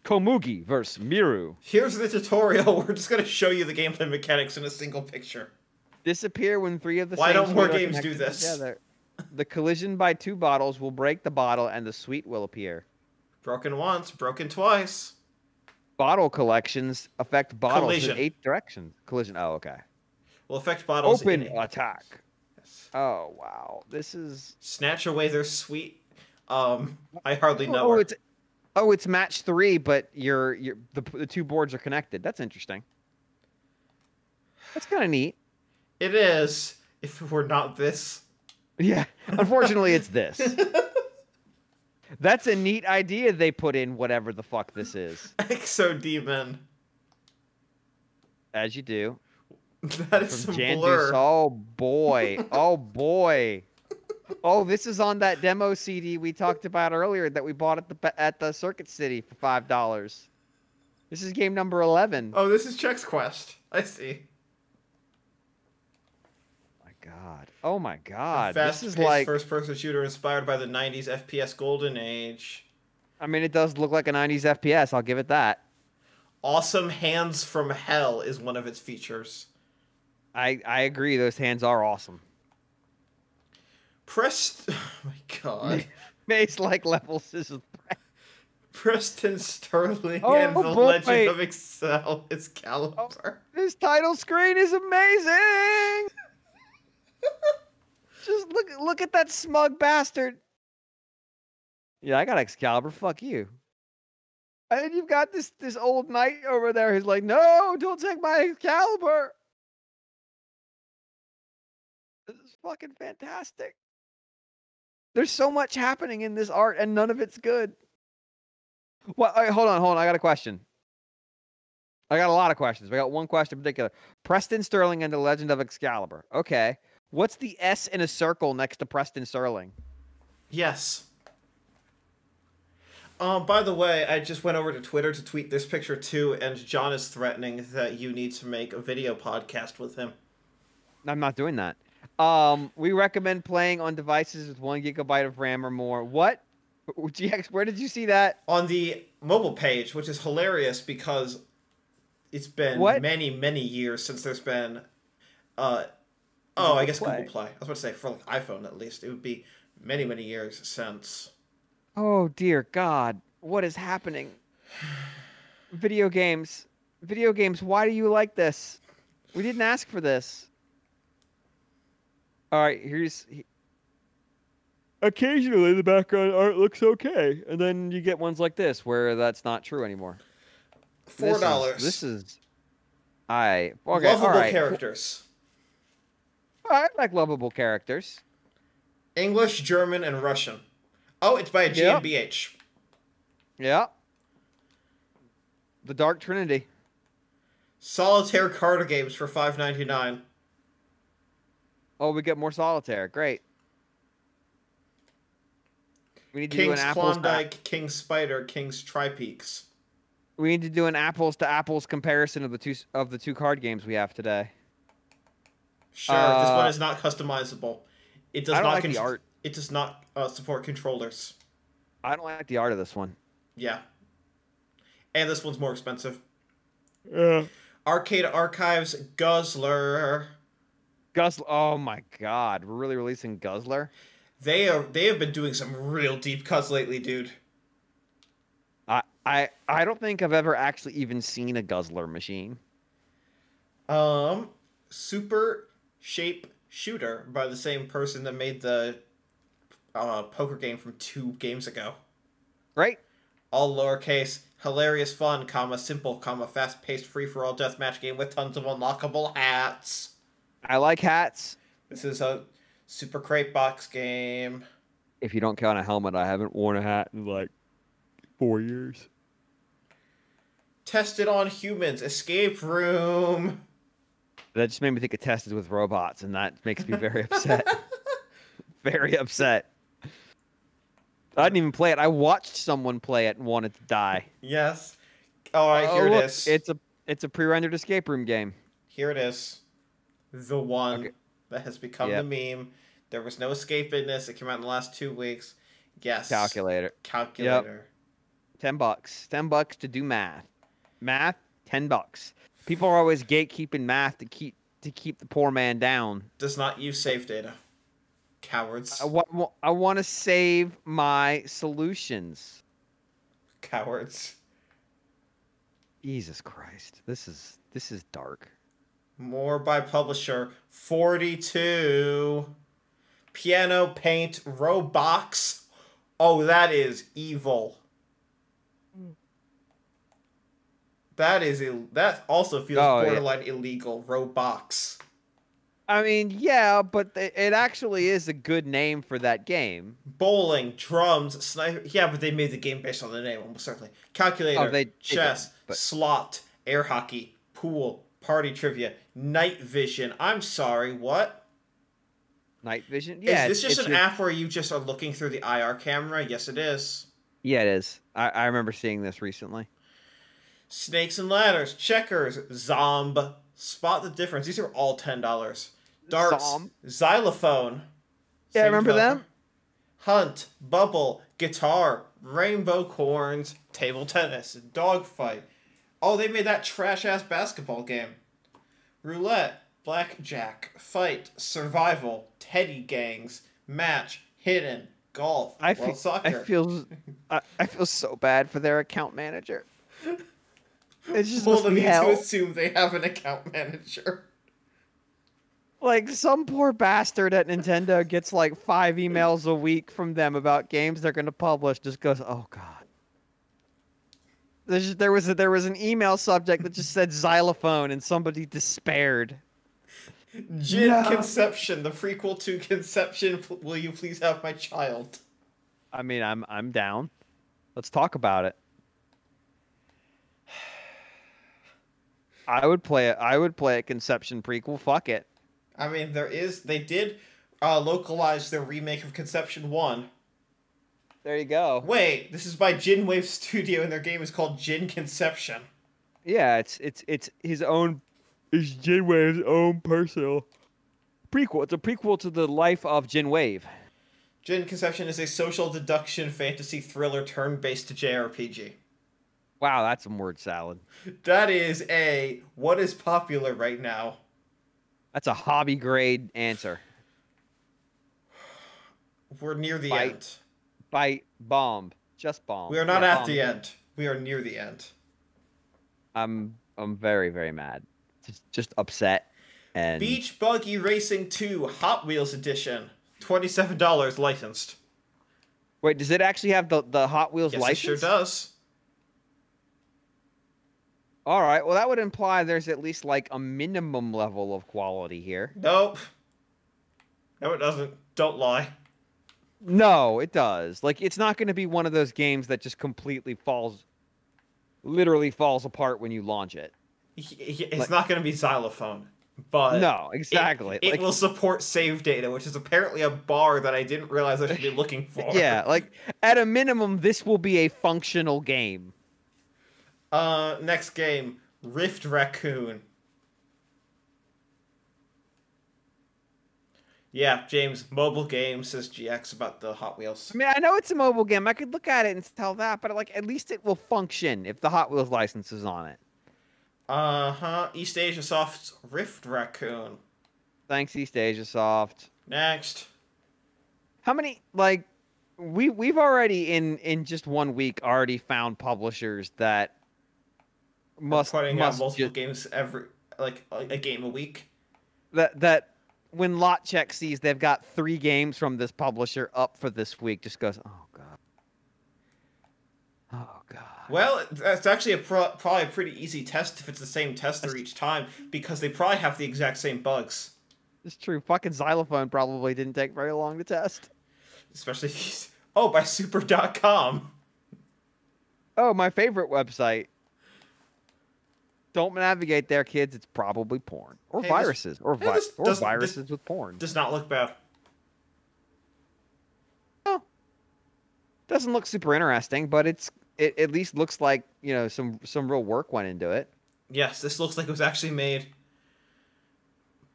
Speaker 2: Komugi versus Miru.
Speaker 1: Here's the tutorial. We're just gonna show you the gameplay mechanics in a single picture.
Speaker 2: Disappear when 3 of the
Speaker 1: Why
Speaker 2: same
Speaker 1: don't more
Speaker 2: sweet are
Speaker 1: games do
Speaker 2: connected
Speaker 1: this?
Speaker 2: together. The collision by 2 bottles will break the bottle and the sweet will appear.
Speaker 1: Broken once, broken twice.
Speaker 2: Bottle collections affect bottles
Speaker 1: Collision.
Speaker 2: in 8 directions. Collision. Oh, okay.
Speaker 1: Will affect bottles
Speaker 2: Open
Speaker 1: in...
Speaker 2: attack.
Speaker 1: Yes.
Speaker 2: Oh, wow. This is...
Speaker 1: Snatch away their sweet... I hardly know her.
Speaker 2: It's match 3, but the 2 boards are connected. That's interesting. That's kind of neat.
Speaker 1: It is, if it were not this.
Speaker 2: Yeah. Unfortunately, it's this. That's a neat idea they put in whatever the fuck this is.
Speaker 1: Exodemon.
Speaker 2: As you do.
Speaker 1: That is
Speaker 2: From
Speaker 1: some
Speaker 2: Jandus.
Speaker 1: blur.
Speaker 2: Oh, boy. Oh, boy. Oh, this is on that demo CD we talked about earlier that we bought at the Circuit City for $5. This is game number 11.
Speaker 1: Oh, this is Chex Quest. I see.
Speaker 2: My God. Oh my God.
Speaker 1: This
Speaker 2: is like
Speaker 1: first-person shooter inspired by the 90s FPS golden age.
Speaker 2: I mean, it does look like a 90s FPS. I'll give it that.
Speaker 1: Awesome hands from hell is one of its features.
Speaker 2: I agree. Those hands are awesome.
Speaker 1: Oh my God.
Speaker 2: Maze like levels is
Speaker 1: Preston Sterling and the Legend of Excalibur.
Speaker 2: Oh, this title screen is amazing. Just look at that smug bastard. Yeah, I got Excalibur. Fuck you. And you've got this old knight over there who's like, no, don't take my Excalibur. This is fucking fantastic. There's so much happening in this art, and none of it's good. Well, hold on. I got a question. I got a lot of questions. I got one question in particular. Preston Sterling and the Legend of Excalibur. Okay. What's the S in a circle next to Preston Sterling?
Speaker 1: Yes. By the way, I just went over to Twitter to tweet this picture too, and John is threatening that you need to make a video podcast with him.
Speaker 2: I'm not doing that. We recommend playing on devices with 1 GB of RAM or more. What? GX, where did you see that?
Speaker 1: On the mobile page, which is hilarious because it's been many, many years since there's been... I guess Google Play. I was about to say, for like iPhone at least. It would be many, many years since.
Speaker 2: Oh, dear God. What is happening? Video games. Video games, why do you like this? We didn't ask for this. All right, occasionally the background art looks okay, and then you get ones like this where that's not true anymore.
Speaker 1: $4.
Speaker 2: This is
Speaker 1: lovable characters.
Speaker 2: I like lovable characters.
Speaker 1: English, German, and Russian. Oh, it's by a GmbH.
Speaker 2: Yeah. The Dark Trinity.
Speaker 1: Solitaire card games for $5.99.
Speaker 2: Oh, we get more solitaire. Great. We need to
Speaker 1: King's
Speaker 2: do an apples
Speaker 1: Klondike, King's Spider, King's Tripeaks.
Speaker 2: We need to do an apples to apples comparison of the two card games we have today.
Speaker 1: Sure, this one is not customizable. It does
Speaker 2: I don't
Speaker 1: not
Speaker 2: like the art.
Speaker 1: It does not support controllers.
Speaker 2: I don't like the art of this one.
Speaker 1: Yeah. And this one's more expensive.
Speaker 2: Yeah.
Speaker 1: Arcade Archives Guzzler.
Speaker 2: Guzzler. Oh my God. We're really releasing Guzzler?
Speaker 1: They have been doing some real deep cuts lately, dude.
Speaker 2: I don't think I've ever actually even seen a Guzzler machine.
Speaker 1: Super Shape Shooter by the same person that made the poker game from 2 games ago.
Speaker 2: Right?
Speaker 1: All lowercase, hilarious fun, simple, fast-paced free-for-all deathmatch game with tons of unlockable hats.
Speaker 2: I like hats.
Speaker 1: This is a Super Crate Box game.
Speaker 2: If you don't count a helmet, I haven't worn a hat in like 4 years.
Speaker 1: Tested on humans. Escape room.
Speaker 2: That just made me think of Tested with robots, and that makes me very upset. Very upset. I didn't even play it. I watched someone play it and wanted to die.
Speaker 1: Yes. All right, here it is.
Speaker 2: It's a pre-rendered escape room game.
Speaker 1: Here it is. The one that has become the meme. There was no escape in this. It came out in the last 2 weeks. Yes.
Speaker 2: Calculator.
Speaker 1: Calculator.
Speaker 2: Yep. $10. $10 to do math. Math, $10. People are always gatekeeping math to keep the poor man down.
Speaker 1: Does not use save data. Cowards.
Speaker 2: I want to save my solutions.
Speaker 1: Cowards.
Speaker 2: Jesus Christ. This is dark.
Speaker 1: More by publisher. 42. Piano Paint Roblox. Oh, that is evil. That also feels borderline illegal. Roblox.
Speaker 2: I mean, yeah, but it actually is a good name for that game.
Speaker 1: Bowling, drums, sniper. Yeah, but they made the game based on the name, almost certainly. Calculator, chess, slot, air hockey, pool, party trivia, night vision. I'm sorry, what?
Speaker 2: Night vision? Yeah.
Speaker 1: Is this just an app where you just are looking through the IR camera? Yes, it is.
Speaker 2: Yeah, it is. I remember seeing this recently.
Speaker 1: Snakes and ladders, checkers, zomb. Spot the difference. These are all $10. Darts, xylophone.
Speaker 2: Yeah, I remember them.
Speaker 1: Hunt, bubble, guitar, rainbow corns, table tennis, dogfight. Oh, they made that trash-ass basketball game. Roulette, blackjack, fight, survival, teddy gangs, match, hidden, golf, soccer.
Speaker 2: I feel so bad for their account manager. It's just
Speaker 1: bold of me to assume they have an account manager.
Speaker 2: Like, some poor bastard at Nintendo gets like 5 emails a week from them about games they're going to publish. Just goes, oh god. There was an email subject that just said xylophone, and somebody despaired.
Speaker 1: Jin Conception, the prequel to Conception. Will you please have my child?
Speaker 2: I mean, I'm down. Let's talk about it. I would play a Conception prequel. Fuck it.
Speaker 1: I mean, they did localize their remake of Conception 1.
Speaker 2: There you go.
Speaker 1: Wait, this is by Jinwave Studio, and their game is called Jin Conception.
Speaker 2: Yeah, it's his own. It's Jinwave's own personal prequel. It's a prequel to the life of Jinwave.
Speaker 1: Jin Conception is a social deduction fantasy thriller turn-based JRPG.
Speaker 2: Wow, that's some word salad.
Speaker 1: That is what is popular right now.
Speaker 2: That's a hobby grade answer.
Speaker 1: We're near the end.
Speaker 2: Bite, bomb, just bomb.
Speaker 1: We are not at the end. We are near the end.
Speaker 2: I'm very, very mad. Just upset. And
Speaker 1: Beach Buggy Racing 2 Hot Wheels Edition. $27 licensed.
Speaker 2: Wait, does it actually have the Hot Wheels license?
Speaker 1: Yes, it sure does.
Speaker 2: All right, well, that would imply there's at least, like, a minimum level of quality here.
Speaker 1: Nope. No, it doesn't. Don't lie.
Speaker 2: No, it does. Like, it's not going to be one of those games that just literally falls apart when you launch it.
Speaker 1: It's not going to be Xylophone, but...
Speaker 2: No, exactly.
Speaker 1: It will support save data, which is apparently a bar that I didn't realize I should be looking for.
Speaker 2: Yeah, like, at a minimum, this will be a functional game.
Speaker 1: Next game, Rift Raccoon. Yeah, James, mobile game, says GX about the Hot Wheels.
Speaker 2: I mean, I know it's a mobile game. I could look at it and tell that, but like, at least it will function if the Hot Wheels license is on it.
Speaker 1: East Asia Soft's Rift Raccoon.
Speaker 2: Thanks, East Asia Soft.
Speaker 1: Next.
Speaker 2: How many, like, we've already in just 1 week already found publishers that
Speaker 1: putting out multiple games like a game a week.
Speaker 2: That when Lot Check sees they've got 3 games from this publisher up for this week, just goes, oh god, oh god.
Speaker 1: Well, that's actually probably a pretty easy test if it's the same tester each time, because they probably have the exact same bugs.
Speaker 2: It's true. Fucking Xylophone probably didn't take very long to test.
Speaker 1: Especially by super.com.
Speaker 2: Oh, my favorite website. Don't navigate there, kids. It's probably porn. Or viruses. Or viruses with porn.
Speaker 1: Does not look bad.
Speaker 2: No. Doesn't look super interesting, but it at least looks like, you know, some real work went into it.
Speaker 1: Yes, this looks like it was actually made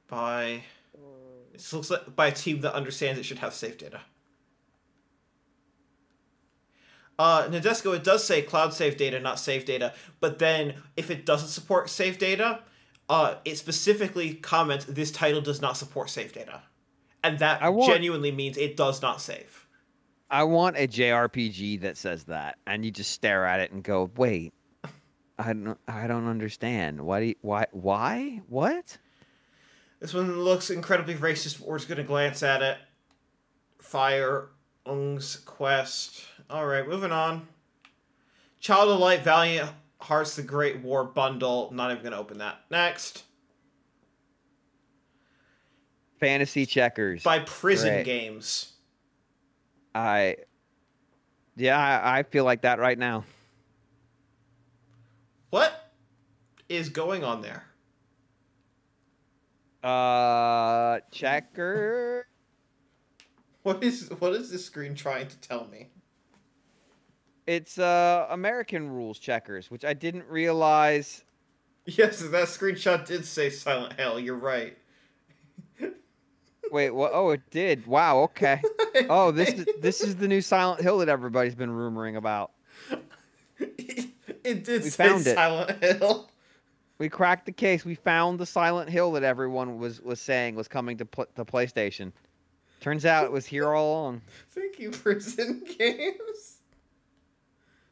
Speaker 1: by... This looks like by a team that understands it should have safe data. Nadesco, it does say cloud save data, not save data. But then if it doesn't support save data, it specifically comments this title does not support save data. And that genuinely means it does not save.
Speaker 2: I want a JRPG that says that, and you just stare at it and go, "Wait, I don't understand. Why? What?"
Speaker 1: This one looks incredibly racist, but we're just gonna glance at it. Fire Ung's Quest. Alright, moving on. Child of Light, Valiant Hearts, The Great War Bundle. I'm not even gonna open that. Next.
Speaker 2: Fantasy Checkers.
Speaker 1: By Prison Games.
Speaker 2: I feel like that right now.
Speaker 1: What is going on there?
Speaker 2: Checker.
Speaker 1: What is this screen trying to tell me?
Speaker 2: It's American Rules Checkers, which I didn't realize.
Speaker 1: Yes, that screenshot did say Silent Hill. You're right.
Speaker 2: Wait, what? Oh, it did. Wow. Okay. Oh, this is the new Silent Hill that everybody's been rumoring about.
Speaker 1: It did say Silent Hill.
Speaker 2: We cracked the case. We found the Silent Hill that everyone was saying was coming to PlayStation. Turns out it was here all along.
Speaker 1: Thank you, Prison Games.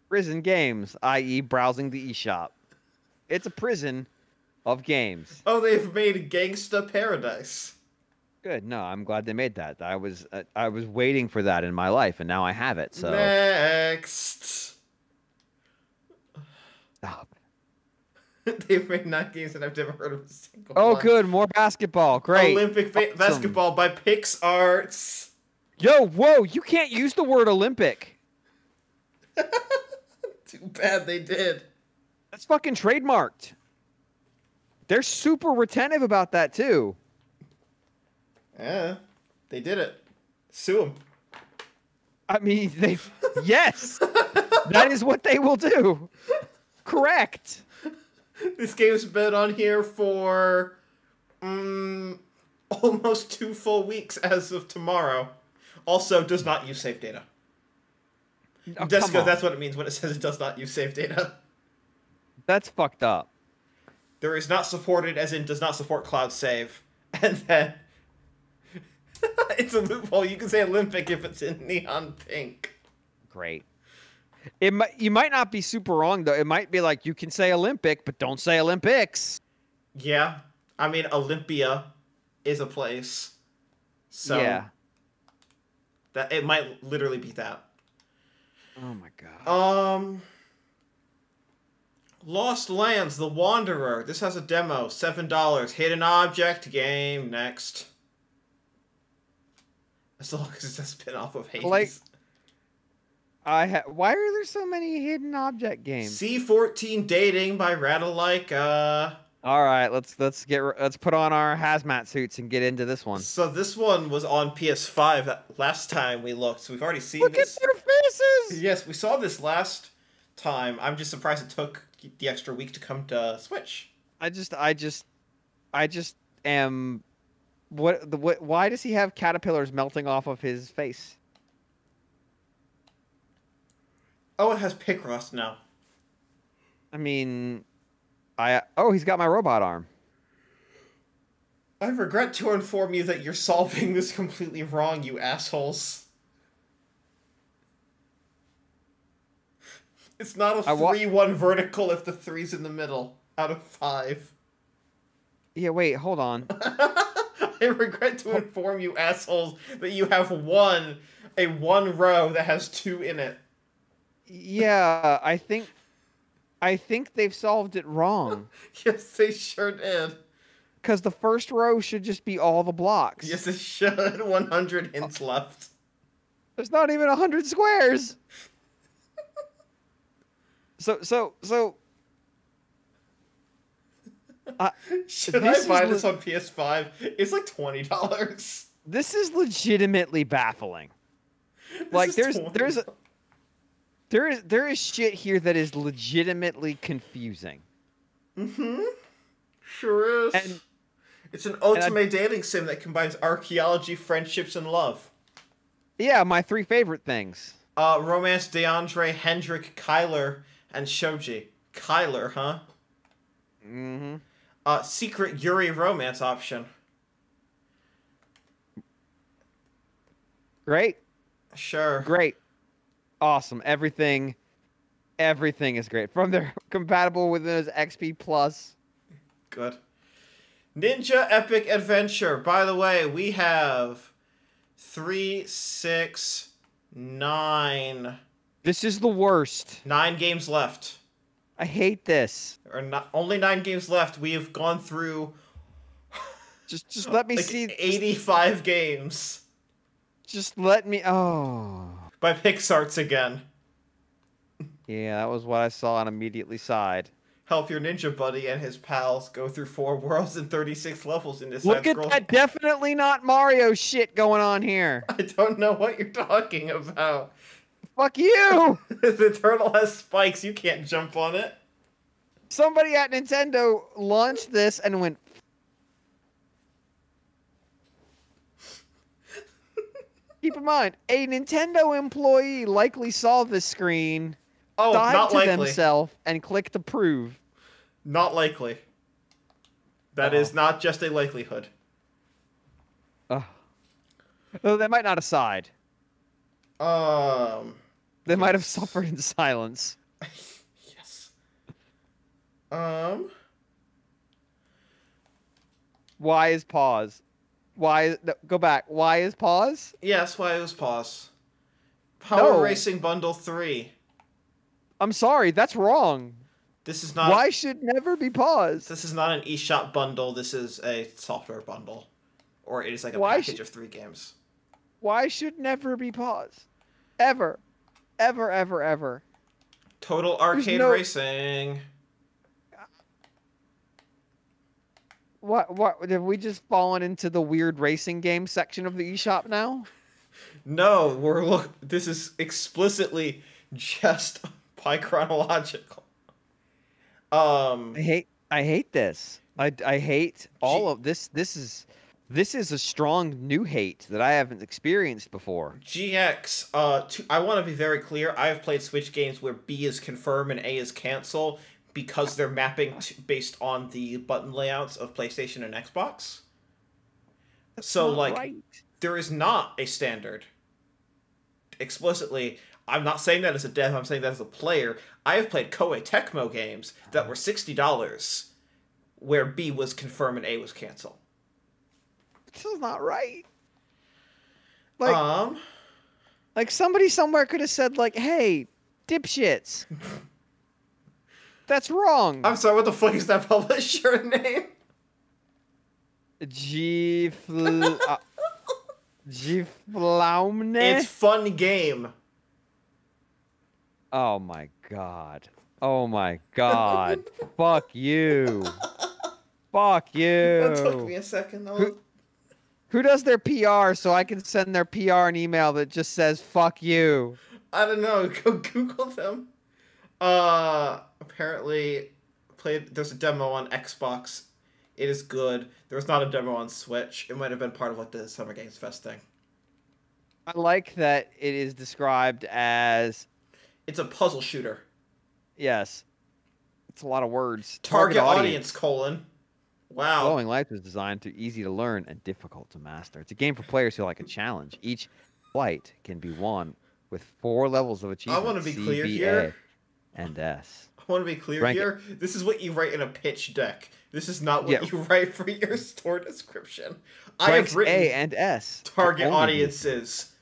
Speaker 2: Prison Games, i.e. browsing the eShop. It's a prison of games.
Speaker 1: Oh, they've made Gangsta Paradise.
Speaker 2: Good. No, I'm glad they made that. I was waiting for that in my life, and now I have it. So
Speaker 1: next.
Speaker 2: Stop.
Speaker 1: They've made 9 games that I've never heard of a single
Speaker 2: one. Oh,
Speaker 1: one.
Speaker 2: good. More basketball. Great.
Speaker 1: Olympic basketball by PixArts.
Speaker 2: Yo, whoa. You can't use the word Olympic.
Speaker 1: Too bad they did.
Speaker 2: That's fucking trademarked. They're super retentive about that, too.
Speaker 1: Yeah. They did it. Sue them.
Speaker 2: I mean, yes. That is what they will do. Correct.
Speaker 1: This game's been on here for almost 2 full weeks as of tomorrow. Also, does not use save data. Oh, Desco, that's what it means when it says it does not use save data.
Speaker 2: That's fucked up.
Speaker 1: There is not supported, as in does not support cloud save. And then it's a loophole. You can say Olympic if it's in neon pink.
Speaker 2: Great. You might not be super wrong, though. It might be like, you can say Olympic, but don't say Olympics.
Speaker 1: Yeah. I mean, Olympia is a place. So
Speaker 2: yeah.
Speaker 1: That it might literally be that.
Speaker 2: Oh my god.
Speaker 1: Lost Lands, The Wanderer. This has a demo. $7. Hidden object game. Next. As long as it's a spin-off of Hades.
Speaker 2: Like, why are there so many hidden object games?
Speaker 1: C14 Dating by Ratalaika.
Speaker 2: All right, let's put on our hazmat suits and get into this one.
Speaker 1: So this one was on PS5 last time we looked. So we've already seen this.
Speaker 2: Look at their faces.
Speaker 1: Yes, we saw this last time. I'm just surprised it took the extra week to come to Switch.
Speaker 2: I just am. Why does he have caterpillars melting off of his face?
Speaker 1: Oh, it has Picross now.
Speaker 2: I mean, he's got my robot arm.
Speaker 1: I regret to inform you that you're solving this completely wrong, you assholes. It's not a 3-1 vertical if the 3's in the middle, out of 5.
Speaker 2: Yeah, wait, hold on.
Speaker 1: I regret to inform you assholes that you have a one row that has 2 in it.
Speaker 2: Yeah, I think they've solved it wrong.
Speaker 1: Yes, they sure did.
Speaker 2: Because the first row should just be all the blocks.
Speaker 1: Yes, it should. 100 hints left.
Speaker 2: There's not even 100 squares. So.
Speaker 1: Should I buy this on PS5? It's like $20.
Speaker 2: This is legitimately baffling. Like there is shit here that is legitimately confusing.
Speaker 1: Mm-hmm. Sure is.
Speaker 2: And
Speaker 1: it's an ultimate dating sim that combines archaeology, friendships, and love.
Speaker 2: Yeah, my 3 favorite things.
Speaker 1: Romance DeAndre, Hendrik, Kyler, and Shoji. Kyler, huh?
Speaker 2: Mm-hmm.
Speaker 1: Secret Yuri romance option.
Speaker 2: Great.
Speaker 1: Sure.
Speaker 2: Great. Awesome. Everything is great. From their compatible with Windows XP Plus.
Speaker 1: Good. Ninja Epic Adventure. By the way, we have 3, 6, 9.
Speaker 2: This is the worst.
Speaker 1: 9 games left.
Speaker 2: I hate this.
Speaker 1: Or not only 9 games left. We have gone through
Speaker 2: just let me
Speaker 1: like
Speaker 2: see
Speaker 1: 85 games.
Speaker 2: Just let me
Speaker 1: By PixArts again.
Speaker 2: Yeah, that was what I saw and immediately sighed.
Speaker 1: Help your ninja buddy and his pals go through 4 worlds and 36 levels in this
Speaker 2: Look at that, definitely not Mario shit going on here.
Speaker 1: I don't know what you're talking about.
Speaker 2: Fuck you!
Speaker 1: The turtle has spikes, you can't jump on it.
Speaker 2: Somebody at Nintendo launched this and went... Keep in mind, a Nintendo employee likely saw this screen, died to themselves, and clicked approve.
Speaker 1: Not likely. That is not just a likelihood.
Speaker 2: Though they might not have sighed. They might have suffered in silence.
Speaker 1: Yes.
Speaker 2: Why is pause? Why? No, go back. Why is pause?
Speaker 1: Yes, why is pause? Power Racing Bundle 3.
Speaker 2: I'm sorry, that's wrong.
Speaker 1: This is not.
Speaker 2: Why should never be paused?
Speaker 1: This is not an eShop bundle. This is a software bundle, or it is like a package of 3 games.
Speaker 2: Why should never be paused? Ever, ever, ever, ever.
Speaker 1: Total Arcade Racing.
Speaker 2: What have we just fallen into the weird racing game section of the eShop now?
Speaker 1: No, this is explicitly just by chronological.
Speaker 2: I hate this. I hate all of this. This is a strong new hate that I haven't experienced before.
Speaker 1: GX, I want to be very clear. I have played Switch games where B is confirm and A is cancel because they're mapping based on the button layouts of PlayStation and Xbox. So, there is not a standard. Explicitly, I'm not saying that as a dev, I'm saying that as a player. I have played Koei Tecmo games that were $60 where B was confirm and A was cancel.
Speaker 2: This is not right. Like somebody somewhere could have said, like, hey, dipshits. That's wrong.
Speaker 1: I'm sorry, what the fuck is that publisher name?
Speaker 2: Gflaumne?
Speaker 1: It's Fun Game.
Speaker 2: Oh my god. Oh my god. Fuck you. Fuck you.
Speaker 1: That took me a second.
Speaker 2: Who does their PR so I can send their PR an email that just says fuck you?
Speaker 1: I don't know. Go Google them. Apparently there's a demo on Xbox. It is good. There was not a demo on Switch. It might have been part of like the Summer Games Fest thing.
Speaker 2: I like that it is described as...
Speaker 1: It's a puzzle shooter.
Speaker 2: Yes. It's a lot of words.
Speaker 1: Target audience, colon. Wow.
Speaker 2: Flowing Lights was designed to easy to learn and difficult to master. It's a game for players who like a challenge. Each flight can be won with 4 levels of achievement.
Speaker 1: I want to be clear
Speaker 2: C, B,
Speaker 1: here.
Speaker 2: A, and S.
Speaker 1: I want to be clear here. This is what you write in a pitch deck. This is not what you write for your store description. I have written
Speaker 2: A and S.
Speaker 1: Target audiences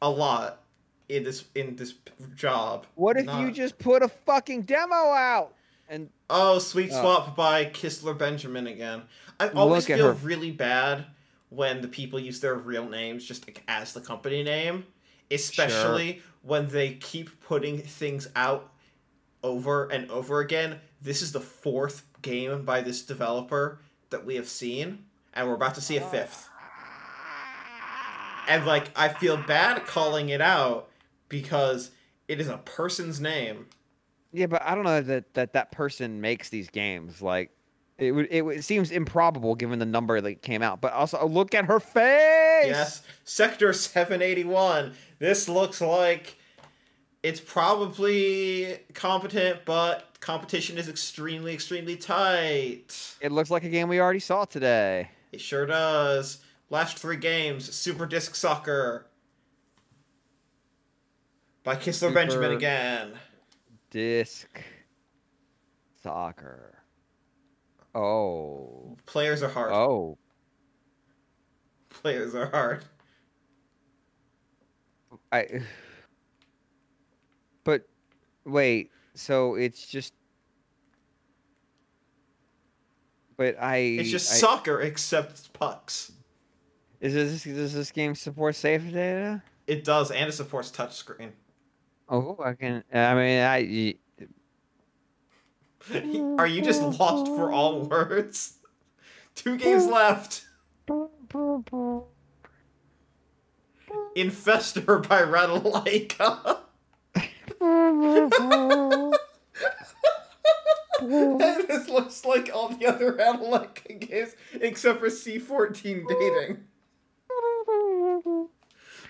Speaker 1: a lot in this job.
Speaker 2: What if you just put a fucking demo out? And
Speaker 1: Sweet Swap by Kistler Benjamin again. I always feel really bad when the people use their real names just as the company name, especially when they keep putting things out over and over again. This is the 4th game by this developer that we have seen, and we're about to see a 5th. And I feel bad calling it out because it is a person's name.
Speaker 2: Yeah, but I don't know that person makes these games. Like, it seems improbable given the number that came out. But also, look at her face.
Speaker 1: Yes, Sector 781. This looks like It's probably competent, but competition is extremely, extremely tight.
Speaker 2: It looks like a game we already saw today.
Speaker 1: It sure does. Last 3 games, Super Disc Soccer. By Kistler Benjamin again.
Speaker 2: Disc Soccer. Oh.
Speaker 1: Players are hard.
Speaker 2: Oh.
Speaker 1: Players are hard.
Speaker 2: But wait, so it's just. But
Speaker 1: It's just soccer except it's pucks.
Speaker 2: Does this game support save data?
Speaker 1: It does, and it supports touchscreen.
Speaker 2: Oh, I can. I mean,
Speaker 1: Are you just lost for all words? 2 games left. Infestor by Ratalaika. And this looks like all the other Ratalaika games except for C14 dating.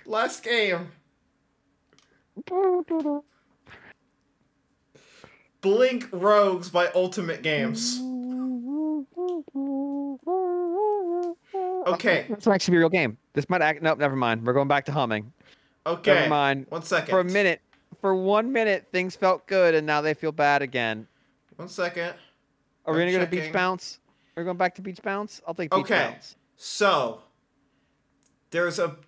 Speaker 1: Last game. Blink Rogues by Ultimate Games. Okay.
Speaker 2: This might actually be a real game. This might act. Nope, never mind. We're going back to humming.
Speaker 1: Okay.
Speaker 2: Never mind.
Speaker 1: 1 second.
Speaker 2: For 1 minute, things felt good, and now they feel bad again.
Speaker 1: 1 second.
Speaker 2: Are we gonna go to Beach Bounce? Are we going back to Beach Bounce? I'll take Beach Bounce.
Speaker 1: So there's about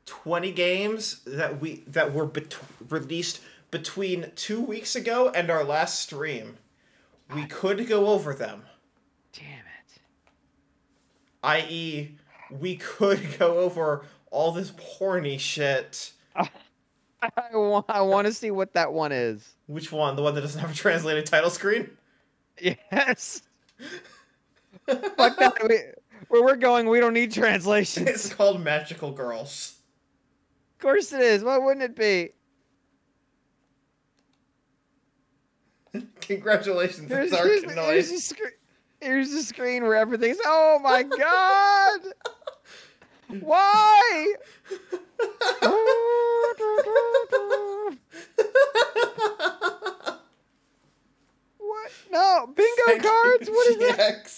Speaker 1: 20 games that were released between 2 weeks ago and our last stream. We could go over them.
Speaker 2: Damn it.
Speaker 1: I.e., we could go over all this porny shit.
Speaker 2: I want to see what that one is.
Speaker 1: Which one? The one that doesn't have a translated title screen?
Speaker 2: Yes. Fuck that. Where we're going, we don't need translations.
Speaker 1: It's called Magical Girls.
Speaker 2: Of course it is. Why wouldn't it be?
Speaker 1: Congratulations,
Speaker 2: here's a screen where everything's. Oh my god! Why? What? No, bingo cards. What is that?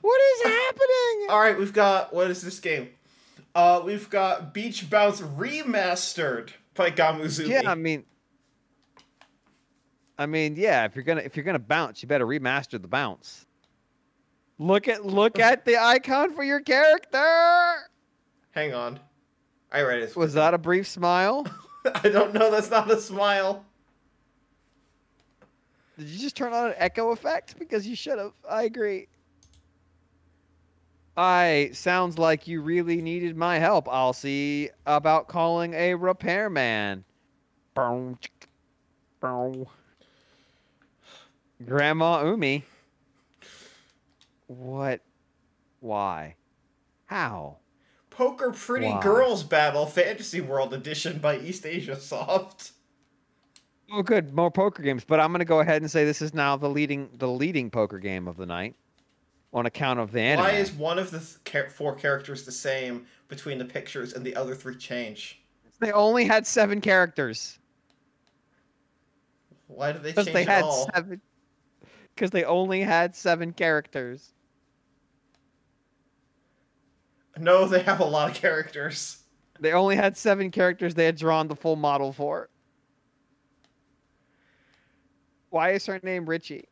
Speaker 2: What is happening?
Speaker 1: All right, we've got what is this game? We've got Beach Bounce Remastered by Gamuzumi.
Speaker 2: Yeah, I mean, yeah. If you're gonna bounce, you better remaster the bounce. Look at the icon for your character.
Speaker 1: Hang on, I read it.
Speaker 2: Was that a brief smile?
Speaker 1: I don't know. That's not a smile.
Speaker 2: Did you just turn on an echo effect? Because you should have. I agree. Sounds like you really needed my help. I'll see about calling a repairman. Grandma Umi. What? Why? How?
Speaker 1: Poker Pretty Girls Battle Fantasy World Edition by East Asia Soft.
Speaker 2: Oh, good. More poker games. But I'm going to go ahead and say this is now the leading poker game of the night. On account of the anime.
Speaker 1: Why is one of the 4 characters the same between the pictures and the other 3 change?
Speaker 2: They only had 7 characters.
Speaker 1: Why did they change it all?
Speaker 2: Because they only had 7 characters.
Speaker 1: No, they have a lot of characters.
Speaker 2: They only had 7 characters they had drawn the full model for. Why is her name Richie?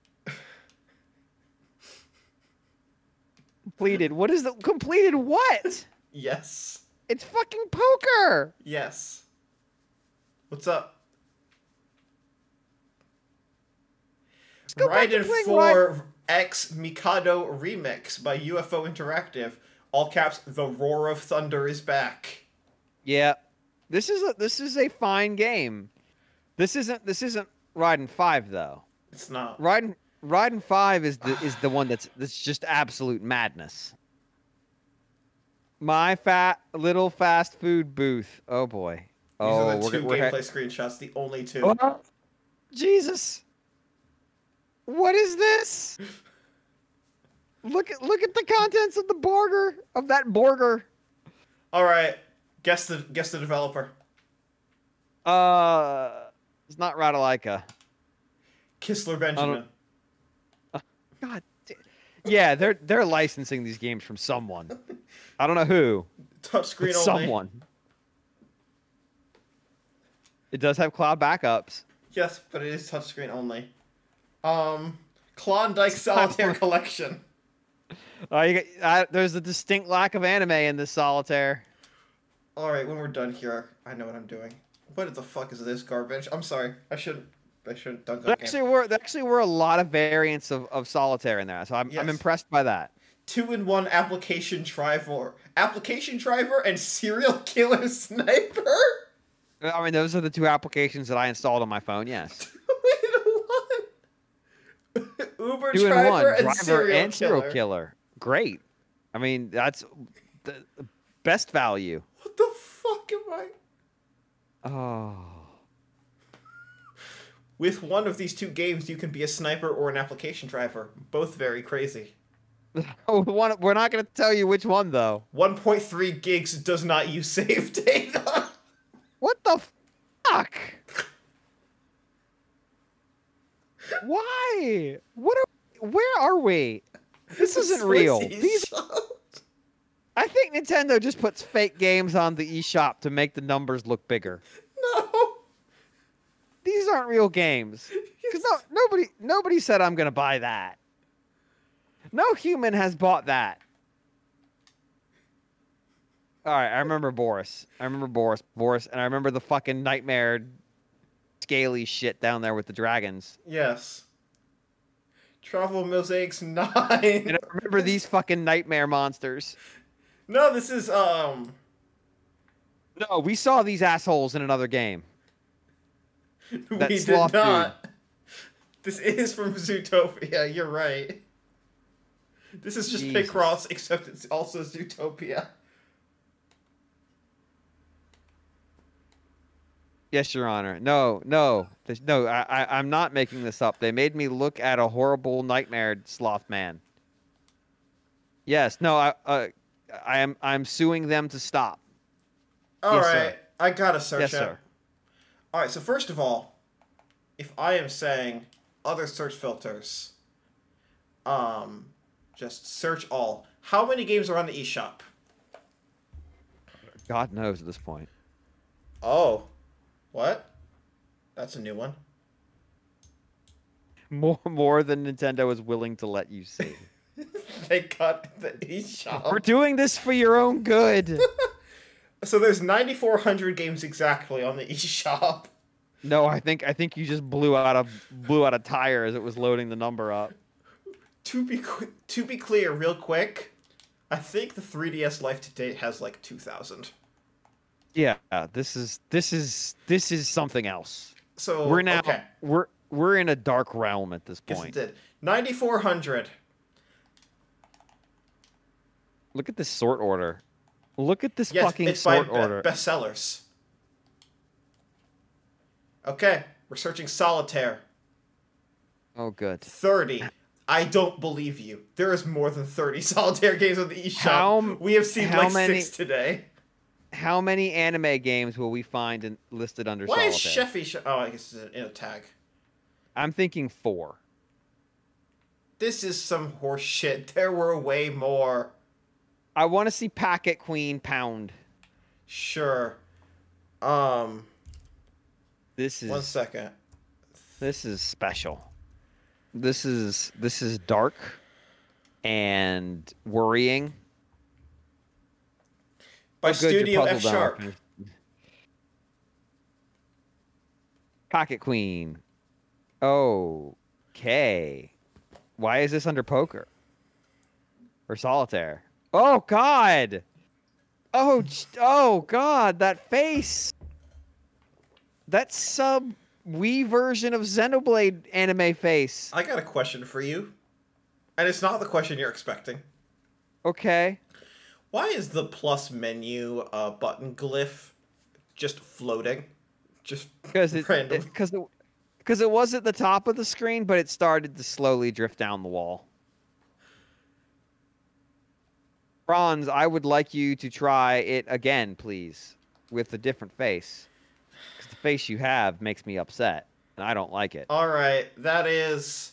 Speaker 2: Completed. What is the completed what?
Speaker 1: Yes.
Speaker 2: It's fucking poker.
Speaker 1: Yes. What's up? Raiden 4 X Mikado Remix by UFO Interactive. All caps, the Roar of Thunder is back.
Speaker 2: Yeah. This is a fine game. This isn't Raiden 5 though.
Speaker 1: It's not.
Speaker 2: Raiden 5 is the one that's just absolute madness. My little fast food booth. Oh boy.
Speaker 1: These are the 2 gameplay screenshots, the only 2.
Speaker 2: Oh, Jesus. What is this? Look at the contents of the burger, of that burger.
Speaker 1: All right. Guess the developer.
Speaker 2: It's not Radalaika.
Speaker 1: Kistler Benjamin.
Speaker 2: God. Yeah, they're licensing these games from someone. I don't know who.
Speaker 1: Touchscreen only.
Speaker 2: Someone. It does have cloud backups.
Speaker 1: Yes, but it is touchscreen only. Klondike Solitaire Collection.
Speaker 2: There's a distinct lack of anime in this Solitaire.
Speaker 1: Alright, when we're done here, I know what I'm doing. What the fuck is this garbage? I'm sorry. I shouldn't dunk on
Speaker 2: There actually were a lot of variants of Solitaire in there, so I'm impressed by that.
Speaker 1: 2-in-1 Application Driver. Application Driver and Serial Killer Sniper?
Speaker 2: I mean, those are the two applications that I installed on my phone, yes.
Speaker 1: 2-in-1? Uber
Speaker 2: 2-in-1,
Speaker 1: Driver and
Speaker 2: Serial Killer. Great. I mean, that's the best value.
Speaker 1: What the fuck am I?
Speaker 2: Oh.
Speaker 1: With one of these two games, you can be a sniper or an application driver. Both very crazy.
Speaker 2: We're not going to tell you which one, though.
Speaker 1: 1.3 gigs does not use save data.
Speaker 2: What the fuck? Why? Where are we? This isn't real. I think Nintendo just puts fake games on the eShop to make the numbers look bigger.
Speaker 1: No.
Speaker 2: These aren't real games. Because nobody said I'm going to buy that. No human has bought that. All right, I remember Boris. Boris, and I remember the fucking nightmare scaly shit down there with the dragons.
Speaker 1: Yes. Travel Mosaics 9.
Speaker 2: And I remember these fucking nightmare monsters.
Speaker 1: No, this is,
Speaker 2: No, we saw these assholes in another game.
Speaker 1: We did not. Dude. This is from Zootopia, you're right. This is just Picross, except it's also Zootopia.
Speaker 2: Yes, Your Honor. No. I'm not making this up. They made me look at a horrible nightmare sloth man. Yes. No. I'm suing them to stop.
Speaker 1: All right. I gotta search it.
Speaker 2: Yes, sir.
Speaker 1: All right. So first of all, if I am saying other search filters, just search all. How many games are on the eShop?
Speaker 2: God knows at this point.
Speaker 1: Oh. What? That's a new one.
Speaker 2: More than Nintendo is willing to let you see.
Speaker 1: They cut the eShop.
Speaker 2: We're doing this for your own good.
Speaker 1: So there's 9,400 games exactly on the eShop.
Speaker 2: No, I think you just blew out a tire as it was loading the number up.
Speaker 1: To be clear, real quick, I think the 3DS Life to date has like 2,000.
Speaker 2: Yeah, this is something else.
Speaker 1: So
Speaker 2: we're now we're in a dark realm at this point.
Speaker 1: Yes, it did. 9,400.
Speaker 2: Look at this sort order. Look at this
Speaker 1: yes,
Speaker 2: fucking
Speaker 1: it's
Speaker 2: sort
Speaker 1: by
Speaker 2: order.
Speaker 1: Bestsellers. Okay, we're searching Solitaire.
Speaker 2: Oh, good.
Speaker 1: 30. I don't believe you. There is more than 30 Solitaire games on the eShop. We have seen like 6 today.
Speaker 2: How many anime games will we find listed under Solitaire?
Speaker 1: Why is Sheffy... Oh, I guess it's in a tag.
Speaker 2: I'm thinking 4.
Speaker 1: This is some horse shit. There were way more.
Speaker 2: I want to see Packet Queen Pound.
Speaker 1: Sure.
Speaker 2: This is...
Speaker 1: One second.
Speaker 2: This is special. This is dark and worrying.
Speaker 1: By Studio F Sharp.
Speaker 2: Pocket Queen. Okay. Why is this under poker? Or solitaire? Oh God! Oh God! That face. That sub Wii version of Xenoblade anime face.
Speaker 1: I got a question for you, and it's not the question you're expecting.
Speaker 2: Okay.
Speaker 1: Why is the plus menu button glyph just floating? Just random.
Speaker 2: Because it was at the top of the screen, but it started to slowly drift down the wall. Franz, I would like you to try it again, please, with a different face. Because the face you have makes me upset, and I don't like it.
Speaker 1: All right, that is...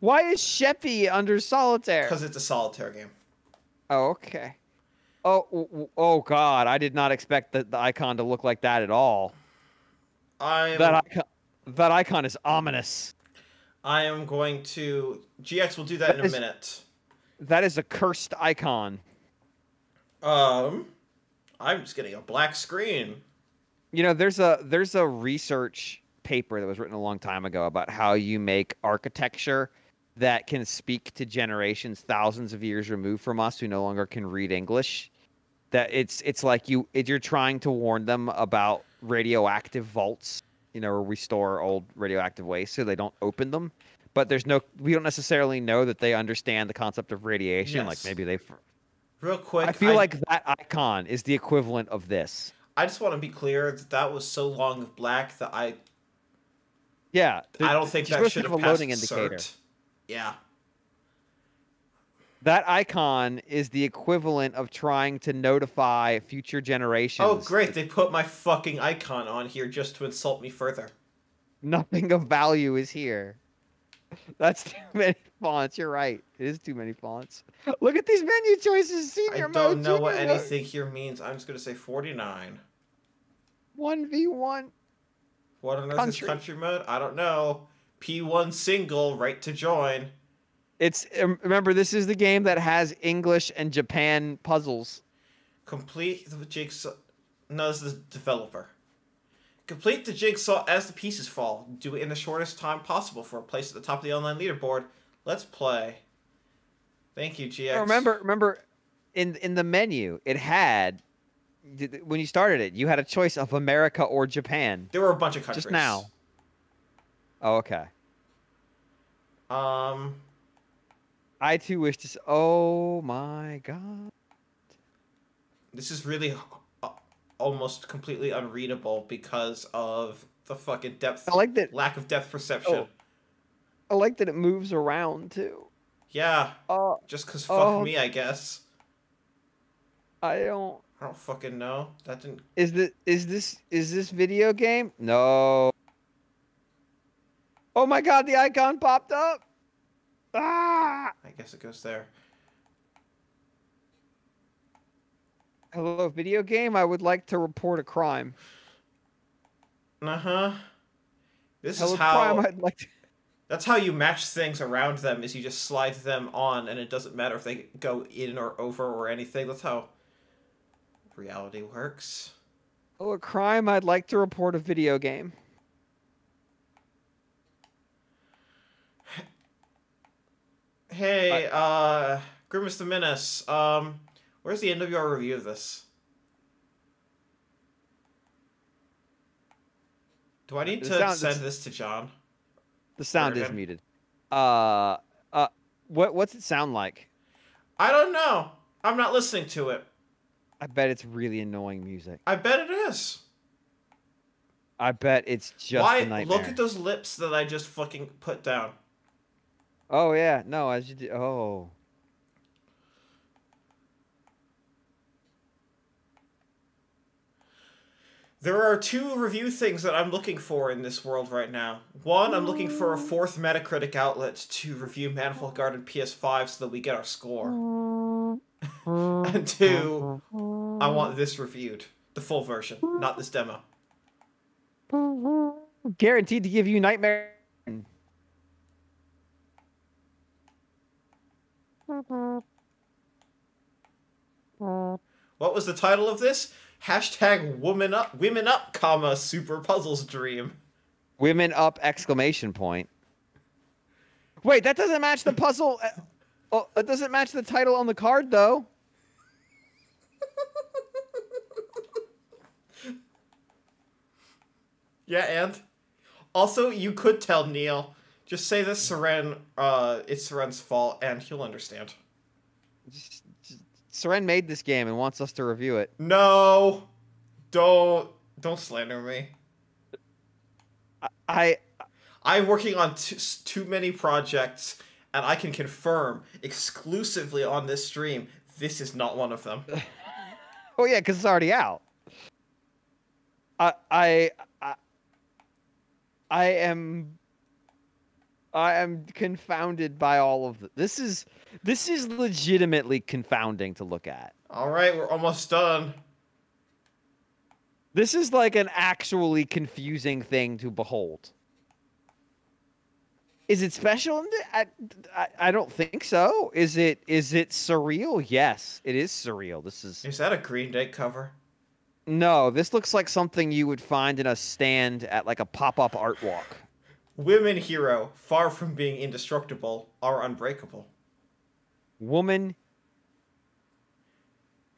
Speaker 2: Why is Sheppy under solitaire?
Speaker 1: Because it's a solitaire game.
Speaker 2: Oh, okay. Oh God! I did not expect the icon to look like that at all. That icon is ominous.
Speaker 1: I am going to... GX will do that in a minute.
Speaker 2: That is a cursed icon.
Speaker 1: I'm just getting a black screen.
Speaker 2: You know, there's a research paper that was written a long time ago about how you make architecture that can speak to generations thousands of years removed from us who no longer can read English. That it's like you're trying to warn them about radioactive vaults, you know, where we store old radioactive waste so they don't open them. But we don't necessarily know that they understand the concept of radiation.
Speaker 1: Yes.
Speaker 2: Like maybe they.
Speaker 1: Real quick,
Speaker 2: I feel like that icon is the equivalent of this.
Speaker 1: I just want to be clear that was so long of black that I don't think that should have passed loading indicator. Cert. Yeah.
Speaker 2: That icon is the equivalent of trying to notify future generations.
Speaker 1: Oh, great. They put my fucking icon on here just to insult me further.
Speaker 2: Nothing of value is here. That's too many fonts. You're right. It is too many fonts. Look at these menu choices. Senior mode.
Speaker 1: I don't know what anything here means. I'm just going to say 49.
Speaker 2: 1v1.
Speaker 1: What on earth is country mode? I don't know. P1 single, right to join.
Speaker 2: Remember, this is the game that has English and Japan puzzles.
Speaker 1: Complete the jigsaw. No, this is the developer. Complete the jigsaw as the pieces fall. Do it in the shortest time possible for a place at the top of the online leaderboard. Let's play. Thank you, GX.
Speaker 2: Remember, in the menu, it had, when you started it, you had a choice of America or Japan.
Speaker 1: There were a bunch of countries.
Speaker 2: Just now. Oh, okay. I too wish to. Oh my god.
Speaker 1: This is really almost completely unreadable because of the fucking depth.
Speaker 2: I like that
Speaker 1: lack of depth perception.
Speaker 2: Oh, I like that it moves around too.
Speaker 1: Yeah. Just cause fuck me, I guess.
Speaker 2: I don't
Speaker 1: fucking know. That didn't.
Speaker 2: Is this video game? No. Oh my god, the icon popped up. Ah!
Speaker 1: I guess it goes there.
Speaker 2: Hello, video game. I would like to report a crime.
Speaker 1: This is how.
Speaker 2: Crime, I'd like to...
Speaker 1: That's how you match things around them. Is you just slide them on, and it doesn't matter if they go in or over or anything. That's how reality works.
Speaker 2: Hello, crime. I'd like to report a video game.
Speaker 1: Hey, Grimace the Menace, where's the end of your review of this? Do I need to send this to John?
Speaker 2: The sound is muted. What's it sound like?
Speaker 1: I don't know. I'm not listening to it.
Speaker 2: I bet it's really annoying music.
Speaker 1: I bet it is.
Speaker 2: I bet it's just a nightmare.
Speaker 1: Look at those lips that I just fucking put down.
Speaker 2: Oh, yeah. No, as you do. Oh.
Speaker 1: There are two review things that I'm looking for in this world right now. One, I'm looking for a fourth Metacritic outlet to review Manifold Garden PS5 so that we get our score. And two, I want this reviewed. The full version, not this demo.
Speaker 2: Guaranteed to give you nightmare.
Speaker 1: What was the title of this? Hashtag women up, comma, super puzzles dream.
Speaker 2: Women up, exclamation point. Wait, that doesn't match the puzzle. Oh, it doesn't match the title on the card, though.
Speaker 1: Yeah, and? Also, you could tell Neil, just say this Seren, it's Seren's fault, and he'll understand.
Speaker 2: Seren made this game and wants us to review it.
Speaker 1: No! Don't slander me. I'm working on too many projects, and I can confirm exclusively on this stream This is not one of them.
Speaker 2: Oh yeah, because it's already out. I I I I am confounded by all of this. This is legitimately confounding to look at.
Speaker 1: All right, we're almost done.
Speaker 2: This is like an actually confusing thing to behold. Is it special? I don't think so. Is it surreal? Yes, it is surreal. This is.
Speaker 1: Is that a Green Day cover?
Speaker 2: No, this looks like something you would find in a stand at like a pop-up art walk.
Speaker 1: Women hero, far from being indestructible, are unbreakable.
Speaker 2: Woman.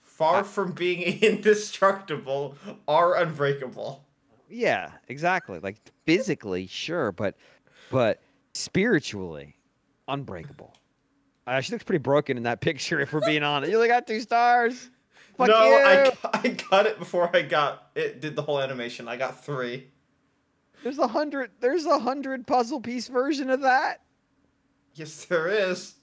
Speaker 1: Far from being indestructible, are unbreakable.
Speaker 2: Yeah, exactly. Like physically, sure, but spiritually, unbreakable. She looks pretty broken in that picture, if we're being honest. You only got 2 stars. Fuck
Speaker 1: no,
Speaker 2: you.
Speaker 1: I got it before I did the whole animation. I got 3.
Speaker 2: There's a 100 puzzle piece version of that.
Speaker 1: Yes, there is.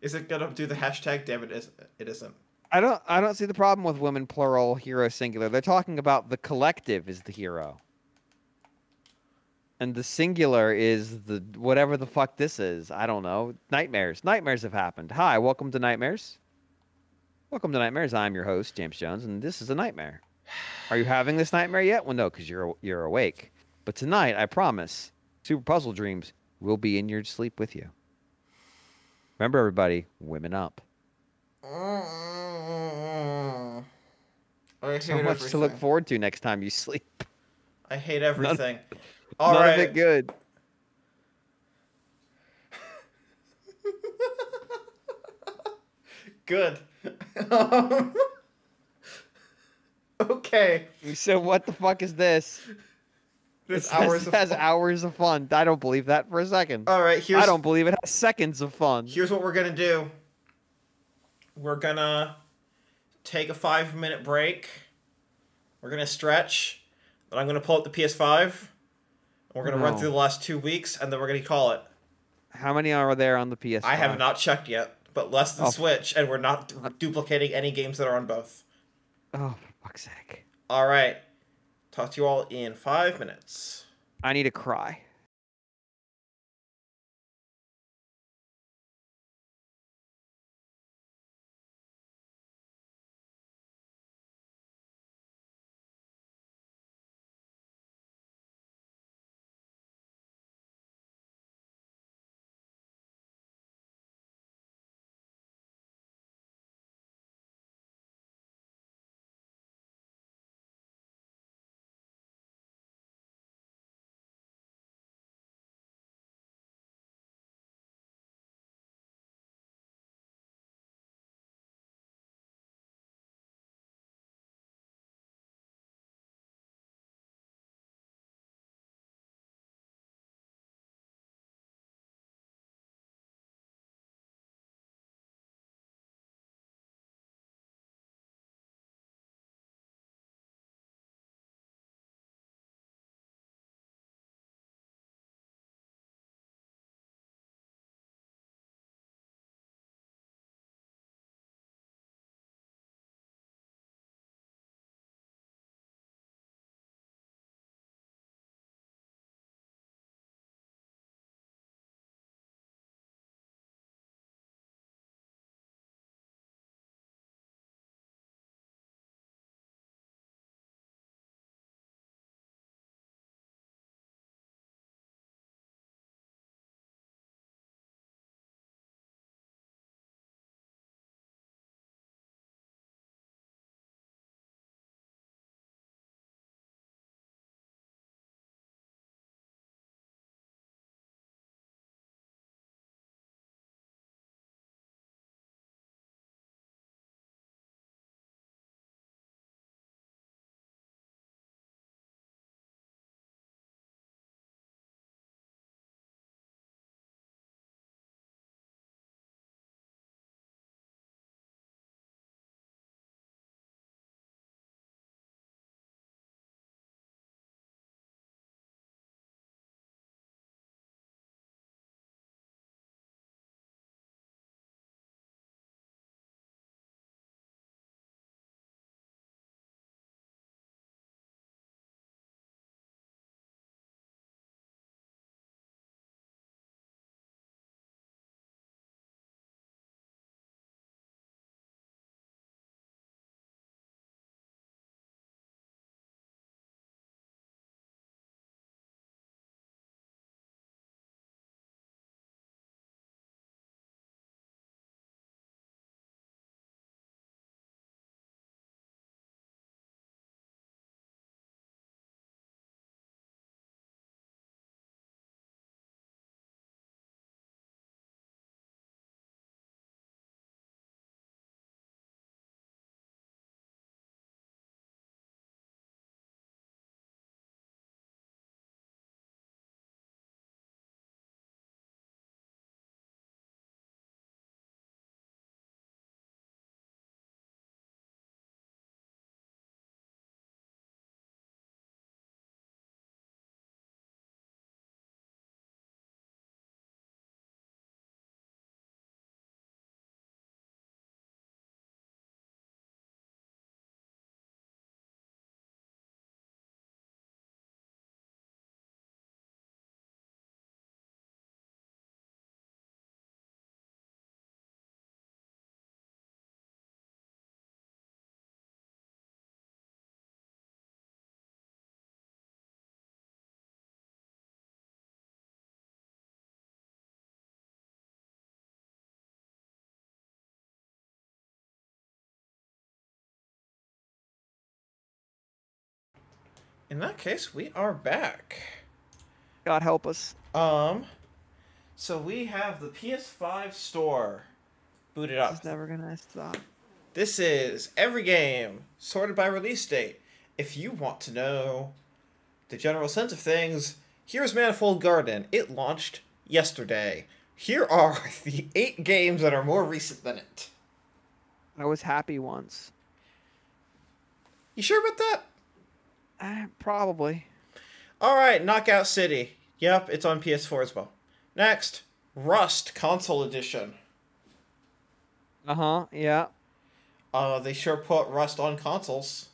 Speaker 1: Is it gonna do the hashtag? Damn it, it isn't.
Speaker 2: I don't see the problem with women plural, hero singular. They're talking about the collective is the hero. And the singular is the whatever the fuck this is. I don't know. Nightmares. Nightmares have happened. Hi, welcome to Nightmares. Welcome to Nightmares. I'm your host, James Jones, and this is a nightmare. Are you having this nightmare yet? Well, no, because you're awake. But tonight, I promise, Super Puzzle Dreams will be in your sleep with you. Remember, everybody, women up.
Speaker 1: I hate
Speaker 2: So much
Speaker 1: everything.
Speaker 2: to look forward to next time you sleep.
Speaker 1: I hate everything.
Speaker 2: None of it good.
Speaker 1: Good. Okay.
Speaker 2: So what the fuck is this?
Speaker 1: This
Speaker 2: has hours of fun. I don't believe that for a second.
Speaker 1: All right,
Speaker 2: I don't believe it has seconds of fun.
Speaker 1: Here's what we're gonna do. We're gonna take a 5-minute break. We're gonna stretch. Then I'm gonna pull up the PS5. And we're gonna run through the last 2 weeks, and then we're gonna call it.
Speaker 2: How many are there on the PS5?
Speaker 1: I have not checked yet, but less than Switch, and we're not duplicating any games that are on both.
Speaker 2: Oh, for fuck's sake.
Speaker 1: All right. Talk to you all in 5 minutes.
Speaker 2: I need to cry.
Speaker 1: In that case, we are back.
Speaker 2: God help us.
Speaker 1: So we have the PS5 store booted up.
Speaker 2: This is never gonna stop.
Speaker 1: This is every game sorted by release date. If you want to know the general sense of things, here's Manifold Garden. It launched yesterday. Here are the 8 games that are more recent than it.
Speaker 2: I was happy once.
Speaker 1: You sure about that?
Speaker 2: Probably.
Speaker 1: Alright, Knockout City. Yep, it's on PS4 as well. Next, Rust Console Edition.
Speaker 2: Yeah.
Speaker 1: They sure put Rust on consoles.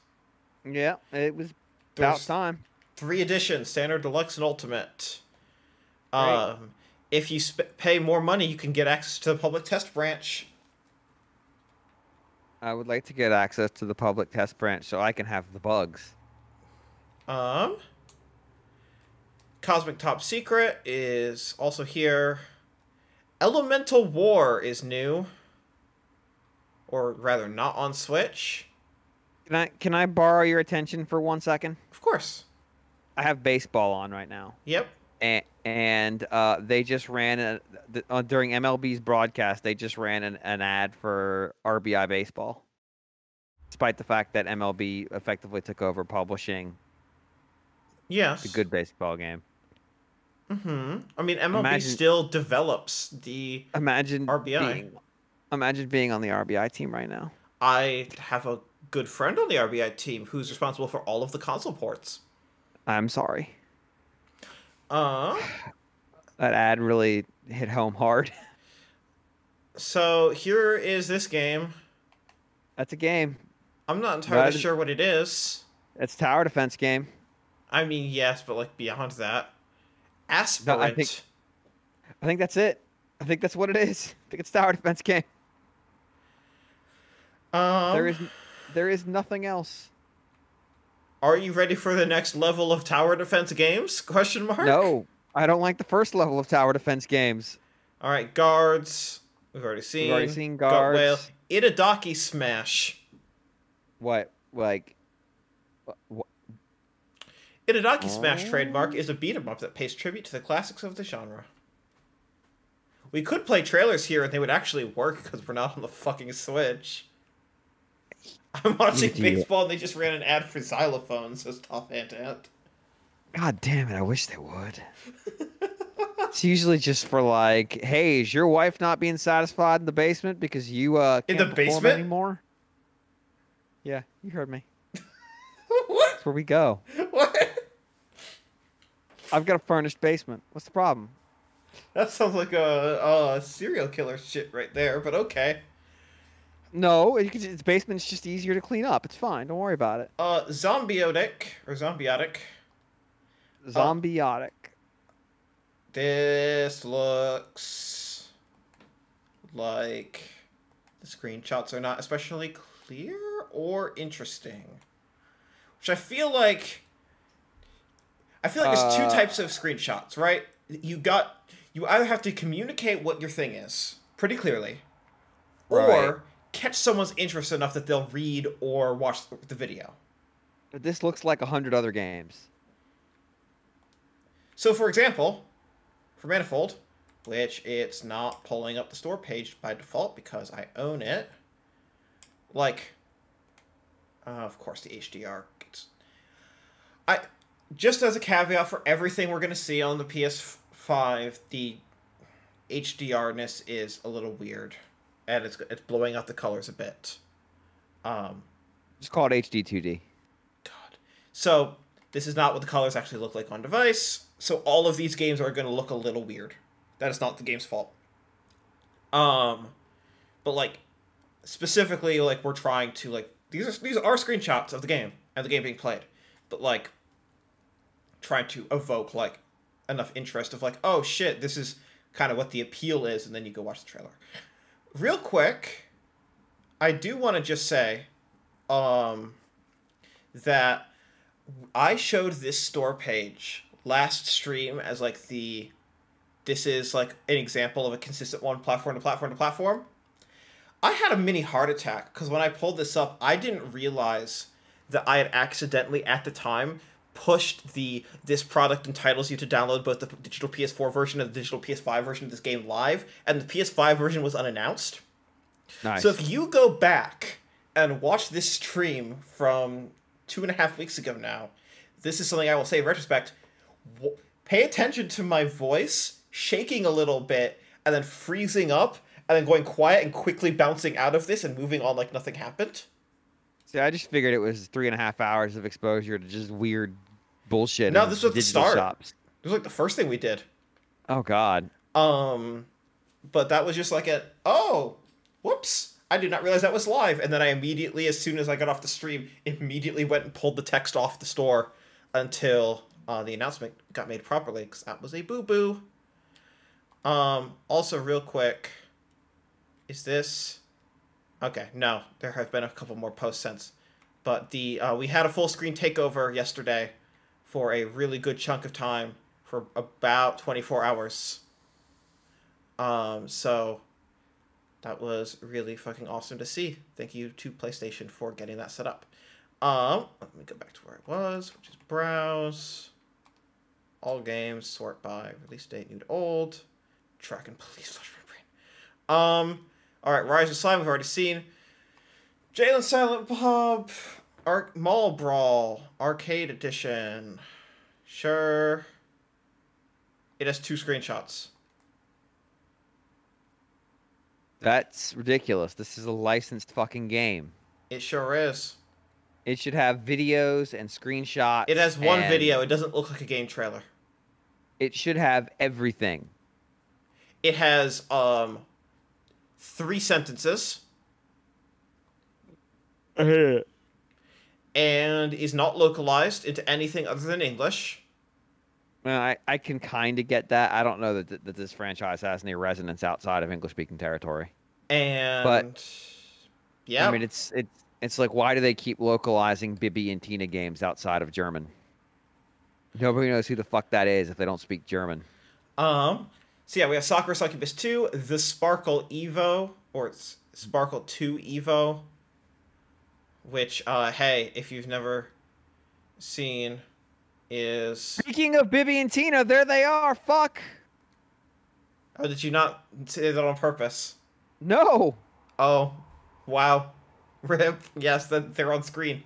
Speaker 2: Yeah, it was about time.
Speaker 1: 3 editions, Standard, Deluxe, and Ultimate.
Speaker 2: Right.
Speaker 1: If you pay more money, you can get access to the public test branch.
Speaker 2: I would like to get access to the public test branch so I can have the bugs.
Speaker 1: Cosmic Top Secret is also here. Elemental War is new. Or rather, not on Switch.
Speaker 2: Can I borrow your attention for 1 second?
Speaker 1: Of course.
Speaker 2: I have baseball on right now.
Speaker 1: Yep.
Speaker 2: And they just ran during MLB's broadcast. They just ran an ad for RBI Baseball, despite the fact that MLB effectively took over publishing.
Speaker 1: Yes.
Speaker 2: The good baseball game.
Speaker 1: Mm-hmm. I mean, MLB still develops the RBI.
Speaker 2: Imagine being on the RBI team right now.
Speaker 1: I have a good friend on the RBI team who's responsible for all of the console ports.
Speaker 2: I'm sorry.
Speaker 1: That
Speaker 2: ad really hit home hard.
Speaker 1: So here is this game.
Speaker 2: That's a game.
Speaker 1: I'm not entirely sure what it is.
Speaker 2: It's a tower defense game.
Speaker 1: I mean, yes, but like beyond that. Aspirant.
Speaker 2: No, I think that's it. I think that's what it is. I think it's a tower defense game. There is nothing else.
Speaker 1: Are you ready for the next level of tower defense games? Question mark?
Speaker 2: No, I don't like the first level of tower defense games.
Speaker 1: All right, guards. We've already seen.
Speaker 2: We've already seen guards.
Speaker 1: Itadaki Smash.
Speaker 2: What? Like... What?
Speaker 1: Itadaki Smash trademark is a beat-em-up that pays tribute to the classics of the genre. We could play trailers here and they would actually work because we're not on the fucking Switch. I'm watching baseball and they just ran an ad for xylophones as top ant.
Speaker 2: God damn it, I wish they would. It's usually just for like, hey, is your wife not being satisfied in the basement because you can't perform anymore? Yeah, you heard me.
Speaker 1: What?
Speaker 2: That's where we go.
Speaker 1: What?
Speaker 2: I've got a furnished basement. What's the problem?
Speaker 1: That sounds like a serial killer shit right there, but okay.
Speaker 2: No, its basement's just easier to clean up. It's fine. Don't worry about it.
Speaker 1: Zombiotic.
Speaker 2: Zombiotic.
Speaker 1: This looks like the screenshots are not especially clear or interesting. Which I feel like there's 2 types of screenshots, right? You either have to communicate what your thing is pretty clearly, or catch someone's interest enough that they'll read or watch the video.
Speaker 2: But this looks like 100 other games.
Speaker 1: So, for example, for Manifold, which it's not pulling up the store page by default because I own it, like, of course the HDR gets... Just as a caveat for everything we're going to see on the PS5, the HDR-ness is a little weird. And it's blowing out the colors a bit.
Speaker 2: Just call it HD 2D.
Speaker 1: God. So, this is not what the colors actually look like on device. So, all of these games are going to look a little weird. That is not the game's fault. But, like, specifically, like, we're trying to, like... These are screenshots of the game and the game being played. But, like, trying to evoke, like, enough interest of, like, oh, shit, this is kind of what the appeal is, and then you go watch the trailer. Real quick, I do want to just say that I showed this store page last stream as, like, this is, like, an example of a consistent one platform to platform to platform. I had a mini heart attack, because when I pulled this up, I didn't realize that I had accidentally, at the time, pushed this product entitles you to download both the digital PS4 version and the digital PS5 version of this game live, and the PS5 version was unannounced.
Speaker 2: Nice.
Speaker 1: So if you go back and watch this stream from 2.5 weeks ago now, this is something I will say in retrospect. Pay attention to my voice shaking a little bit and then freezing up and then going quiet and quickly bouncing out of this and moving on like nothing happened.
Speaker 2: See, I just figured it was 3.5 hours of exposure to just weird bullshit.
Speaker 1: No, this was the start.
Speaker 2: Shops.
Speaker 1: This was like the first thing we did.
Speaker 2: Oh God.
Speaker 1: But that was just like whoops. I did not realize that was live. And then I immediately, as soon as I got off the stream, immediately went and pulled the text off the store until the announcement got made properly, because that was a boo-boo. Also, real quick, is this... Okay, no, there have been a couple more posts since. But we had a full-screen takeover yesterday for a really good chunk of time, for about 24 hours. So... that was really fucking awesome to see. Thank you to PlayStation for getting that set up. Let me go back to where it was, which is browse. All games, sort by release date, new to old. Track and please flush my brain. Alright, Rise of Slime we've already seen. Jalen Silent Bob. Mall Brawl. Arcade Edition. Sure. It has 2 screenshots.
Speaker 2: That's ridiculous. This is a licensed fucking game.
Speaker 1: It sure is.
Speaker 2: It should have videos and screenshots.
Speaker 1: It has one video. It doesn't look like a game trailer.
Speaker 2: It should have everything.
Speaker 1: It has 3 sentences. And is not localized into anything other than English.
Speaker 2: Well, I can kind of get that. I don't know that this franchise has any resonance outside of English-speaking territory.
Speaker 1: But yeah,
Speaker 2: I mean, it's like, why do they keep localizing Bibi and Tina games outside of German? Nobody knows who the fuck that is if they don't speak German.
Speaker 1: So yeah, we have Sakura Succubus 2, The Sparkle Evo, or Sparkle 2 Evo, which, hey, if you've never seen, is...
Speaker 2: Speaking of Bibi and Tina, there they are, fuck!
Speaker 1: Oh, did you not say that on purpose?
Speaker 2: No!
Speaker 1: Oh, wow. RIP. Yes, they're on screen.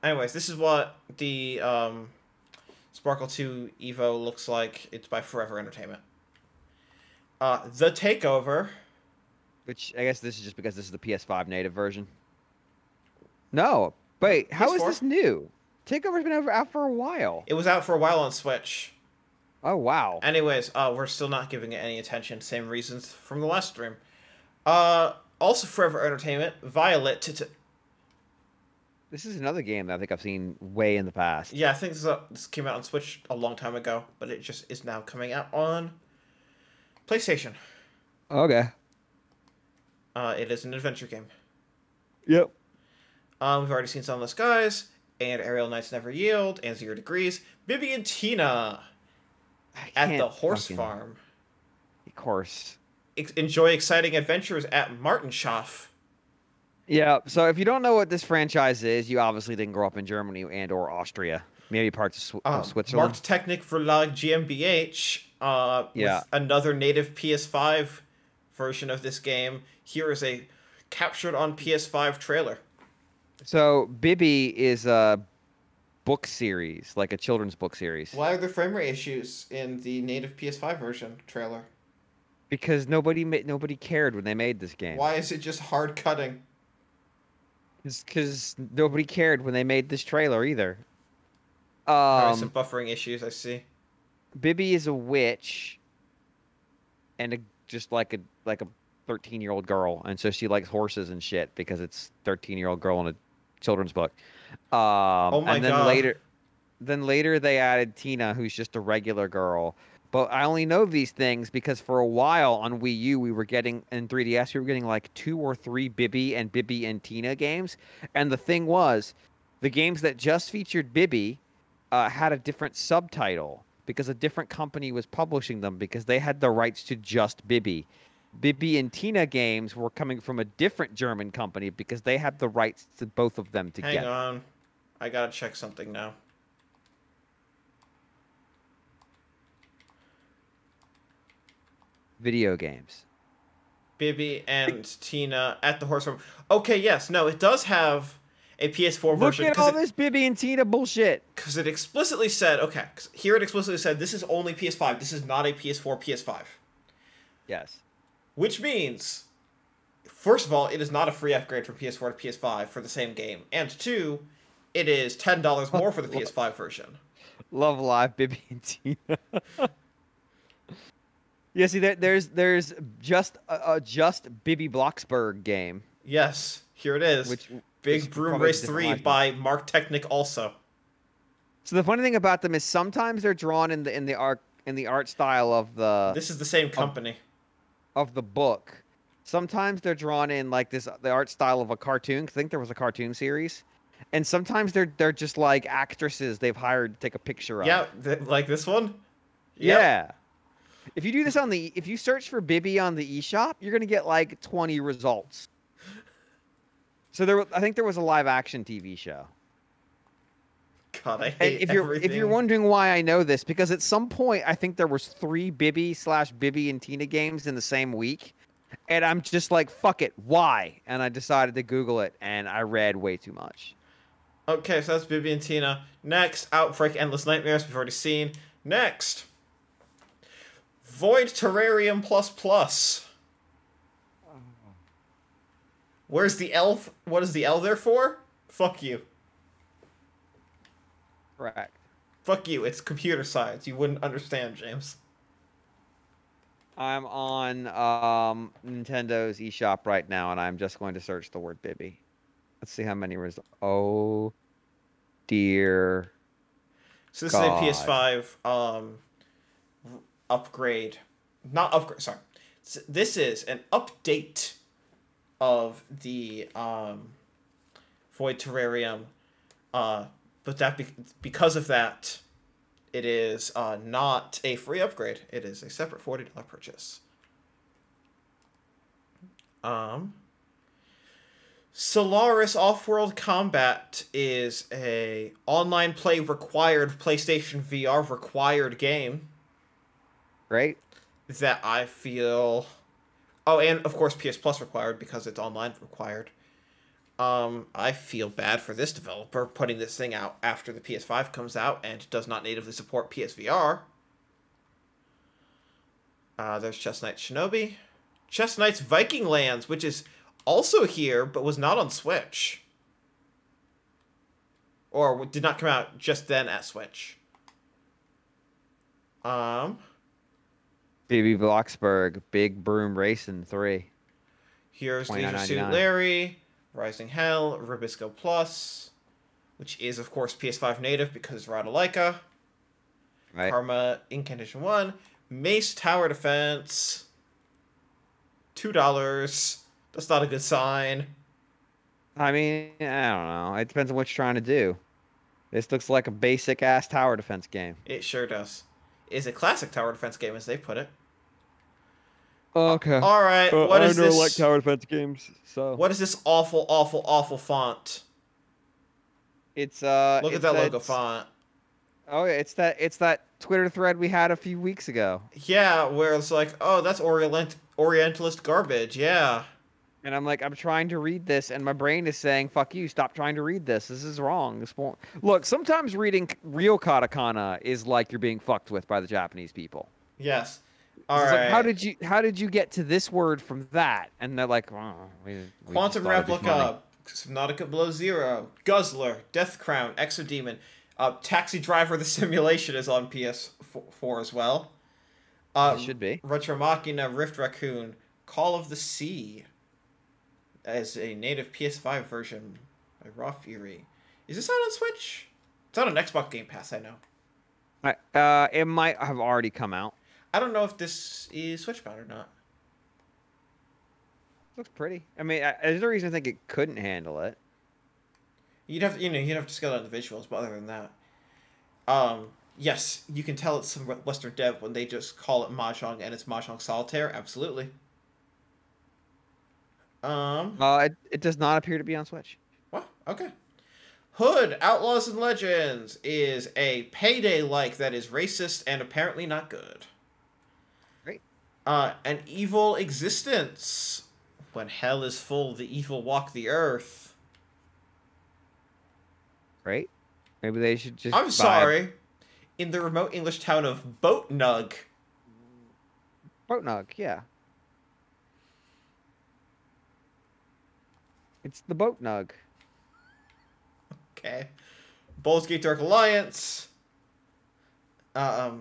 Speaker 1: Anyways, this is what the, Sparkle 2 Evo looks like. It's by Forever Entertainment. The Takeover.
Speaker 2: Which, I guess this is just because this is the PS5 native version. No. Wait, how is this new? Takeover's been out for a while.
Speaker 1: It was out for a while on Switch.
Speaker 2: Oh, wow.
Speaker 1: Anyways, we're still not giving it any attention. Same reasons from the last stream. Also Forever Entertainment, Violet.
Speaker 2: This is another game that I think I've seen way in the past.
Speaker 1: Yeah, I think this came out on Switch a long time ago, but it just is now coming out on PlayStation.
Speaker 2: Okay.
Speaker 1: It is an adventure game.
Speaker 2: Yep.
Speaker 1: We've already seen Sunless Skies, and Aerial Nights Never Yield, and 0 Degrees. Bibi and Tina at the horse farm.
Speaker 2: Of course.
Speaker 1: Enjoy exciting adventures at Martinshof.
Speaker 2: Yeah, so if you don't know what this franchise is, you obviously didn't grow up in Germany and or Austria. Maybe parts of Switzerland.
Speaker 1: Markttechnik Verlag GmbH, with another native PS5 version of this game. Here is a captured on PS5 trailer.
Speaker 2: So Bibi is a book series, like a children's book series.
Speaker 1: Why are there frame rate issues in the native PS5 version trailer?
Speaker 2: Because nobody cared when they made this game.
Speaker 1: Why is it just hard cutting?
Speaker 2: Because nobody cared when they made this trailer either.
Speaker 1: Some buffering issues, I see.
Speaker 2: Bibi is a witch, and just like a 13-year-old girl, and so she likes horses and shit because it's 13-year-old girl in a children's book.
Speaker 1: Oh my God.
Speaker 2: Then later they added Tina, who's just a regular girl. But I only know these things because for a while on Wii U, we were getting, in 3DS, we were getting like 2 or 3 Bibi and Tina games. And the thing was, the games that just featured Bibi had a different subtitle because a different company was publishing them because they had the rights to just Bibi. Bibi and Tina games were coming from a different German company because they had the rights to both of them together.
Speaker 1: Hang on. I gotta check something now.
Speaker 2: Video games.
Speaker 1: Bibby and Tina at the horse farm. Okay, yes, no, it does have a PS4 version.
Speaker 2: Look at all this Bibby and Tina bullshit.
Speaker 1: Because it explicitly said, okay, here it explicitly said this is only PS5. This is not a PS4, PS5.
Speaker 2: Yes.
Speaker 1: Which means, first of all, it is not a free upgrade from PS4 to PS5 for the same game. And two, it is $10 more for the PS5 version.
Speaker 2: Love Live, Bibby and Tina. Yeah, see, there's just Bibby Bloxburg game.
Speaker 1: Yes, here it is.
Speaker 2: Which
Speaker 1: Big Broom Race 3 by Mark Technic also.
Speaker 2: So the funny thing about them is sometimes they're drawn in the art style of the.
Speaker 1: This is the same company.
Speaker 2: Of the book. Sometimes they're drawn in like the art style of a cartoon. I think there was a cartoon series. And sometimes they're just like actresses they've hired to take a picture of.
Speaker 1: Yeah, like this one?
Speaker 2: Yep. Yeah. If you do this if you search for Bibby on the eShop, you're gonna get like 20 results. So I think there was a live action TV show.
Speaker 1: God, I hate everything.
Speaker 2: If you're wondering why I know this, because at some point I think there was 3 Bibby and Tina games in the same week, and I'm just like, fuck it, why? And I decided to Google it, and I read way too much.
Speaker 1: Okay, so that's Bibby and Tina. Next, Outbreak Endless Nightmares, we've already seen. Next, Void Terrarium ++. Where's the L? What is the L there for? Fuck you.
Speaker 2: Correct.
Speaker 1: Fuck you, it's computer science. You wouldn't understand, James.
Speaker 2: I'm on Nintendo's eShop right now, and I'm just going to search the word Bibby. Let's see how many results. Oh, dear.
Speaker 1: So this is a PS5 upgrade. Not upgrade, sorry. This is an update of the Void Terrarium. But because of that, it is not a free upgrade. It is a separate $40 purchase. Solaris Off-World Combat is a online play required PlayStation VR required game.
Speaker 2: Right.
Speaker 1: That I feel... Oh, and of course PS Plus required because it's online required. I feel bad for this developer putting this thing out after the PS5 comes out and does not natively support PSVR. There's Chess Knight Shinobi. Chess Knight's Viking Lands, which is also here, but was not on Switch. Or did not come out just then at Switch.
Speaker 2: Bibby Bloxburg, Big Broom Racing 3.
Speaker 1: Here's Leisure Suit Larry, Rising Hell, Rubisco Plus, which is, of course, PS5 native because it's Radalaika. Right. Karma Incantation 1, Mace Tower Defense, $2. That's not a good sign.
Speaker 2: I mean, I don't know. It depends on what you're trying to do. This looks like a basic-ass tower defense game.
Speaker 1: It sure does. It's a classic tower defense game, as they put it.
Speaker 2: Okay.
Speaker 1: All right. What is this?
Speaker 2: I like tower defense games. So.
Speaker 1: What is this awful, awful, awful font?
Speaker 2: It's
Speaker 1: Look at that logo font.
Speaker 2: Oh, it's that Twitter thread we had a few weeks ago.
Speaker 1: Yeah, where it's like, oh, that's Orientalist garbage. Yeah.
Speaker 2: And I'm like, I'm trying to read this, and my brain is saying, "Fuck you! Stop trying to read this. This is wrong." This won't... Look, sometimes reading real katakana is like you're being fucked with by the Japanese people.
Speaker 1: Yes. All right.
Speaker 2: Like, how did you get to this word from that? And they're like, oh, we
Speaker 1: Quantum Replica, Subnautica Below Zero, Guzzler, Death Crown, Exodemon, Taxi Driver: The Simulation is on PS4 as well.
Speaker 2: It should be.
Speaker 1: Retro Machina, Rift Raccoon, Call of the Sea, as a native PS5 version by Raw Fury. Is this out on Switch? It's out on Xbox Game Pass, I know.
Speaker 2: It might have already come out.
Speaker 1: I don't know if this is Switch-bound or not.
Speaker 2: Looks pretty. I mean, there's no reason to think it couldn't handle it.
Speaker 1: You'd have to scale down the visuals, but other than that, yes, you can tell it's some Western dev when they just call it Mahjong and it's Mahjong Solitaire. Absolutely.
Speaker 2: It does not appear to be on Switch.
Speaker 1: Well, okay. Hood Outlaws and Legends is a Payday-like that is racist and apparently not good.
Speaker 2: Great.
Speaker 1: An Evil Existence. When hell is full, the evil walk the earth.
Speaker 2: Great. Maybe they should just.
Speaker 1: I'm sorry. In the remote English town of Boatnug.
Speaker 2: Boatnug, yeah. It's the Boatnug.
Speaker 1: Okay. Baldur's Gate Dark Alliance. I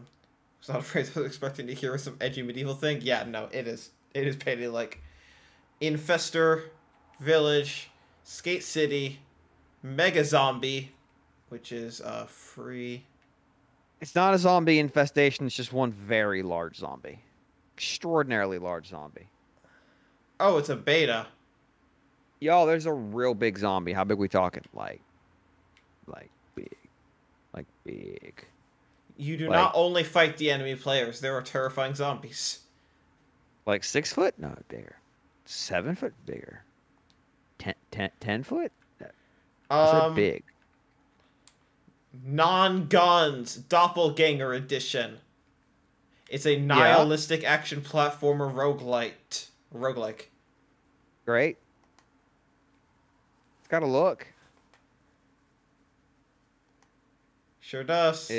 Speaker 1: was not afraid. I was expecting to hear some edgy medieval thing. Yeah, no, it is. It is Payday like. Infestor, Village, Skate City, Mega Zombie, which is free.
Speaker 2: It's not a zombie infestation. It's just one very large zombie, extraordinarily large zombie.
Speaker 1: Oh, it's a beta.
Speaker 2: Yo, there's a real big zombie. How big we talking? Like big, like big.
Speaker 1: You do not only fight the enemy players. There are terrifying zombies.
Speaker 2: Like 6 foot? No, bigger. 7 foot? Bigger. 10 foot? I said big.
Speaker 1: Non-guns Doppelganger Edition. It's a nihilistic action platformer roguelike.
Speaker 2: Great. It's got a look.
Speaker 1: Sure does.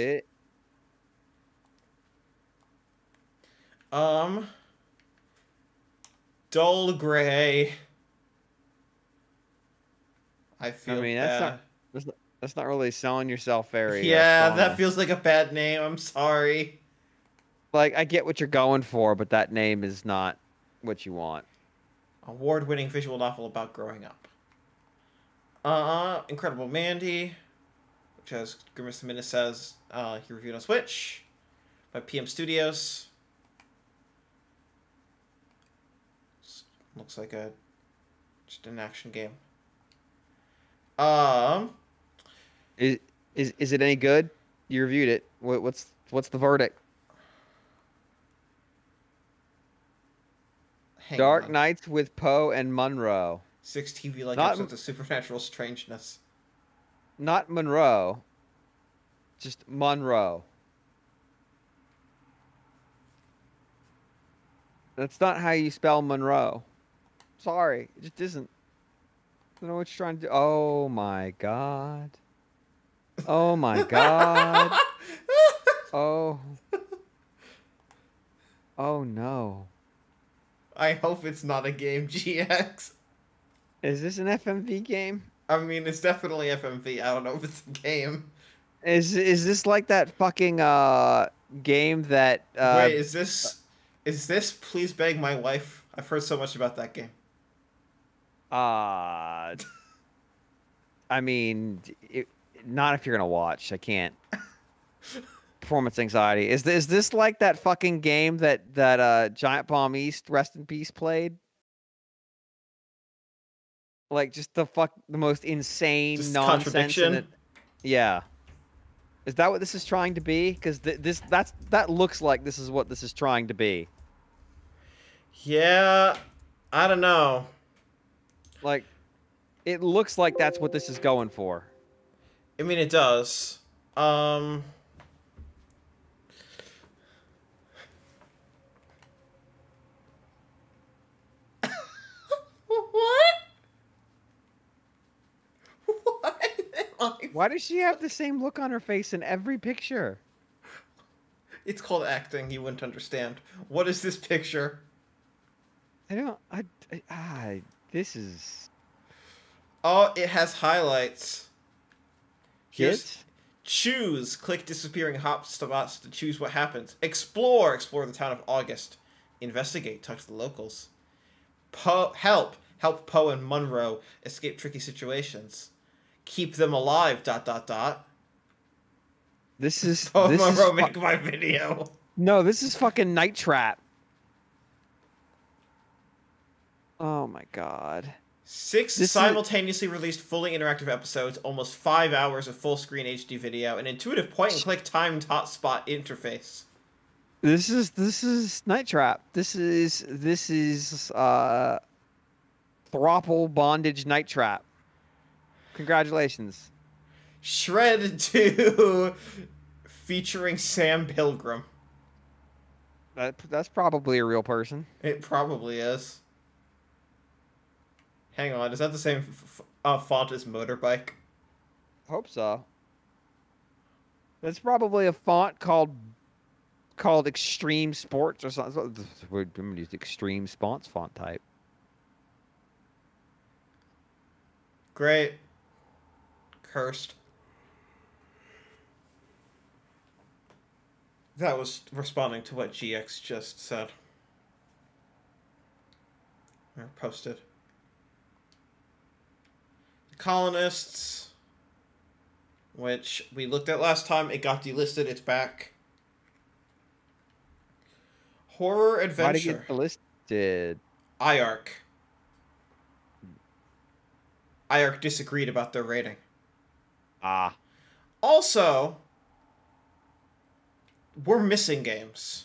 Speaker 1: Dull gray. I mean,
Speaker 2: that's not really selling yourself very.
Speaker 1: Yeah, that feels like a bad name. I'm sorry.
Speaker 2: Like, I get what you're going for, but that name is not what you want.
Speaker 1: Award-winning visual novel about growing up. Incredible Mandy, which has Grimace the Menace says he reviewed on Switch by PM Studios. Looks like just an action game.
Speaker 2: Is it any good? You reviewed it. What's the verdict? Dark Nights with Poe and Monroe.
Speaker 1: 6 TV-like episodes of supernatural strangeness.
Speaker 2: Not Monroe. Just Monroe. That's not how you spell Monroe. Sorry, it just isn't. I don't know what you're trying to do. Oh my god. Oh my god. Oh. Oh no.
Speaker 1: I hope it's not a game, GX.
Speaker 2: Is this an FMV game?
Speaker 1: I mean, it's definitely FMV. I don't know if it's a game.
Speaker 2: Is this like that fucking game that
Speaker 1: Wait, is this Please Beg My Wife? I've heard so much about that game.
Speaker 2: I mean, not if you're gonna watch. I can't. Performance anxiety. Is this like that fucking game that Giant Bomb East, rest in peace, played? Like just the most insane
Speaker 1: just
Speaker 2: nonsense.
Speaker 1: Contradiction.
Speaker 2: Yeah. Is that what this is trying to be? Because that looks like this is what this is trying to be.
Speaker 1: Yeah, I don't know.
Speaker 2: Like, it looks like that's what this is going for.
Speaker 1: I mean, it does. What? What?
Speaker 2: Why does she have the same look on her face in every picture?
Speaker 1: It's called acting. You wouldn't understand. What is this picture?
Speaker 2: This is...
Speaker 1: Oh, it has highlights.
Speaker 2: Kids?
Speaker 1: Choose. Click disappearing hotspots to choose what happens. Explore. Explore the town of August. Investigate. Talk to the locals. Help. Help Poe and Monroe escape tricky situations. Keep them alive. ...
Speaker 2: This is...
Speaker 1: Poe and Monroe make my video.
Speaker 2: No, this is fucking Night Trap. Oh my god.
Speaker 1: 6 simultaneously released fully interactive episodes, almost 5 hours of full screen HD video, an intuitive point and click timed hotspot interface.
Speaker 2: This is Night Trap. This is Throttle Bondage Night Trap. Congratulations.
Speaker 1: Shred 2 featuring Sam Pilgrim.
Speaker 2: That's probably a real person.
Speaker 1: It probably is. Hang on, is that the same font as Motorbike?
Speaker 2: Hope so. That's probably a font called Extreme Sports or something. We're going to use Extreme Sports font type.
Speaker 1: Great. Cursed. That was responding to what GX just said. Or posted. The Colonists, which we looked at last time. It got delisted. It's back. Horror Adventure.
Speaker 2: Why did it get delisted?
Speaker 1: IARC. IARC disagreed about their rating.
Speaker 2: Ah.
Speaker 1: Also, we're missing games.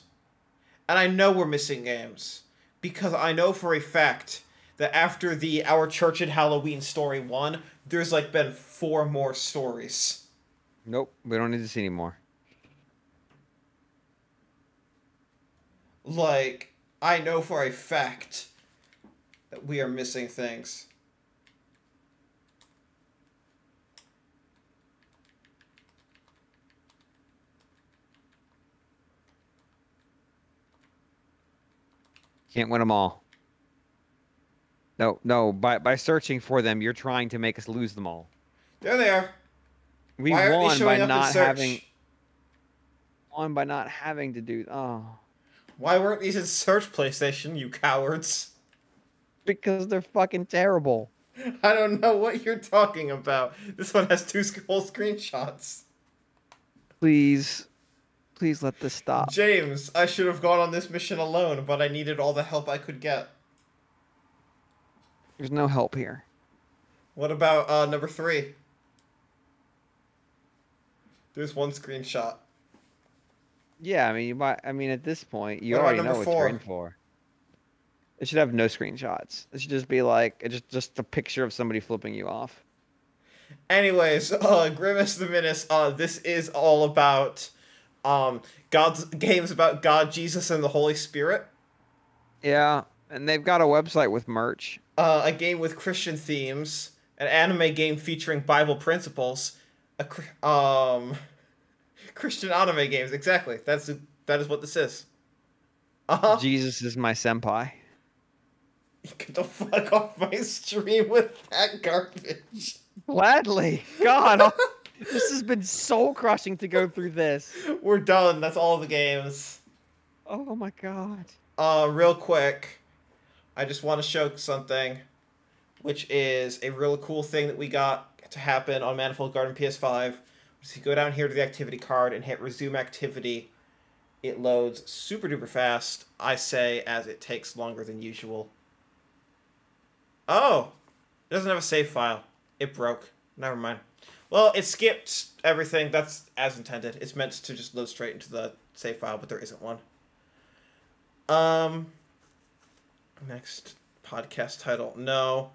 Speaker 1: And I know we're missing games. Because I know for a fact that after the Our Church in Halloween story 1, there's like been 4 more stories.
Speaker 2: Nope, we don't need to see any more.
Speaker 1: Like, I know for a fact that we are missing things.
Speaker 2: Can't win them all. No. By searching for them, you're trying to make us lose them all.
Speaker 1: There they are.
Speaker 2: We won by not having. Won by not having to do. Oh.
Speaker 1: Why weren't these in search, PlayStation? You cowards.
Speaker 2: Because they're fucking terrible.
Speaker 1: I don't know what you're talking about. This one has 2 full screenshots.
Speaker 2: Please let this stop.
Speaker 1: James, I should have gone on this mission alone, but I needed all the help I could get.
Speaker 2: There's no help here.
Speaker 1: What about number 3? There's 1 screenshot.
Speaker 2: Yeah, I mean, you might. I mean, at this point, you already know what you're in for. It should have no screenshots. It should just be like just a picture of somebody flipping you off.
Speaker 1: Anyways, Grimace the Menace. This is all about God's games about God, Jesus, and the Holy Spirit.
Speaker 2: Yeah, and they've got a website with merch.
Speaker 1: A game with Christian themes, an anime game featuring Bible principles, Christian anime games. Exactly. That is what this is.
Speaker 2: Jesus is my senpai.
Speaker 1: Get the fuck off my stream with that garbage.
Speaker 2: Gladly. God, this has been soul crushing to go through this.
Speaker 1: We're done. That's all the games.
Speaker 2: Oh my god.
Speaker 1: Real quick, I just want to show something, which is a really cool thing that we got to happen on Manifold Garden PS5. So you go down here to the activity card and hit resume activity. It loads super duper fast, I say, as it takes longer than usual. Oh, it doesn't have a save file. It broke. Never mind. Well, it skipped everything. That's as intended. It's meant to just load straight into the save file, but there isn't one. Next podcast title. No.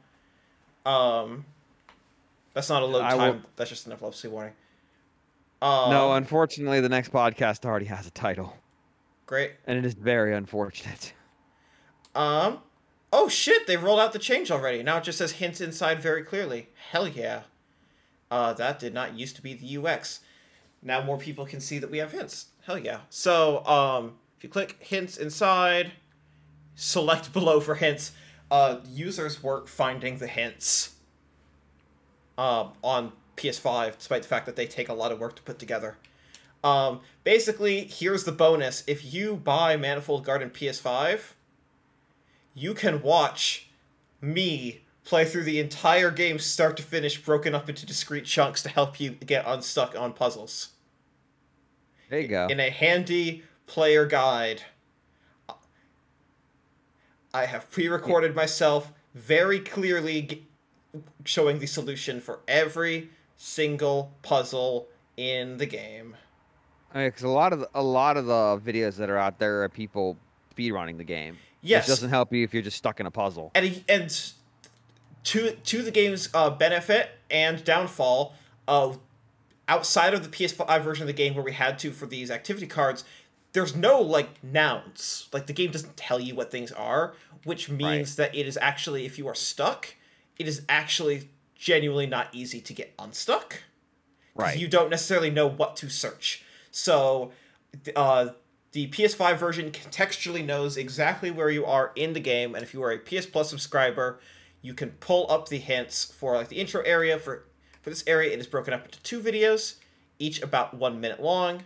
Speaker 1: That's not a load time. That's just an epilepsy warning.
Speaker 2: No, unfortunately, the next podcast already has a title.
Speaker 1: Great.
Speaker 2: And it is very unfortunate.
Speaker 1: Oh shit, they rolled out the change already. Now it just says hints inside very clearly. Hell yeah. That did not used to be the UX. Now more people can see that we have hints. Hell yeah. So, if you click hints inside, select below for hints, users weren't finding the hints on PS5, despite the fact that they take a lot of work to put together. Basically, here's the bonus. If you buy Manifold Garden PS5, you can watch me play through the entire game start to finish, broken up into discrete chunks to help you get unstuck on puzzles.
Speaker 2: There you go.
Speaker 1: In a handy player guide. I have pre-recorded myself very clearly showing the solution for every single puzzle in the game.
Speaker 2: I mean, because a lot of the videos that are out there are people speedrunning the game.
Speaker 1: Yes,
Speaker 2: which doesn't help you if you're just stuck in a puzzle.
Speaker 1: And to the game's benefit and downfall, outside of the PS5 version of the game where we had to for these activity cards, there's no, like, nouns. Like, the game doesn't tell you what things are, which means that it is actually, if you are stuck, it is actually genuinely not easy to get unstuck. Right. You don't necessarily know what to search. So, the PS5 version contextually knows exactly where you are in the game, and if you are a PS Plus subscriber, you can pull up the hints for, like, the intro area. For this area, it is broken up into 2 videos, each about 1 minute long,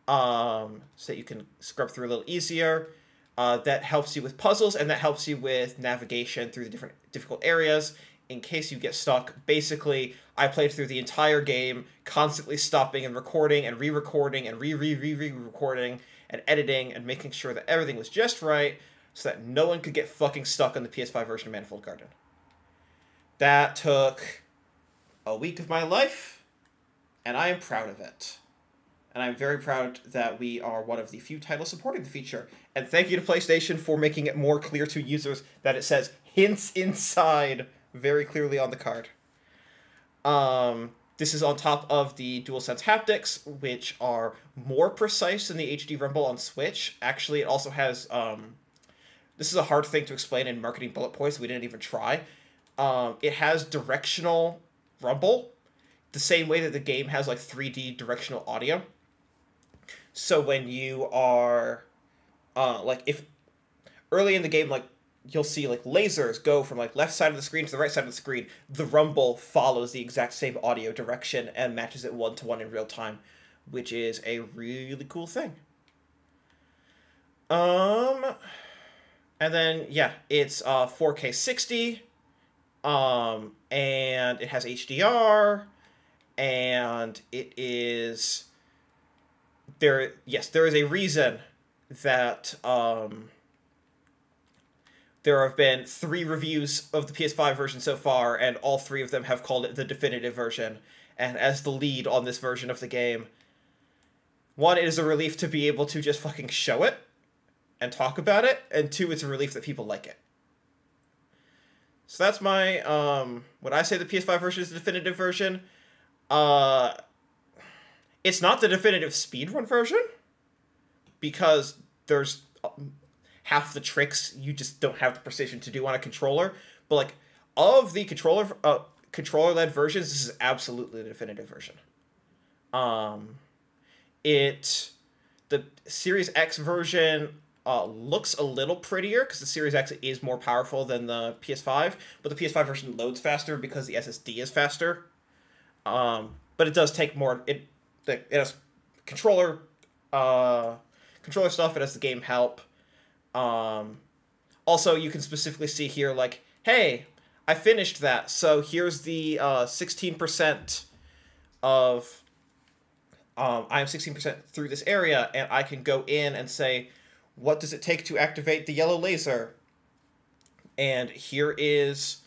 Speaker 1: so that you can scrub through a little easier. That helps you with puzzles, and that helps you with navigation through the different difficult areas in case you get stuck. Basically, I played through the entire game, constantly stopping and recording and re-recording and re-recording and editing and making sure that everything was just right so that no one could get fucking stuck on the PS5 version of Manifold Garden. That took a week of my life, and I am proud of it. And I'm very proud that we are one of the few titles supporting the feature. And thank you to PlayStation for making it more clear to users that it says hints inside very clearly on the card. This is on top of the DualSense haptics, which are more precise than the HD Rumble on Switch. Actually, it also has... this is a hard thing to explain in marketing bullet points, so we didn't even try. It has directional rumble, the same way that the game has, like, 3D directional audio. So when you are, like, if early in the game, like, you'll see, like, lasers go from, like, left side of the screen to the right side of the screen, the rumble follows the exact same audio direction and matches it 1-to-1 in real time, which is a really cool thing. And then, yeah, it's 4K 60, and it has HDR, and it is... there is a reason that there have been 3 reviews of the PS5 version so far, and all 3 of them have called it the definitive version. And as the lead on this version of the game, 1, it is a relief to be able to just fucking show it and talk about it, and 2, it's a relief that people like it. So that's my, when I say the PS5 version is the definitive version, it's not the definitive speedrun version, because there's half the tricks you just don't have the precision to do on a controller. But, like, of the controller-led versions, this is absolutely the definitive version. The Series X version looks a little prettier, because the Series X is more powerful than the PS5, but the PS5 version loads faster because the SSD is faster. But it does take more... It has controller stuff. It has the game help. Also, you can specifically see here, like, hey, I finished that, so here's the 16% of... I am 16% through this area, and I can go in and say, what does it take to activate the yellow laser? And here is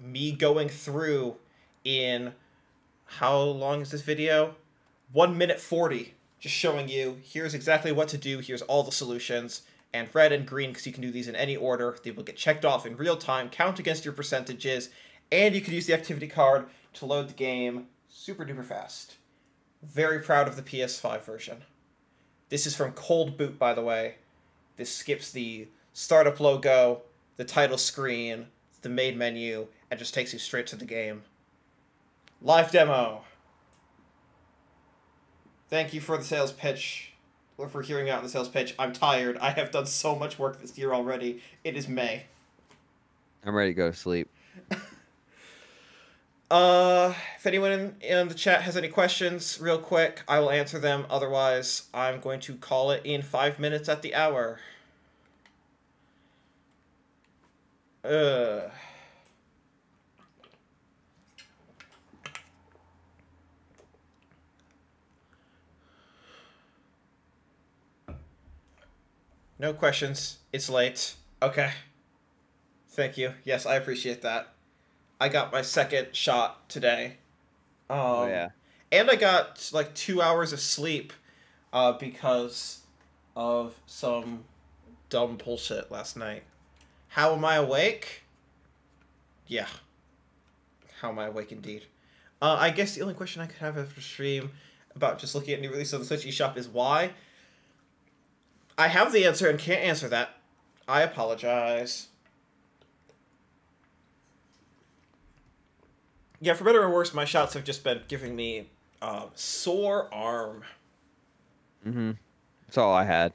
Speaker 1: me going through in... how long is this video? 1 minute 40. Just showing you, here's exactly what to do, here's all the solutions, and red and green, because you can do these in any order. They will get checked off in real time, count against your percentages, and you can use the activity card to load the game super duper fast. Very proud of the PS5 version. This is from Cold Boot, by the way. This skips the startup logo, the title screen, the main menu, and just takes you straight to the game. Live demo. Thank you for the sales pitch. Or for hearing out the sales pitch. I'm tired. I have done so much work this year already. It is May.
Speaker 2: I'm ready to go to sleep.
Speaker 1: If anyone in the chat has any questions, real quick, I will answer them. Otherwise, I'm going to call it in 5 minutes at the hour. No questions. It's late. Okay. Thank you. Yes, I appreciate that. I got my second shot today.
Speaker 2: Oh, yeah.
Speaker 1: And I got, like, 2 hours of sleep because of some dumb bullshit last night. How am I awake? Yeah. How am I awake indeed? I guess the only question I could have after stream about just looking at new releases on the Switch eShop is why. I have the answer and can't answer that. I apologize. Yeah, for better or worse, my shots have just been giving me sore arm.
Speaker 2: Mm-hmm. That's all I had.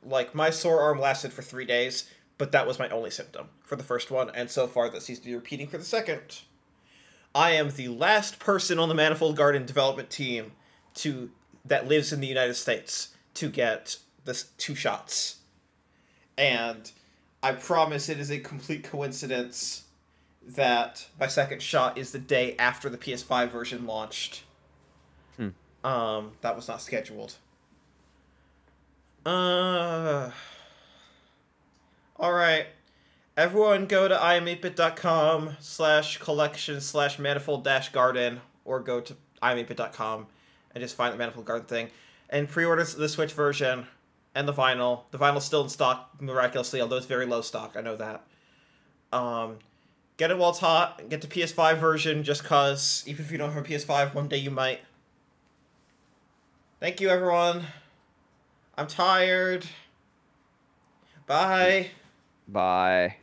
Speaker 1: Like, my sore arm lasted for 3 days, but that was my only symptom for the first one, and so far that seems to be repeating for the second. I am the last person on the Manifold Garden development team that lives in the United States to get this 2 shots. And I promise it is a complete coincidence that my second shot is the day after the PS5 version launched. That was not scheduled. Alright. Everyone go to iam8bit.com/collection/manifold-garden or go to iam8bit.com and just find the Manifold Garden thing and pre-order the Switch version and the vinyl. The vinyl's still in stock miraculously, although it's very low stock. I know that. Get it while it's hot. Get the PS5 version just cause even if you don't have a PS5, one day you might. Thank you, everyone. I'm tired. Bye.
Speaker 2: Bye.